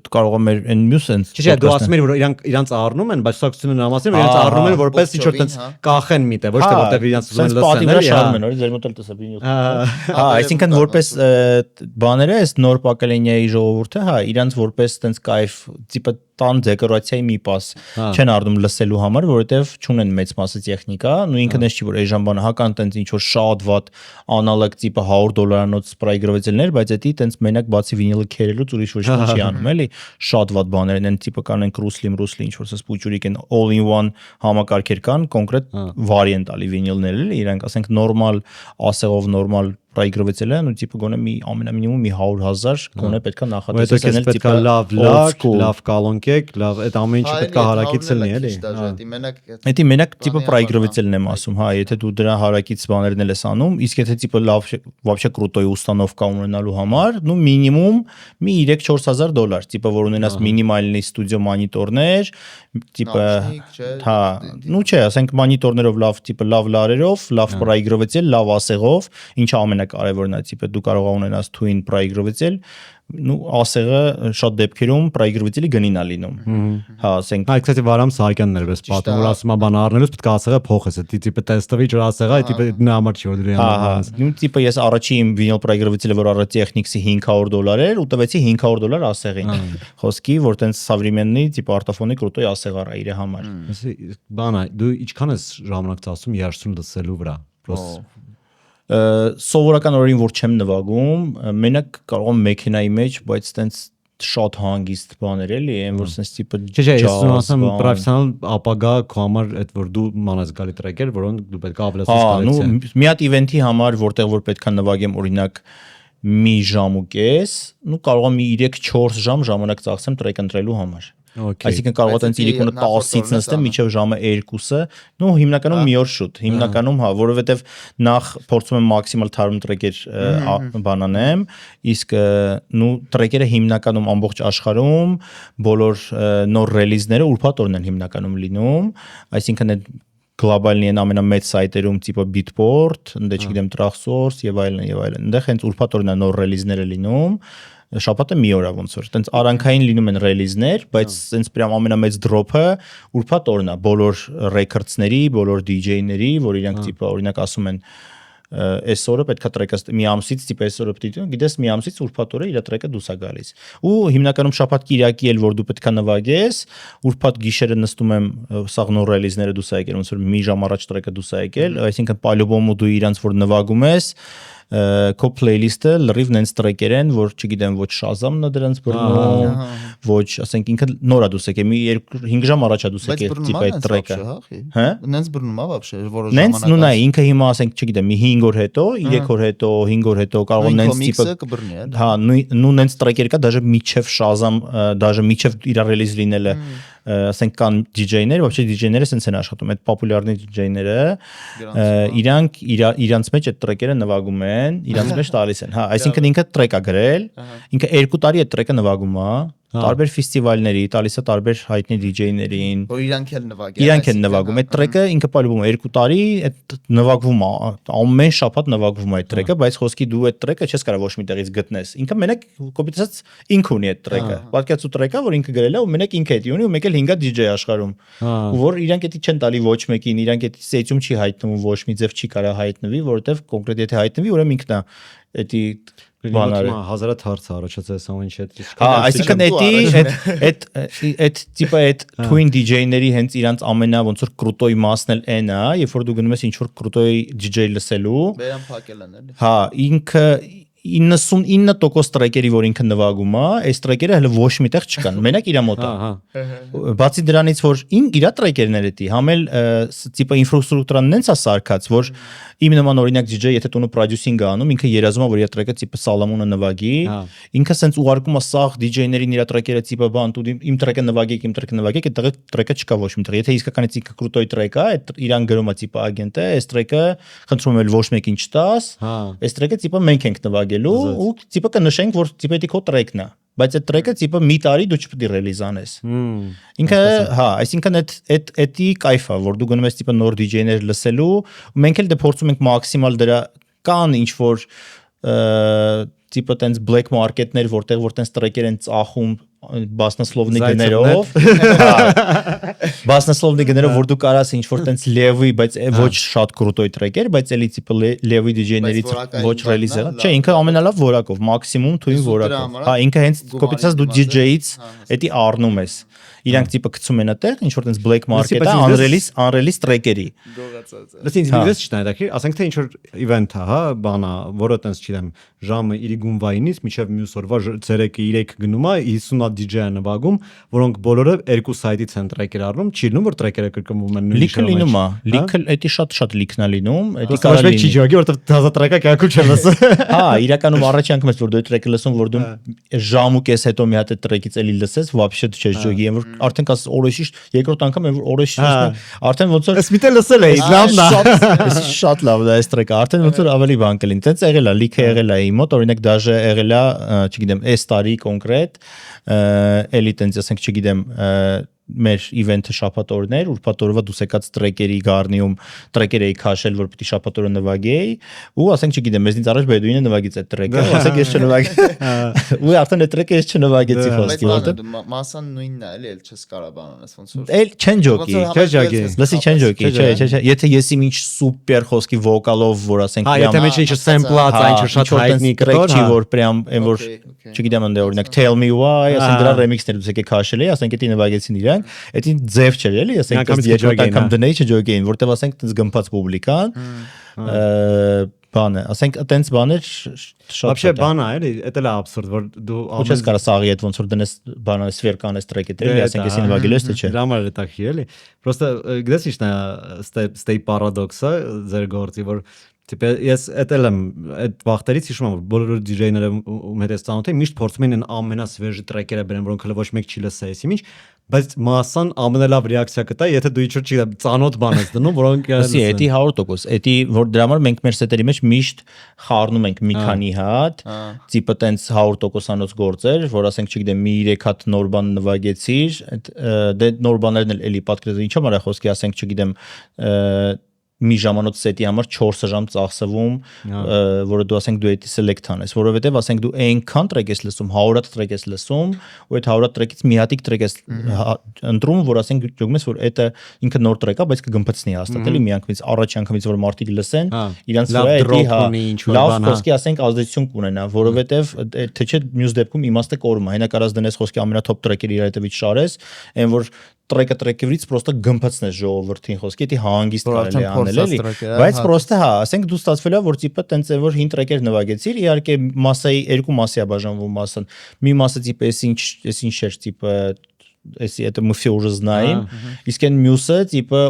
կարող եմ այն մյուս են։ Չէ, դու ասում ես որ իրանք առնում են, բայց սակցությունը նրա մասին որ իրանք առնում են որպես ինչ որ տենց կախեն միտը, ոչ թե որտեվ իրանց ուզում են լսեն, էլի, շարում են, օրի ձեր մոտ էլ տեսա վինիլ։ Հա, այսինքն որպես բաները, այս նոր պակելենիայի ժողովուրդը, հա, իրանց որպես տենց կայֆ, տիպը տան դեկորացիայի մի պաս չեն առնում լսելու համար, որովհետև չունեն մեծ մասը տեխնիկա, ու ինքն էս չի որ այժմ բանը հական տենց ինչ որ շատ վատ անալոգ տիպը $100-անոց սպրայ գրվեցելներ, բայց էդի տենց մենակ բացի վինիլը քերելուց ուրիշ ոչ մի չի անում, էլի, շատ վատ բաներ են, տիպը կան են Kruslim, ինչ որ սս պուճուրիկ են all in one համակարգեր կան, կոնկրետ վարիանտալի վինիլներ էլի, իրանք ասենք նորմալ ասեղով նորմալ պրայգրվեցել են ու տիպը գոնե մի ամենամինիմում մի 100,000 գոնե պետքա նախատեսել պետքա լավ կալոնկեք, լավ այդ ամեն ինչը պետքա հարակից լինի, էլի։ Էդի մենակ տիպը պրայգրվեցելն եմ ասում, հա, եթե դու դրա հարակից բաներն ես անում, իսկ եթե տիպը լավ вообще կրուտոյ ուստանովկա ունենալու համար, ну մինիմում մի $3-4,000, տիպը որ ունենաս մինիմալնի ստուդիո մոնիտորներ, տիպը հա, ну չէ, ասենք մոնիտորներով լավ տիպը լավ լարերով, լավ պրայգրվեցել, լավ ասեղով, ինչը ամենակարևորն է, տիպը դու կարող ունենաս twin պրայգրվեցել, ну ասեղը շատ դեպքերում պրայգրվեցելի գնին է լինում։ Հա, ասենք այ կստати Վարամ Սահակյանն էր պես պատմում, որ ասում է բան առնելուց պետք է ասեղը փոխես, դի տիպը տեստովի ջուր ասեղը, տիպը նա համար չի որ դրի համար։ Հա, նույն տիպը ես առաջի իմ վինիլ պրայգրվեցելը որ առա Technics-ի $500 էր ու տվեցի $500 ասեղին։ Խոսքի, որ տենց սավրիմեննի տիպը արտաֆոնի կրուտոյ ասեղ առա իր համար։ Բան է, դու ինչքան ես ժամանակ ծախսում երաշտում լսելու վրա։ Սովորական օրերին որ չեմ նվագում, մենակ կարող եմ մեքենայի մեջ, բայց տենց շատ հանգիստ բաներ էլի, այն որ sense տիպը չէ, ես ասում պրոֆեսիոնալ ապագա քո համար այդ որ դու մանած գալի տրեկեր, որոնք դու պետք է ավելացնես կոլեկցիա։ Մի հատ իվենթի համար, որտեղ որ պետքա նվագեմ օրինակ մի ժամ ու կես, ну կարող եմ 3-4 ժամ ժամանակ ծախսեմ տրեք ընտրելու համար։ Այսինքն կարող է տենց 10-ից նստեմ մինչև ժամը 2-ը, նո հիմնականում մի օր շուտ, հիմնականում հա, որովհետև նախ փորձում եմ մաքսիմալ թարմ տրեկեր բանանեմ, իսկ նու տրեկերը հիմնականում ամբողջ աշխարհում բոլոր նոր ռելիզները ուրբաթ օրն են հիմնականում լինում, այսինքն այդ գլոբալնի են ամենամեծ սայթերում տիպը Bitport, ընդ չգիտեմ Traxsource եւ այլն եւ այլն։ Այնտեղ հենց ուրբաթ օրն է նոր ռելիզները լինում, շաբաթը մի օր է ոնց որ։ Տենց արանքային լինում են ռելիզներ, բայց տենց պրям ամենամեծ դրոփը ուրբաթ օրն է բոլոր ռեքորդսների, բոլոր DJ-ների, որ իրանք տիպը օրինակ ասում են այս օրը պետքա տրեկը մի ամսից տիպ այս օրը պետք է գիտես մի ամսից ուրբաթ օրը իր տրեկը դուրս է գալիս ու հիմնականում շաբաթ կիրակի էլ որ դու պետքա նվագես ուրբաթ գիշերը նստում եմ սաղ նոր ռելիզները դուրս է եկել ոնց որ մի ժամ առաջ տրեկը դուրս է եկել այսինքն պալյուբոմու դու իրանց որ նվագում ես քո playlist-ը լրիվ նենց տրեկեր են, որ չգիտեմ ոչ Shazam-ն է դրանց բռնում, ոչ, ասենք ինքը նոր է դուրս եկել, մի 5 ժամ առաջ է դուրս եկել տիպ այդ տրեկը։ Հա? Նենց բռնում է вообще, որոշ ժամանակ։ Նենց նույնն է, ինքը հիմա ասենք չգիտեմ, մի 5 օր հետո, 3 օր հետո, 5 օր հետո կարող է նենց տիպը կբռնի, էլ։ հա, նույն նենց տրեկեր կա, դաժե միջև Shazam, դաժե միջև իր ռելիզ լինելը ասենք կան DJ-ներ, вообще DJ-ները սենց են աշխատում, այդ պոպուլյարնի DJ-ները, իրանք իրանց մեջ այդ տրեկերը նվագում են, իրանց մեջ տալիս են, հա, այսինքն ինքը տրեք է գրել, ինքը 2 տարի այդ տրեկը նվագում է, տարբեր ֆեստիվալների, տալիս է տարբեր հայտնի DJ-ներին, որ իրանք էլ նվագեն, իրանք են նվագում, այդ տրեկը ինքը պալվում է 2 տարի, այդ նվագվում է, ամեն շաբաթ նվագվում է այդ տրեկը, բայց խոսքի դու այդ տրեկը չես կարող ոչ մի տեղից գտնես, ինքը մենակ կոպիտ ինքը ունի այդ տրեկը, պատկերացու տրեկը, որ ինքը գրել է ու մենակ ինքը էդի ունի ու մեկ էլ 5 DJ աշխարհում, որ իրանք էդի չեն տալի ոչ մեկին, իրանք էդի սեյցում չի հայտնվում, ոչ մի ձև չի կարող հայտնվի, որովհետև կոնկրետ եթե հայտնվի, ուրեմն ինքն է էդի բանարը հազարատ հարց առաջացած ամեն ինչ հետ։ Հա, այսինքն այդ տիպը այդ twin DJ-ների հենց իրանց ամենա ոնց որ կրուտոյ մասն էլ այն է, երբ որ դու գնում ես ինչ որ կրուտոյ DJ լսելու։ Բերան փակել են էլի։ Հա, ինքը 99% տրեկերի, որ ինքը նվագում է, այս տրեկերը հələ ոչ միտեղ չկան, մենակ իր մոտ է։ Բացի դրանից, որ իր տրեկերն էլ էդի, համել տիպը ինֆրաստրուկտուրան նենց է սարքած, որ իմ նման օրինակ DJ, եթե տունը պրոդյուսինգ է անում, ինքը երազում է, որ իր տրեկը տիպը Սալամոնը նվագի, ինքը սենց ուղարկում է սաղ DJ-ներին իր տրեկերը տիպը բան, դու իմ տրեկը նվագեք, իմ տրեկը նվագեք, այդ տրեկը չկա ոչ միտեղ։ Եթե իսկականից ինքը կրուտոյ տրեկ է, իրան գրում է տիպը ագենտ է, այս տրեկը խնդրում եմ ոչ մեկին չտաս, այս տրեկը տիպը մենք ենք նվագելու ու տիպը կնշենք, որ տիպը դի քո տրեկն է, բայց այդ տրեկը տիպը մի տարի դու չպետք է ռելիզ անես։ Ինքը, հա, այսինքն էդի կայֆ է, որ դու գնում ես տիպը նոր DJ-ներ լսելու, ու մենք էլ դե փորձում ենք մաքսիմալ դրա կան ինչ որ տիպը տենց black market-ներ, որտեղ տենց տրեկեր են ծախում բասնասլովնի գներով, բասնասլովնի գներով, որ դու կարաս ինչ որ տենց լևի, բայց ոչ շատ կրուտոյ տրեկեր, բայց էլի տիպը լևի DJ-ներից ոչ ռելիզը, չէ, ինքը ամենալավ որակով, մաքսիմում թույն որակով, հա, ինքը հենց կոպիցած դու DJ-ից էդի առնում ես, իրանք տիպը գցում են այդտեղ, ինչ որ տենց black market-ը, unrelease տրեկերի։ Լսի, ինձ չնայ դակի, ասենք թե ինչ որ event է, հա, բանա, որը տենց չգիտեմ, ժամը 9 վայնից մինչև մյուս օրվա ցերեկը 3 գնում է 50 հատ DJ-ը նվագում, որոնք բոլորը երկու սայթից են տրեկեր առնում, չի լինում որ տրեկերը կրկնվում են նույն լիքը լինում է, լիքը էդի շատ լիքն է լինում, էդի կարող է չի ջոգի, որովհետև դազա տրեկը կայքու չեմ լսել։ Հա, իրականում առաջի անգամ ես որ դու տրեկը լսում, որ դու ժամ ու կես հետո մի հատ տրեկից էլի լսես, вообще դու չես ջոգի, որ արդեն կաս օրեշիշ, երկրորդ անգամ որ օրեշիշ արդեն ոնց որ ես միտը լսել էի, լավն է։ Շատ լավն է այս տրեկը, արդեն ոնց որ ավելի բան կլինի։ Տենց եղել է, լիքը եղել է իմ մոտ, օրինակ դաժե եղել է, չգիտեմ, այս տարի կոնկրետ, էլի տենց ասենք, չգիտեմ, մեր իվենթը շաբաթ օրներ, ուրբաթ օրվա դուս եկած տրեկերի գառնիում տրեկեր էի քաշել, որ պիտի շաբաթ օրը նվագեի, ու ասենք չգիտեմ, մեզնից առաջ Բեդուինը նվագեց այդ տրեկը, ասենք ես չնվագեցի։ Ու արդեն այդ տրեկը ես չնվագեցի խոսքի, որտեղ մասան նույնն է, էլի էլ չես կարող բանանես ոնց որ։ Էլ չեն ջոկի, չէ ջոկի։ Լսի չեն ջոկի, չէ, եթե ես իմ ինչ սուպեր խոսքի վոկալով, որ ասենք հա, եթե մեջ ինչ սեմպլած, այն ինչ շատ հայտնի կտոր, չի որ պրям այն որ չգիտեմ ընդ օրինակ Tell Me Why, ասենք դրա ռեմիքսներ դուս եկե քաշել էի, ասենք էդի նվագեցին իրանք, էդի ձև չէր էլի, ասենք երկրորդ անգամ դնեի չջոգեին, որտեվ ասենք տես գմփած պուբլիկան, բանը, ասենք այտենց բաներ շատ Вообще բան է, էլի, դա էլ է абսուրդ, որ դու ամեն կարա սաղի հետ ոնց որ դնես բանը սվերկանես տրեկը դրել, ասենք էսի նվագելու ես թե չէ։ Դրա համար է տակի, էլի։ Պրոստը գիտես ինչն է ստեյ պարադոքսը ձեր գործի, որ Տիպը ես էտել եմ այդ վախտերից հիշում եմ որ բոլոր DJ-ները ում հետ ես ծանոթ եմ միշտ փորձում են ամենասվեժ տրեքերը բերեն որոնք հələ ոչ մեկ չի լսել էսի ինչ բայց մասսան ամենալավ ռեակցիա կտա եթե դու ինչ-որ չի ծանոթ բան ես դնում որոնք ասի էդի 100% էդի որ դրա համար մենք մեր սետերի մեջ միշտ խառնում ենք մի քանի հատ տիպը տենց 100%-անոց գործեր որ ասենք չգիտեմ մի 3 հատ նոր բան նվագեցիր դե նոր բաներն էլ էլի պատկերացրու ինչա՞ մարա խոսքի ասենք չգիտեմ մի ժամանոց սետի համար 4 ժամ ծախսվում, որը դու ասենք դու էդի select անես, որովհետև ասենք դու այնքան տրեք ես լսում, 100 հատ տրեք ես լսում, ու այդ 100 հատ տրեկից մի հատիկ տրեք ես ընտրում, որ ասենք դու գումես որ դա ինքը նոր տրեք է, բայց կգմփցնի հաստատ էլի միանգամից առաջ անգամից որ մարդիկ լսեն, իրանց վրա էդի լավ խոսքի ասենք ազդեցություն կունենա, որովհետև թե չէ մյուս դեպքում իմաստը կորում է, հենա կարած դնես խոսքի ամենաթոփ տրեկերը իր հետևից շարես, այն որ տրեկից պրոստը գմփացնես ժողովրդին խոսքի, դա հանգիստ կարելի է անել էլի, բայց պրոստը հա, ասենք դու ստացվել է որ տիպը տենց է որ 5 տրեկեր նվագեցիր, իհարկե մասայի երկու մասի է բաժանվում մասն, մի մասը տիպը էս ինչ էր տիպը если это мы все уже знаем, իսկ այն մյուսը տիպը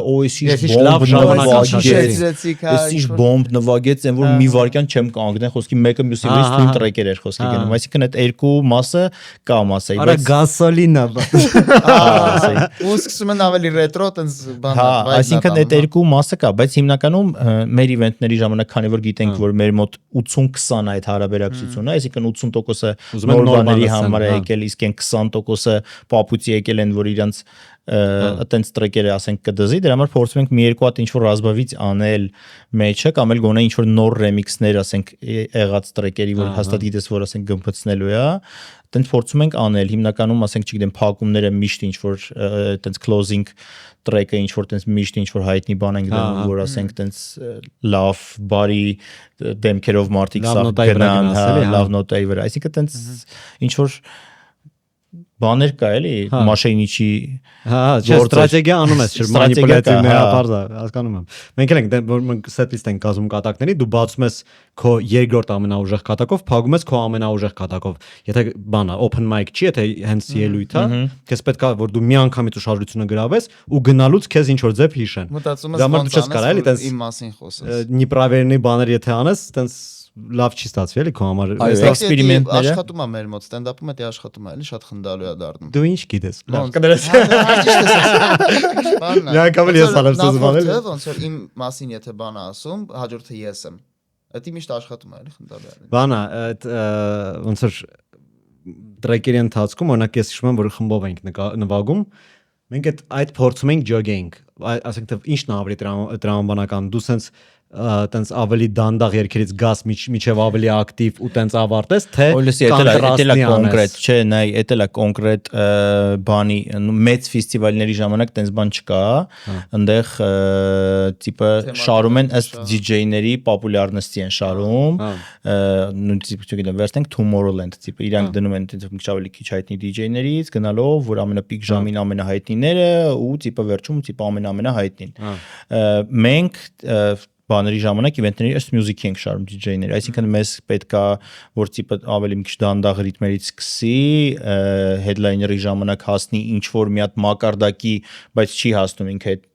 բոմբ նվագեց, այն որ մի վարքյան չեմ կանգնեն, խոսքի մեկը մյուսի վրա թույն տրեկեր էր խոսքի գնում, այսինքն այդ երկու մասը կա մասը, բայց գասոլինա ու սկսում են ավելի ռետրո տենց բան, այսինքն այդ երկու մասը կա, բայց հիմնականում մեր իվենտների ժամանակ քանի որ գիտենք որ մեր մոտ 80-20 այդ հարաբերակցությունը, այսինքն 80%-ը նոր բաների համար է եկել, իսկ այն 20%-ը պապուծի եկել են որ իրանց այտենց տրեկերը ասենք կդզի դրա համար փորձում ենք մի երկու հատ ինչ որ ռազմավից անել մեջը կամ էլ գոնե ինչ որ նոր ռեմիքսներ ասենք եղած տրեկերի որ հաստատ գիտես որ ասենք գմփցնելու է այտենց փորձում ենք անել հիմնականում ասենք չգիտեմ փակումները միշտ ինչ որ այտենց closing տրեկը ինչ որ այտենց միշտ ինչ որ հայտնի բան ենք դնում որ ասենք այտենց լավ բարի դեմքերով մարդիկ սա գնան լավ նոտայի վրա այսինքն այտենց ինչ որ բաներ կա էլի մաշինիչի ստրատեգիա անում ես չէ մանիպուլյատիվ հասկանում եմ մենք էլ ենք որ մենք սեթլիստ ենք կազմում կատակների դու բացում ես քո երկրորդ ամենաուժեղ կատակով փակում ես քո ամենաուժեղ կատակով եթե բանա open mic չի եթե հենց ելույթ է քեզ պետք է որ դու մի անգամից ուշադրությունը գրավես ու գնալուց քեզ ինչ որ ձև հիշեն դա դու չես կարա էլի տես իմ մասին խոսես նիպրավերնի բաներ եթե անես տես լավ չի ստացվի էլի քո համար էքսպերիմենտները աշխատում է մեր մոտ ստենդափում դա աշխատում է էլի շատ խնդալու է դառնում դու ինչ գիտես լավ կներես Մի անգամ էլ ես անեմ բանել ոնց որ իմ մասին եթե բան ասում հաջորդը ես եմ դա միշտ աշխատում է էլի խնդալու է բանա այդ ոնց որ տրեկերի ընթացքում օրինակ ես հիշում եմ որ խմբով ենք նվագում մենք այդ փորձում ենք ջոգենք ասենք թե ինչն է ավելի տրամաբանական դու սենց տենց ավելի դանդաղ երկերից գաս միջև ավելի ակտիվ ու տենց ավարտես թե էտելա կոնկրետ չէ նայ էտելա կոնկրետ բանի մեծ ֆեստիվալների ժամանակ տենց բան չկա այնտեղ տիպը շարում են ըստ DJ-ների պոպուլյարնստի են շարում նույն տիպը չգիտեմ վերցնենք Tomorrowland տիպը իրանք դնում են տենց մի ավելի քիչ հայտնի DJ-ներից գնալով որ ամենապիկ ժամին ամենահայտնիները ու տիպը վերջում տիպը ամենահայտնին մենք բաների ժամանակ իվենտների ըստ մյուզիքի ենք շարում DJ-ների, այսինքն մեզ պետքա որ տիպը ավելի մի քիչ դանդաղ ռիթմերից սկսի, headliner-ի ժամանակ հասնի ինչ որ մի հատ մակարդակի, բայց չի հասնում ինքը այդ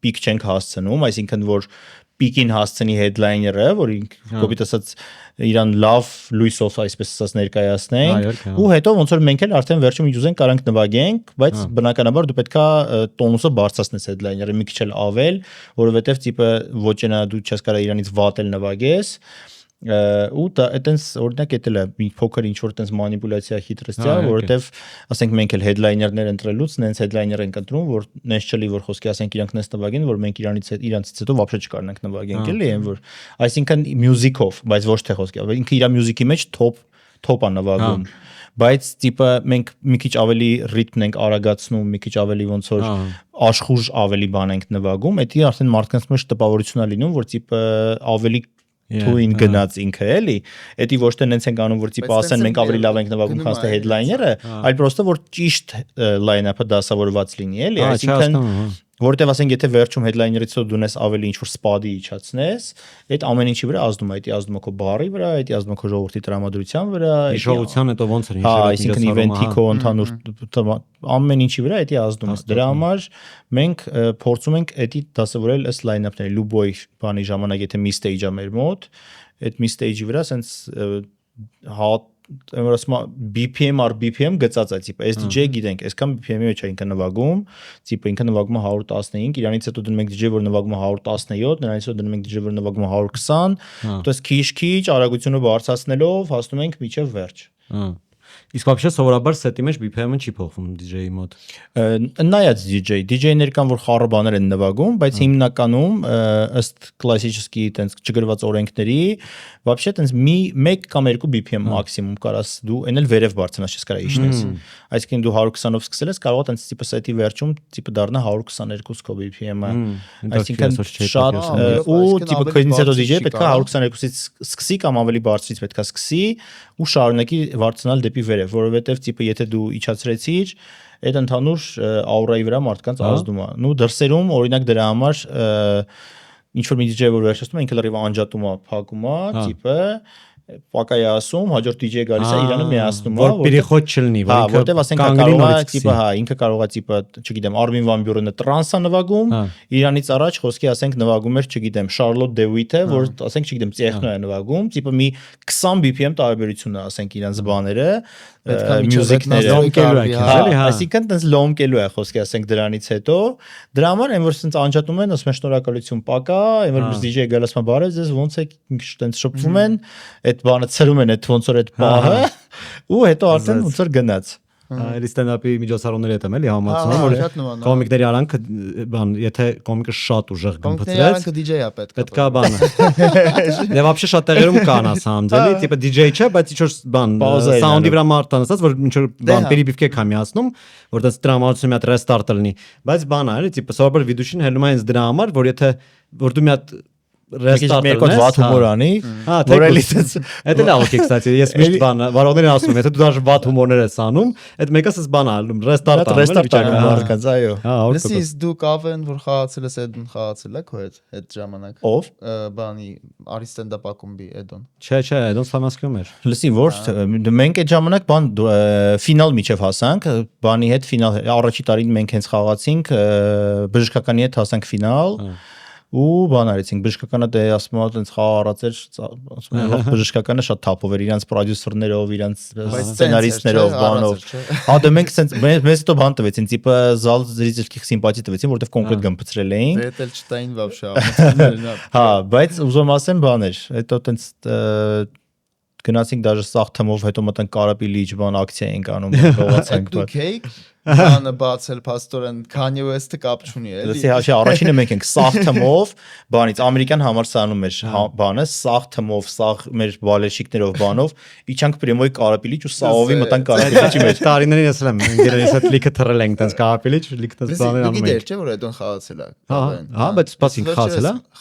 պիկ չենք հասցնում, այսինքն որ պիկին հասցնի headliner-ը, որ կոպիտ ասած իրան լավ լույսով այսպես ասած ներկայացնենք ու հետո ոնց որ մենք էլ արդեն վերջում ինչ ուզենք կարանք նվագենք, բայց բնականաբար դու պետքա տոնուսը բարձրացնես headliner-ը մի քիչ էլ ավել, որովհետև տիպը ոչենա դու չես կարա իրանից վատ էլ նվագես ու դա այտենց օրինակ էտել է մի փոքր ինչ որ այտենց մանիպուլյացիա խիտրստիա որովհետև ասենք մենք էլ headliner-ներ ընտրելուց նենց headliner ենք ընտրում որ նենց չլի որ խոսքի ասենք իրանք նենց նվագեն որ մենք իրանից հետո вообще չկարնանք նվագենք էլի այն որ այսինքն music-ով բայց ոչ թե խոսքի ինքը իր music-ի մեջ top-ա նվագում բայց տիպը մենք մի քիչ ավելի ռիթմն ենք արագացնում մի քիչ ավելի ոնց որ աշխուժ ավելի բան ենք նվագում դա արդեն մարդկանց մեջ տպավորություն է լինում որ տիպը ավելի թույն գնաց ինքը էլի էդի ոչ թե նենց ենք անում որ տիպը ասեն մենք ավելի լավ ենք նվագում քան թե headliner-ը այլ պրոստը որ ճիշտ line-up-ը դասավորված լինի էլի այսինքն որտեվ ասենք եթե վերջում headliner-ից դու ունես ավելի ինչ որ սպադի իջացնես, այդ ամեն ինչի վրա ազդում է, դա ազդում է քո բարի վրա, դա ազդում է քո ժողովրդի տրամադրության վրա, հիշողության հետո ոնց էր այսինքն event-ի քո ընդհանուր ամեն ինչի վրա դա ազդում է։ Դրա համար մենք փորձում ենք դա դասավորել ըստ line-up-ների Լուբոյի բանի ժամանակ եթե մի stage-ա մեր մոտ, այդ մի stage-ի վրա սենց BPM առ BPM գծած է, տիպը SDJ գիտենք, այսքան BPM-ի մեջ է ինքը նվագում, տիպը ինքը նվագում է 115, իրանից հետո դնում ենք DJ, որ նվագում է 117, նրանից հետո դնում ենք DJ, որ նվագում է 120, ուտես քիչ արագությունը բարձրացնելով հասնում ենք մինչև վերջ։ Իսկ вообще սովորաբար սետի մեջ BPM-ը չի փոխվում DJ-ի մոտ։ Նայած DJ-ներ կան, որ խառը բաներ են նվագում, բայց հիմնականում ըստ կլասիկի տենց չգրված օրենքների, вообще տենց 1 կամ 2 BPM մաքսիմում կարաս դու էնել վերև բարձրանաս, չես կարա իջնես։ Այսինքն դու 120-ով սկսել ես, կարող է տենց տիպը սետի վերջում տիպը դառնա 122 քո BPM-ը։ Այսինքն շատ ու տիպը քնից հետո DJ պետք է 122-ից սկսի կամ ավելի բարձրից պետք է սկսի ու շարունակի բարձրանալ դեպի վերև, որովհետև տիպը եթե դու իջացրեցիր, այդ ընդհանուր աուրայի վրա մարդկանց ազդում է։ Նու դրսերում օրինակ դրա համար ինչ որ մի DJ որ վերջացնում է, ինքը լրիվ անջատում է, փակում է, տիպը պակայ ասում, հաջորդ DJ գալիս է իրանը միացնում է, որ պերիխոտ չլինի, որ ինքը որտեվ ասենք կարող է տիպը, ինքը կարող է տիպը, չգիտեմ, Armin van Buuren-ը տրանսա նվագում, իրանից առաջ խոսքի ասենք նվագում էր, չգիտեմ, Charlotte DeWitt-ը, որ ասենք չգիտեմ, տեխնո է նվագում, տիպը մի 20 BPM տարբերություն է, ասենք իրանց բաները, մյուզիկները լոմկելու է, այսինքն տենց լոմկելու է խոսքի ասենք դրանից հետո, դրա համար այն որ տենց անջատում են, ասում են շնորհակալություն պակա, այն որ DJ-ը գալիս մա բարև, ձեզ ոնց է տենց շփվում են, այդ բանը ցրում են այդ ոնց որ այդ պահը ու հետո արդեն ոնց որ գնաց։ Այլ ստենդափի միջոցառումների հետ եմ էլի համացնում, որ կոմիկների արանքը բան, եթե կոմիկը շատ ուժեղ գմփծրեց, արանքը DJ-ա պետքա բանը։ Դե вообще շատ տեղերում կան ասամձելի, տիպը DJ չէ, բայց ինչ որ բան, սաունդի վրա մարդան ասած, որ ինչ որ բան պերիբիվկե կա միացնում, որ դա տրամադրություն մի հատ ռեստարտը լինի, բայց բան է, էլի, տիպը սովորաբար վիդուշին հելնում է հենց դրա համար, որ եթե որ դու մի հատ Ռեստարտը վատ հումոր անի, որ էլի sense Դա լավ է, կստացի, ես միշտ բան, վարողներին ասում եմ, եթե դու դաժե վատ հումորներ ես անում, այդ մեկը sense բան անում, ռեստարտ անում մարդկանց, այո։ Լսես դու կավեն, որ խաղացել ես Էդոն խաղացել եք այդ ժամանակ։ Ով։ Բանի արի ստենդափ ակումբի Էդոն։ Չէ, Էդոն Սլամասկիում էր։ Լսի, որ մենք այդ ժամանակ բան ֆինալ միջև հասանք, բանի հետ ֆինալ առաջի տարին մենք հենց խաղացինք, բժշկականի հետ հասանք ֆինալ։ Ու բան արեցինք բժշկականը դե ասում եմ այնց խաղ առած էր ասում եմ լավ բժշկականը շատ թափով էր իրանց պրոդյուսերներով իրանց սցենարիստներով բանով հա դե մենք sense մեզ հետո բան տվեցին տիպը զալ зрительских սիմպաթի տվեցին որտեվ կոնկրետ գմփցրել էին դե էլ չտային вообще հա բայց ուզում ասեմ բան էր հետո այնց գնացինք դաժե սաղ թմով հետո մտանք Կարապի լիճ բան ակցիա ենք անում գողացանք դուք էիք բանը բացել փաստորեն Kanye West-ը կապ չունի էլի լսի հաշի առաջինը մենք ենք սաղ թմով բանից ամերիկյան համալսարանում էր բանը սաղ թմով սաղ մեր բալեշիկներով բանով իջանք պրեմոյի Կարապի լիճ ու սաղովի մտանք Կարապի լիճի մեջ տարիներին ես եմ ընկերներիս հետ լիքը թռել ենք տես Կարապի լիճ լիքը տես բաներ անում ենք դու գիտեր չէ որ Էդոն խաղացել է հա բայց սպասինք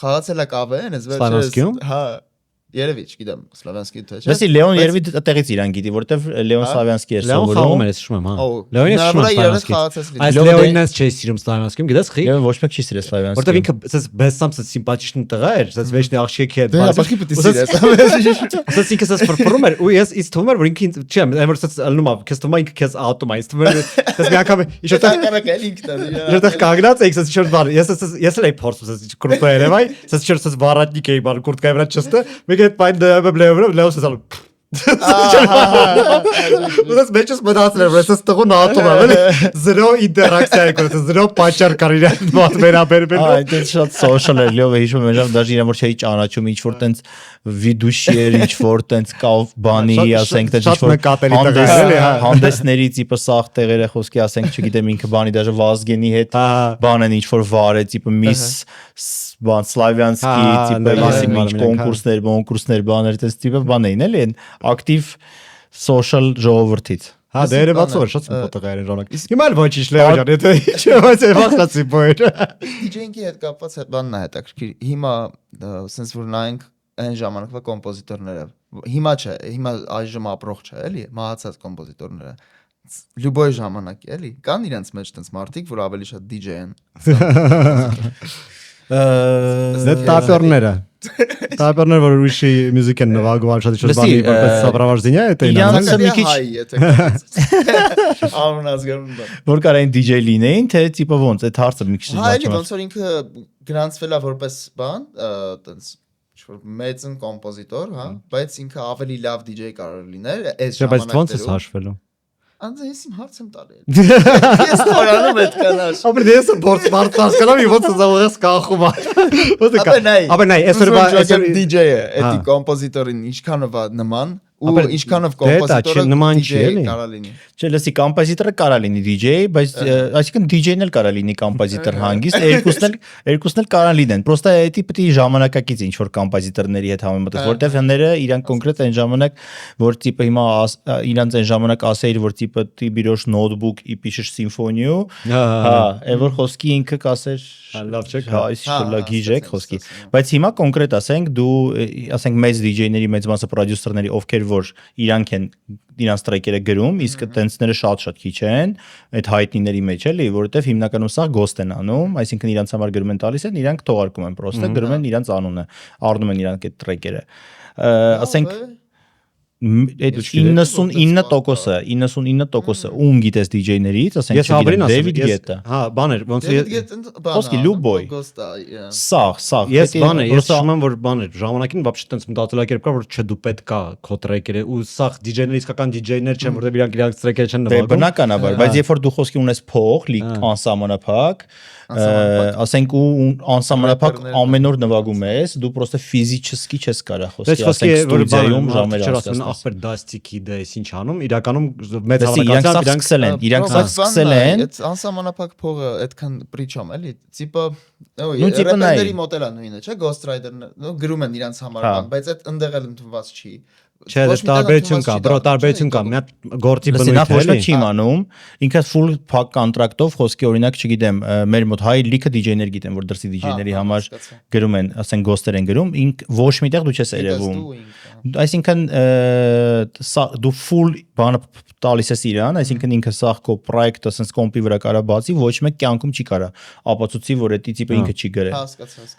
խաղացել է կավեն ես վերջերս հա Երևի, չգիտեմ, Սլավյանսկի թե չէ։ Լսի Լեոն երևի այդտեղից իրան գիտի, որտեվ Լեոն Սլավյանսկի էր սովորում։ Լեոն խաղում էր, ես հիշում եմ, հա։ Լեոնի հիշում եմ Սլավյանսկի։ Այս Լեոնին ես չէի սիրում Սլավյանսկին, գիտես խի։ Լեոն ոչ մեկ չի սիրել Սլավյանսկին։ Որտեվ ինքը ասես բեսամ սա սիմպաթիչն տղա էր, ասես վեճնի աղջիկի հետ։ Դե ապակի պետք է սիրես։ Ասես ինքը ասես ֆրֆրում էր ու ես ինձ թվում էր որ ինքը չի, այն որ ասես ալնում է, քեզ թվում է ինքը քեզ աուտոմ է, ինձ թվում էր ասես մի անգամ իշոտա կանգնած էի, ասես ինչ որ ես էլ էի փորձում ասես կրուտը երևայ, ասես ինչ ասես վարատնիկ էի բար կուրտկայի վրա չստը, մեկ այդ պայն Լեոն ասել Ուրս մեջս մտածել եմ, ես ստողուն ատում եմ, էլի զրո ինտերակցիա է կորած, զրո պատճառ կար իրան մոտ վերաբերվելու։ Այդ շատ սոշիալ էր, լավ է հիշում եմ, դաժե իրան որ չէի ճանաչում, ինչ որ տենց վիդուշի էր, ինչ որ տենց կավ բանի, ասենք տենց ինչ որ հանդեսների տիպը սաղ տեղերը խոսքի, ասենք չգիտեմ ինքը բանի դաժե Վազգենի հետ բան են ինչ որ վարե, տիպը միս բան Սլավյանսկի տիպը ինչ կոնկուրսներ բաներ, տես տիպը բան էին էլի են ակտիվ սոշիալ ժողովրդից։ Հա դե երևացող էր շատ սիմպաթիկ էր ժամանակ։ Հիմա էլ ոչինչ Լեոն ջան, եթե ինչ բայց վախացի բոյր։ DJ-ինքի հետ կապված բանն է հետաքրքիր։ Հիմա sense որ նայենք այն ժամանակվա կոմպոզիտորները։ Հիմա չէ, հիմա այժմ ապրող չէ, էլի, մահացած կոմպոզիտորները։ լյուբոյ ժամանակ էլի կան իրենց մեջ տենց մարդիկ որ ավելի շատ DJ են Տապերները որ ուրիշի մյուզիկ են նվագում շատ շատ բանի որպես սապրավարժինյա է իրանցը մի քիչ անունազգանուն որ կարային DJ լինեին թե տիպը ոնց այդ հարցը մի քիչ հայելի ոնց որ ինքը գրանցվել է որպես բան տենց ինչ-որ մեծն կոմպոզիտոր հա բայց ինքը ավելի լավ DJ կարող լիներ այս ժամանակներում բայց ոնց է հաշվելու Անձը ես իմ հարց եմ տալի ես նորանում այդ կանաշ ապա դες բորց մարտած կանամ ոնց է զավես կախում ապա նայ այսօր DJ-ը էդի կոմպոզիտորին ինչքանով է նման ու ինչքանով կոմպոզիտորը DJ կարա լինի Չէ, լսի, կոմպոզիտորը կարա լինի DJ, բայց այսինքն DJ-ն էլ կարա լինի կոմպոզիտոր հանգիստ, երկուսն էլ կարան լինեն։ Պրոստը էդի պետք է ժամանակակից ինչ որ կոմպոզիտորների հետ համեմատես, որտեվ հները իրանք կոնկրետ այն ժամանակ, որ տիպը հիմա իրանք այն ժամանակ ասեիր, որ տիպը ты берешь ноутбук и пишешь симфонию, այն որ խոսքի ինքը կասեր լավ չէ, այսինքն գիժեք խոսքի։ Բայց հիմա կոնկրետ ասենք դու ասենք մեծ DJ-ների մեծ մասը պրոդյուսերների ովքեր որ իրանք են իրանց տրեքերը գրում, իսկ տենսները շատ քիչ են այդ հայտնիների մեջ էլի, որովհետև հիմնականում սա գոստ են անում, այսինքն իրանց համար գրում են տալիս են, իրանք թողարկում են պրոստը, գրում են իրանց անունը, առնում են իրանք այդ տրեքերը։ Ասենք այդ 99%-ը ում գիտես DJ-ներից, ասենք չգիտեմ, David Guetta։ Հա, բաներ, ոնց Խոսքի Լուբոյ։ Սաղ, ես բանը, ես շուտում որ բաներ, ժամանակին вообще տենց մտածելակերպ կա, որ չէ դու պետք է քո տրեքերը ու սաղ DJ-ները իսկական DJ-ներ չեն, որտեղ իրանք տրեքերը չեն նվագում։ Բնականաբար, բայց երբ որ դու խոսքի ունես փող, անսահմանափակ, ասենք ու անսահմանափակ ամեն օր նվագում ես, դու պրոստը ֆիզիկի չես կարող խոսքի, ասենք ստուդիայում ժամեր անցկացնել։ Ախպեր դաստիկի դա էս ինչ անում, իրականում մեծ հավաքածությամբ իրանք սկսել են, այդ անսահմանափակ փողը այդքան պրիչոմ էլի, տիպը ռեպերների մոդելա նույնը, չէ, Ghostwriter-ը գրում են իրանց համար բան, բայց այդ ընդեղ էլ ընդունված չի։ Չէ, տարբերություն կա, բրո, տարբերություն կա։ Մի հատ գործի բնույթ է, ոչ չի իմանում, ինքը full փակ կոնտրակտով խոսքի օրինակ, չգիտեմ, մեր մոտ հայ լիքը DJ-ներ գիտեն, որ դրսի DJ-ների համար գրում են, ասենք գոստեր են գրում, ինք ոչ միտեղ դու չես երևում։ Այսինքն դու full բանը տալիս ես իրան, այսինքն ինքը սաղ քո պրոյեկտը sense կոմպի վրա կարա բացի, ոչ մեկ կյանքում չի կարա ապացուցի, որ այդ տիպը ինքը չի գրել։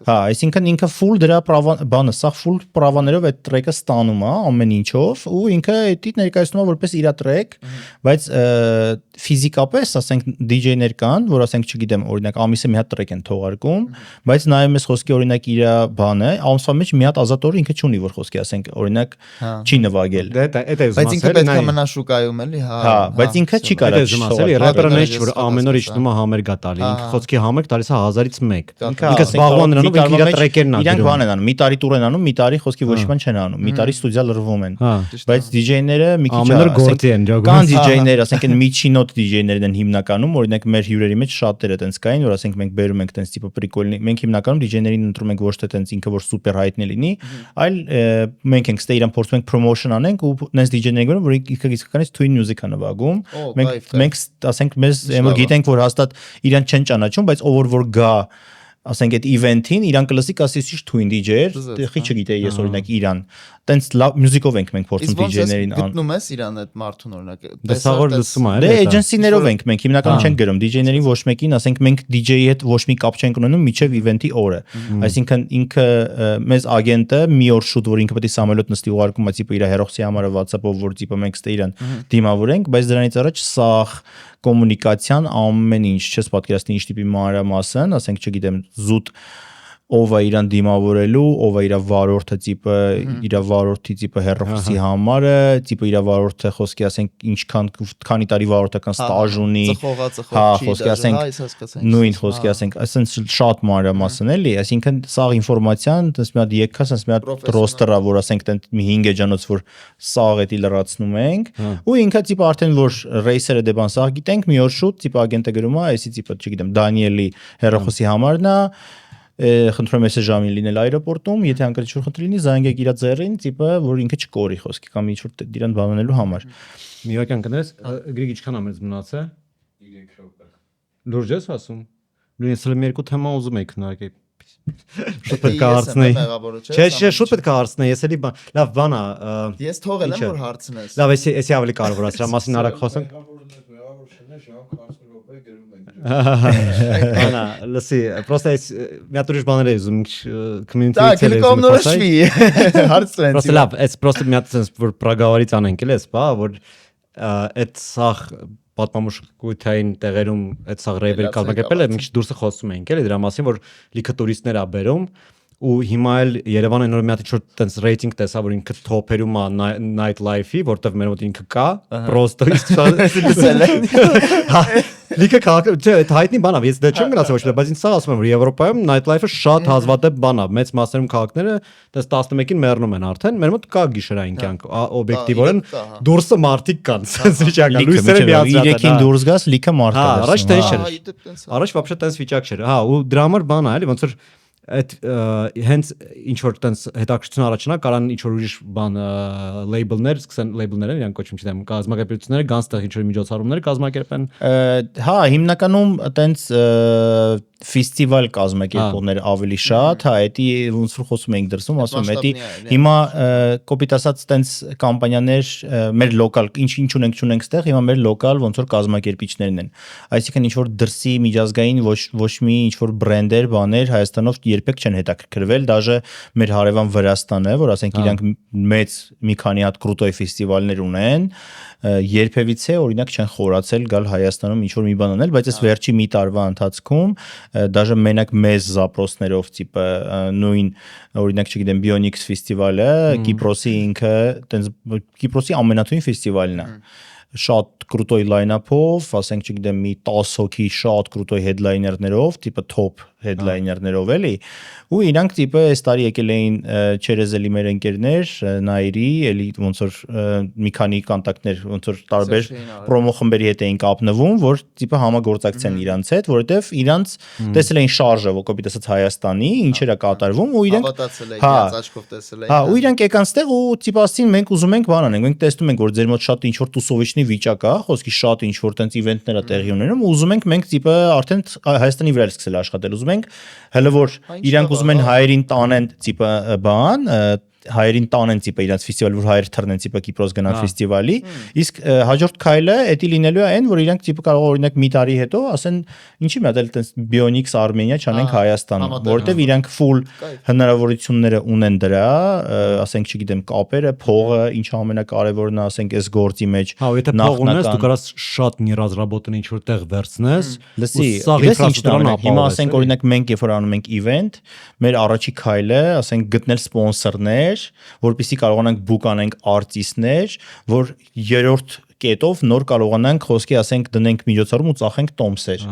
Հա, այսինքն ինքը full դրա բանը, սաղ full պրավաներով այդ տրեկը ստանում է ամեն ինչով ու ինքը էդի ներկայացնում է որպես իր տրեք, բայց ֆիզիկապես ասենք DJ-ներ կան, որ ասենք չգիտեմ, օրինակ ամիսը մի հատ տրեք են թողարկում, բայց նայում ես խոսքի օրինակ իր բանը, ամսվա մեջ մի հատ ազատ օր ինքը չունի, որ խոսքի ասենք օրինակ չի նվագել։ Բայց ինքը պետք է մնա շուկայում էլի, հա, բայց ինքը չի կարող ասել, ռեպերը մեջ որ ամեն օր իջնում է համերգ տալի, ինքը խոսքի համերգ տալիս է 1000-ից 1։ Ինքը զբաղվում նրանով ինքը իր տրեկերն է։ Իրանք բան են անում, մի տարի տուր են անում, մի տարի խոսքի ոչ մի բան չեն անում, մի տարի ստուդիա լրվում են։ Բայց DJ-ները մի քիչ ամեն օր գործի են ջոգում։ Կան DJ-ներ, ասենք են միջինոտ DJ-ներն են հիմնականում, օրինակ մեր հյուրերի մեջ շատերը տենց կային, որ ասենք մենք բերում ենք տենց տիպը պրիկոլնի։ Մենք հիմնականում DJ-ներին ընտրում ենք ոչ թե տենց ինքը որ սուպեր հայտնի լինի, այլ մենք ենք ստե իրան փորձում ենք promotion անենք ու տենց DJ-ներին գրում, որ ինքը իսկականից twin music-ը նվագում։ Մենք ասենք մեզ գիտենք, որ հաստատ իրան չեն ճանաչում, բայց ով որ գա ասենք այդ event-ին իրան կլսի կասի ինչ twin DJ-էր, տեղի չգիտեի ես օրինակ իրան։ Տենց լավ մյուզիկով ենք մենք փորձում DJ-ներին ան։ Գտնում ես իրան այդ մարդուն օրինակ։ Դեսավոր լսում է։ Դե էջենսիներով ենք մենք հիմնականում չենք գրում DJ-ներին ոչ մեկին, ասենք մենք DJ-ի հետ ոչ մի կապ չենք ունենում միջև event-ի օրը։ Այսինքն ինքը մեզ ագենտը մի օր շուտ որ ինքը պետք է սամոլոտ նստի ուղարկում է տիպը իր հերոսի համարը WhatsApp-ով որ տիպը մենք ստե իրան դիմավորենք, բայց դրանից առաջ սաղ կոմունիկացիան ամեն ինչ չես պատկերացնի ինչ տիպի մանրամասն, ասենք չգիտեմ զուտ ով է իրան դիմավորելու, ով է իր վարորդը տիպը, իր վարորդի տիպը հերոսի համարը, տիպը իր վարորդը խոսքի ասենք ինչքան քանի տարի վարորդական ստաժ ունի, հա, խոսքի ասենք նույն խոսքի ասենք, ասենց շատ մանրամասն էլի, այսինքն սա ինֆորմացիան, տես մի հատ եկա, ասենց մի հատ ռոստերա, որ ասենք տենց մի 5 էջանոց որ սաղ էդի լրացնում ենք, ու ինքը տիպը արդեն որ ռեյսերը դեպան սաղ գիտենք, մի օր շուտ տիպը ագենտը գրում է, այսի տիպը չգիտեմ Դանիելի հերոսի համարն է խնդրում ես ժամին լինել այրոպորտում, եթե անկրիչ որ խնդրի լինի, զանգեք իր ձեռին, տիպը, որ ինքը չկորի խոսքի կամ ինչ որ դրան բանանելու համար։ Մի վարքան կներես, գրիգ ինչքան ամենից մնացե։ 3 րոպե։ Լուրջ ես ասում։ Նույնիսկ 22 թեմա ուզում եք քննարկել։ Շուտ պետք է հարցնեի։ Չէ, շուտ պետք է հարցնեի, ես էլի լավ բան է։ Ես թողել եմ որ հարցնես։ Լավ, էսի ավելի կարևոր է, սրա մասին արագ խոսենք։ Ana, լսի, պրոստը մի հատ ուրիշ բաներ է ուզում community-ի Так, կոմ նորոշվի։ Հարցրեն։ Պրոստը լավ, այս պրոստը մի հատ sense որ Պրագավարից անենք էլ էս, բա, որ այդ սախ պատմամշակութային տեղերում այդ սաղ ռեյվերի կազմակերպել է, մի քիչ դուրսը խոսում էինք էլի դրա մասին, որ լիքը տուրիստներ ա բերում ու հիմա էլ Երևանը նոր մի հատ ինչ-որ տենց ռեյտինգ տեսա, որ ինքը թոփերում է night life-ի, որտեվ մեր մոտ ինքը կա, պրոստը իսկ լսել են։ Լիքը քաղաքը, չէ, այդ հայտնի բան է, ես դե չեմ գնացել ոչ թե, բայց ինձ սա ասում եմ, որ Եվրոպայում night life-ը շատ հազվադեպ բան է, մեծ մասերում քաղաքները տես 11-ին մեռնում են արդեն, մեր մոտ կա գիշերային կյանք, օբյեկտիվորեն դուրսը մարդիկ կան, sense վիճակը, լույսերը միացած են։ 3-ին դուրս գաս, լիքը մարդ կա։ կա։ Առաջ տենց չէր։ Առաջ вообще տենց վիճակ չէր։ Հա, ու դրա համար բան է, էլի ոնց որ այդ հենց ինչ որ տենց հետաքրքրություն առաջանա, կարան ինչ որ ուրիշ բան լեյբլներ, սկսեն լեյբլներ են, իրանք կոչում չդեմ, կազմակերպությունները կան ստեղ ինչ որ միջոցառումներ կազմակերպեն։ Հա, հիմնականում տենց ֆեստիվալ կազմակերպողներ ավելի շատ, հա, էդի ոնց որ խոսում էինք դրսում, ասում եմ, էդի հիմա կոպիտ ասած տենց կամպանիաներ մեր լոկալ ինչ ունենք ստեղ, հիմա մեր լոկալ ոնց որ կազմակերպիչներն են։ Այսինքն ինչ որ դրսի միջազգային ոչ մի ինչ որ բրենդեր, բաներ Հայաստանով երբեք չեն հետաքրքրվել, դաժե մեր հարևան Վրաստանը, որ ասենք իրանք մեծ մի քանի հատ կրուտոյ ֆեստիվալներ ունեն, երբևիցե օրինակ չեն խորացել գալ Հայաստանում ինչ որ մի բան անել, բայց այս վերջի մի տարվա ընթացքում դաժե մենակ մեծ զապրոսներով տիպը նույն օրինակ չգիտեմ Bionics ֆեստիվալը Կիպրոսի ինքը տենց Կիպրոսի ամենաթույն ֆեստիվալն է շատ կրուտոյ լայնափով, ասենք չգիտեմ մի 10 հոգի շատ կրուտոյ headliner-ներով, տիպը top headliner-ներով էլի, ու իրանք տիպը այս տարի եկել էին չերեզելի մեր ընկերներ, նայրի, էլի ոնց որ մի քանի կոնտակտներ, ոնց որ տարբեր պրոմո խմբերի հետ էին կապնվում, որ տիպը համագործակցեն իրանց հետ, որովհետև իրանց տեսել էին շարժը, որ կոպիտ ասած Հայաստանի, ինչեր է կատարվում, ու իրանք հավատացել էին, իրենց աչքով տեսել էին։ Հա, ու իրանք եկան ստեղ ու տիպը ասին մենք ուզում ենք բան անենք, մենք տեսնում ենք որ ձեր մոտ շատ ինչ որ տուսովիչնի վիճակ է, խոսքի շատ ինչ որ տենց իվենտներ է տեղի ունենում, ու ուզում ենք մենք տիպը արդեն Հայաստանի վրա սկսել աշխատել, ուզում ենք հələ որ իրանք ուզում են հայերին տանեն տիպը բան հայերին տանեն տիպը իրանց ֆեստիվալ որ հայեր թռնեն տիպը Կիպրոս գնան ֆեստիվալի իսկ հաջորդ քայլը էդի լինելու է այն որ իրանք տիպը կարող օրինակ մի տարի հետո ասեն ինչի՞ մի հատ էլ տենց Bionics Armenia չանենք Հայաստանում որտեվ իրանք full հնարավորությունները ունեն դրա ասենք չգիտեմ կապերը փողը ինչ ամենակարևորն է ասենք այս գործի մեջ հա եթե փող ունես դու կարաս շատ նիրազրաբոտն ինչ որ տեղ վերցնես լսի հիմա ասենք օրինակ մենք երբ որ անում ենք event մեր առաջի քայլը ասենք գտնել սպոնսորներ որպեսզի կարողանանք book անենք արտիստներ, որ երրորդ կետով նոր կարողանանք խոսքի ասենք դնենք միջոցառում ու ծախենք տոմսեր։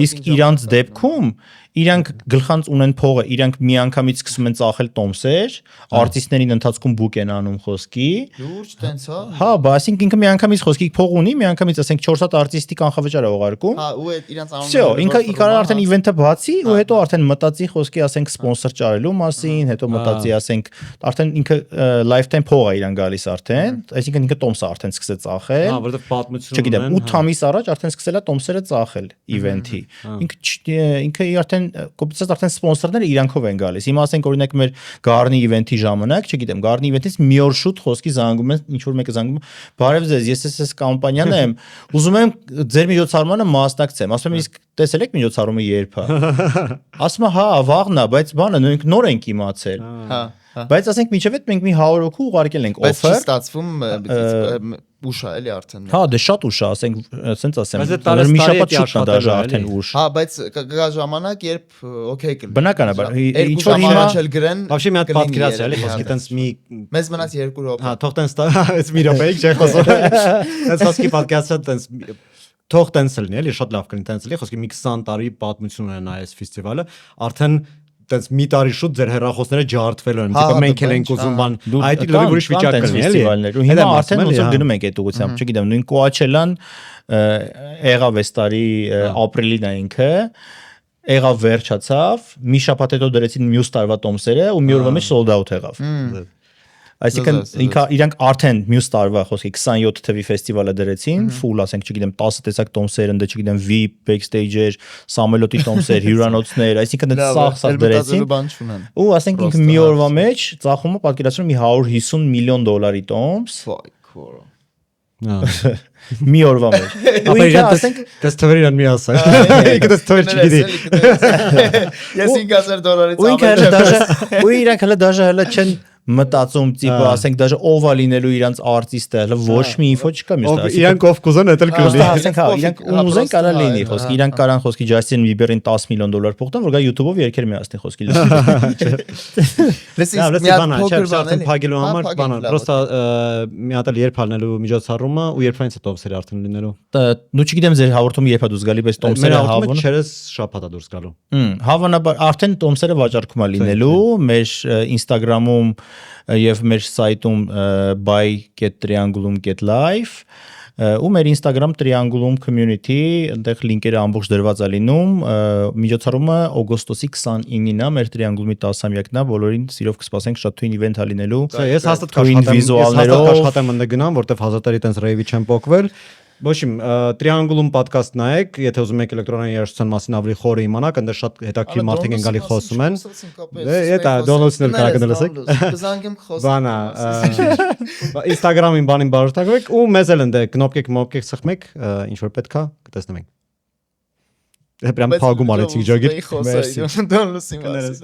Իսկ իրանց դեպքում իրանք գլխանց ունեն փողը, իրանք միանգամից սկսում են ծախել տոմսեր, արտիստներին ընթացքում book են անում խոսքի։ Լուրջ տենց հա։ Հա, բա ասենք ինքը միանգամից խոսքի փող ունի, միանգամից ասենք 4 հատ արտիստի կանխավճար է ուղարկում։ Հա, ու այդ իրանց անունը։ Всё, ինքը կարող արդեն իվենթը բացի ու հետո արդեն մտածի խոսքի ասենք սպոնսոր ճարելու մասին, հետո մտածի ասենք արդեն ինքը lifetime փող է իրան գալիս արդեն, այսինքն ինքը տոմսը արդեն սկսեց ծախել։ Հա, որովհետև պատմություն ունեն։ Չգիտեմ, 8 ամիս առաջ արդեն սկսել է տոմսերը ծախել իվենթի։ Ինքը արդեն կոպիցած արդեն սպոնսորները իրանքով են գալիս։ Հիմա ասենք օրինակ մեր Գառնի իվենթի ժամանակ, չգիտեմ, Գառնի իվենթից մի օր շուտ խոսքի զանգում են, ինչ որ մեկը զանգում, բարև ձեզ, ես էս կամպանիան եմ, ուզում եմ ձեր միջոցառմանը մասնակցեմ։ Ասում եմ, իսկ տեսել եք միջոցառումը երբ է։ Ասում է, հա, վաղն է, բայց բանը նոր ենք իմացել։ Հա։ Բայց ասենք միջև այդ մենք մի 100 հոգու ուղարկել ենք offer։ Բայց ստացվում ուշ է էլի արդեն։ Հա, դե շատ ուշ է, ասենք, ասենց ասեմ, մի շաբաթ շուտ է դաժե արդեն ուշ։ Հա, բայց կգա ժամանակ, երբ օքեյ կլինի։ Բնականաբար, ինչ որ հիմա չել գրեն։ Вообще մի հատ պատկերացրի, էլի, խոսքի տենց մի մեզ մնաց 2 րոպե։ Հա, թող տենց այս մի րոպեիկ չէ խոսում։ Տենց խոսքի պատկերացրի տենց թող տենց լինի, էլի, շատ լավ կլինի տենց լինի, խոսքի մի 20 տարի պատմություն ունենա այս ֆեստիվալը, արդեն տենց մի տարի շուտ ձեր հեռախոսները ջարդվել են, տիպը մենք էլ ենք ուզում բան, այդ լրիվ ուրիշ վիճակ կլինի, էլի։ Ու հիմա արդեն ոնց որ գնում ենք այդ ուղղությամբ, չգիտեմ, նույն Կոաչելան եղավ այս տարի ապրիլին է ինքը, եղավ վերջացավ, մի շաբաթ հետո դրեցին մյուս տարվա տոմսերը ու մի օրվա մեջ sold out եղավ։ Այսինքն իրանք արդեն մյուս տարվա խոսքի 27 թվի ֆեստիվալը դրեցին, full ասենք չգիտեմ 10 տեսակ տոմսեր, ընդ չգիտեմ VIP, backstage-էր, Սամելոտի տոմսեր, հյուրանոցներ, այսինքն այդ սաղ դրեցին։ Ու ասենք ինքը մի օրվա մեջ ծախումը պատկերացնում մի $150 միլիոն տոմս։ Մի օրվա մեջ։ Ու ինքը ասենք դες թվեր իրան մի ասա։ Ինքը դες թվեր չգիտի։ Ես $5,000-ից ու ինքը հələ դաժե ու իրանք հələ դաժե հələ չեն մտածում տիպը ասենք դաժե ով է լինելու իրանց արտիստը հələ ոչ մի ինֆո չկա միշտ ասենք իրանք ով կուզեն դա կլինի ասենք հա իրանք ուզեն կարա լինի խոսքի իրանք կարան խոսքի Ջասթին Բիբերին $10 միլիոն փոխ տան որ գա YouTube-ով երկեր միացնի խոսքի լսի մի հատ փոքր բան փագելու համար բան պրոստա մի հատ էլ երբ հալնելու միջոցառումը ու երբանից է տոմսերը արդեն լինելու նու չգիտեմ ձեր հաղորդումը երբ է դուրս գալի բայց տոմսերը հավոն չերես շաբաթ է դուրս գալու հավանաբար արդեն տոմսերը վաճառքում է լինելու մեր Instagram-ում եւ մեր սայթում buy.triangulum.live ու մեր Instagram Triangulum community այնտեղ լինքերը ամբողջ դրված է լինում միջոցառումը օգոստոսի 29-ին է մեր Triangulum-ի 10-ամյակն է բոլորին սիրով կսպասենք շատ թույն իվենթ է լինելու ես հաստատ կաշխատեմ ընդ գնամ որտեվ հազարդարի տենց ռեյվի չեմ փոկվել Ոչմ Triangulum podcast նայեք, եթե ուզում եք էլեկտրոնային երաժշտության մասին ավելի խորը իմանաք, այնտեղ շատ հետաքրքիր մարդիկ են գալի խոսում են։ Դա դոնալդսներ կարող եք լսեք։ Կզանգեմ խոսում։ Բանա Instagram-ին բանին բարոյթակվեք ու մեզ էլ ընդ կնոպկեք սխմեք, ինչ որ պետք է, կտեսնենք։ Դե պրամ փագում արեցիք ջոգի։ Դոնալդսի մասին։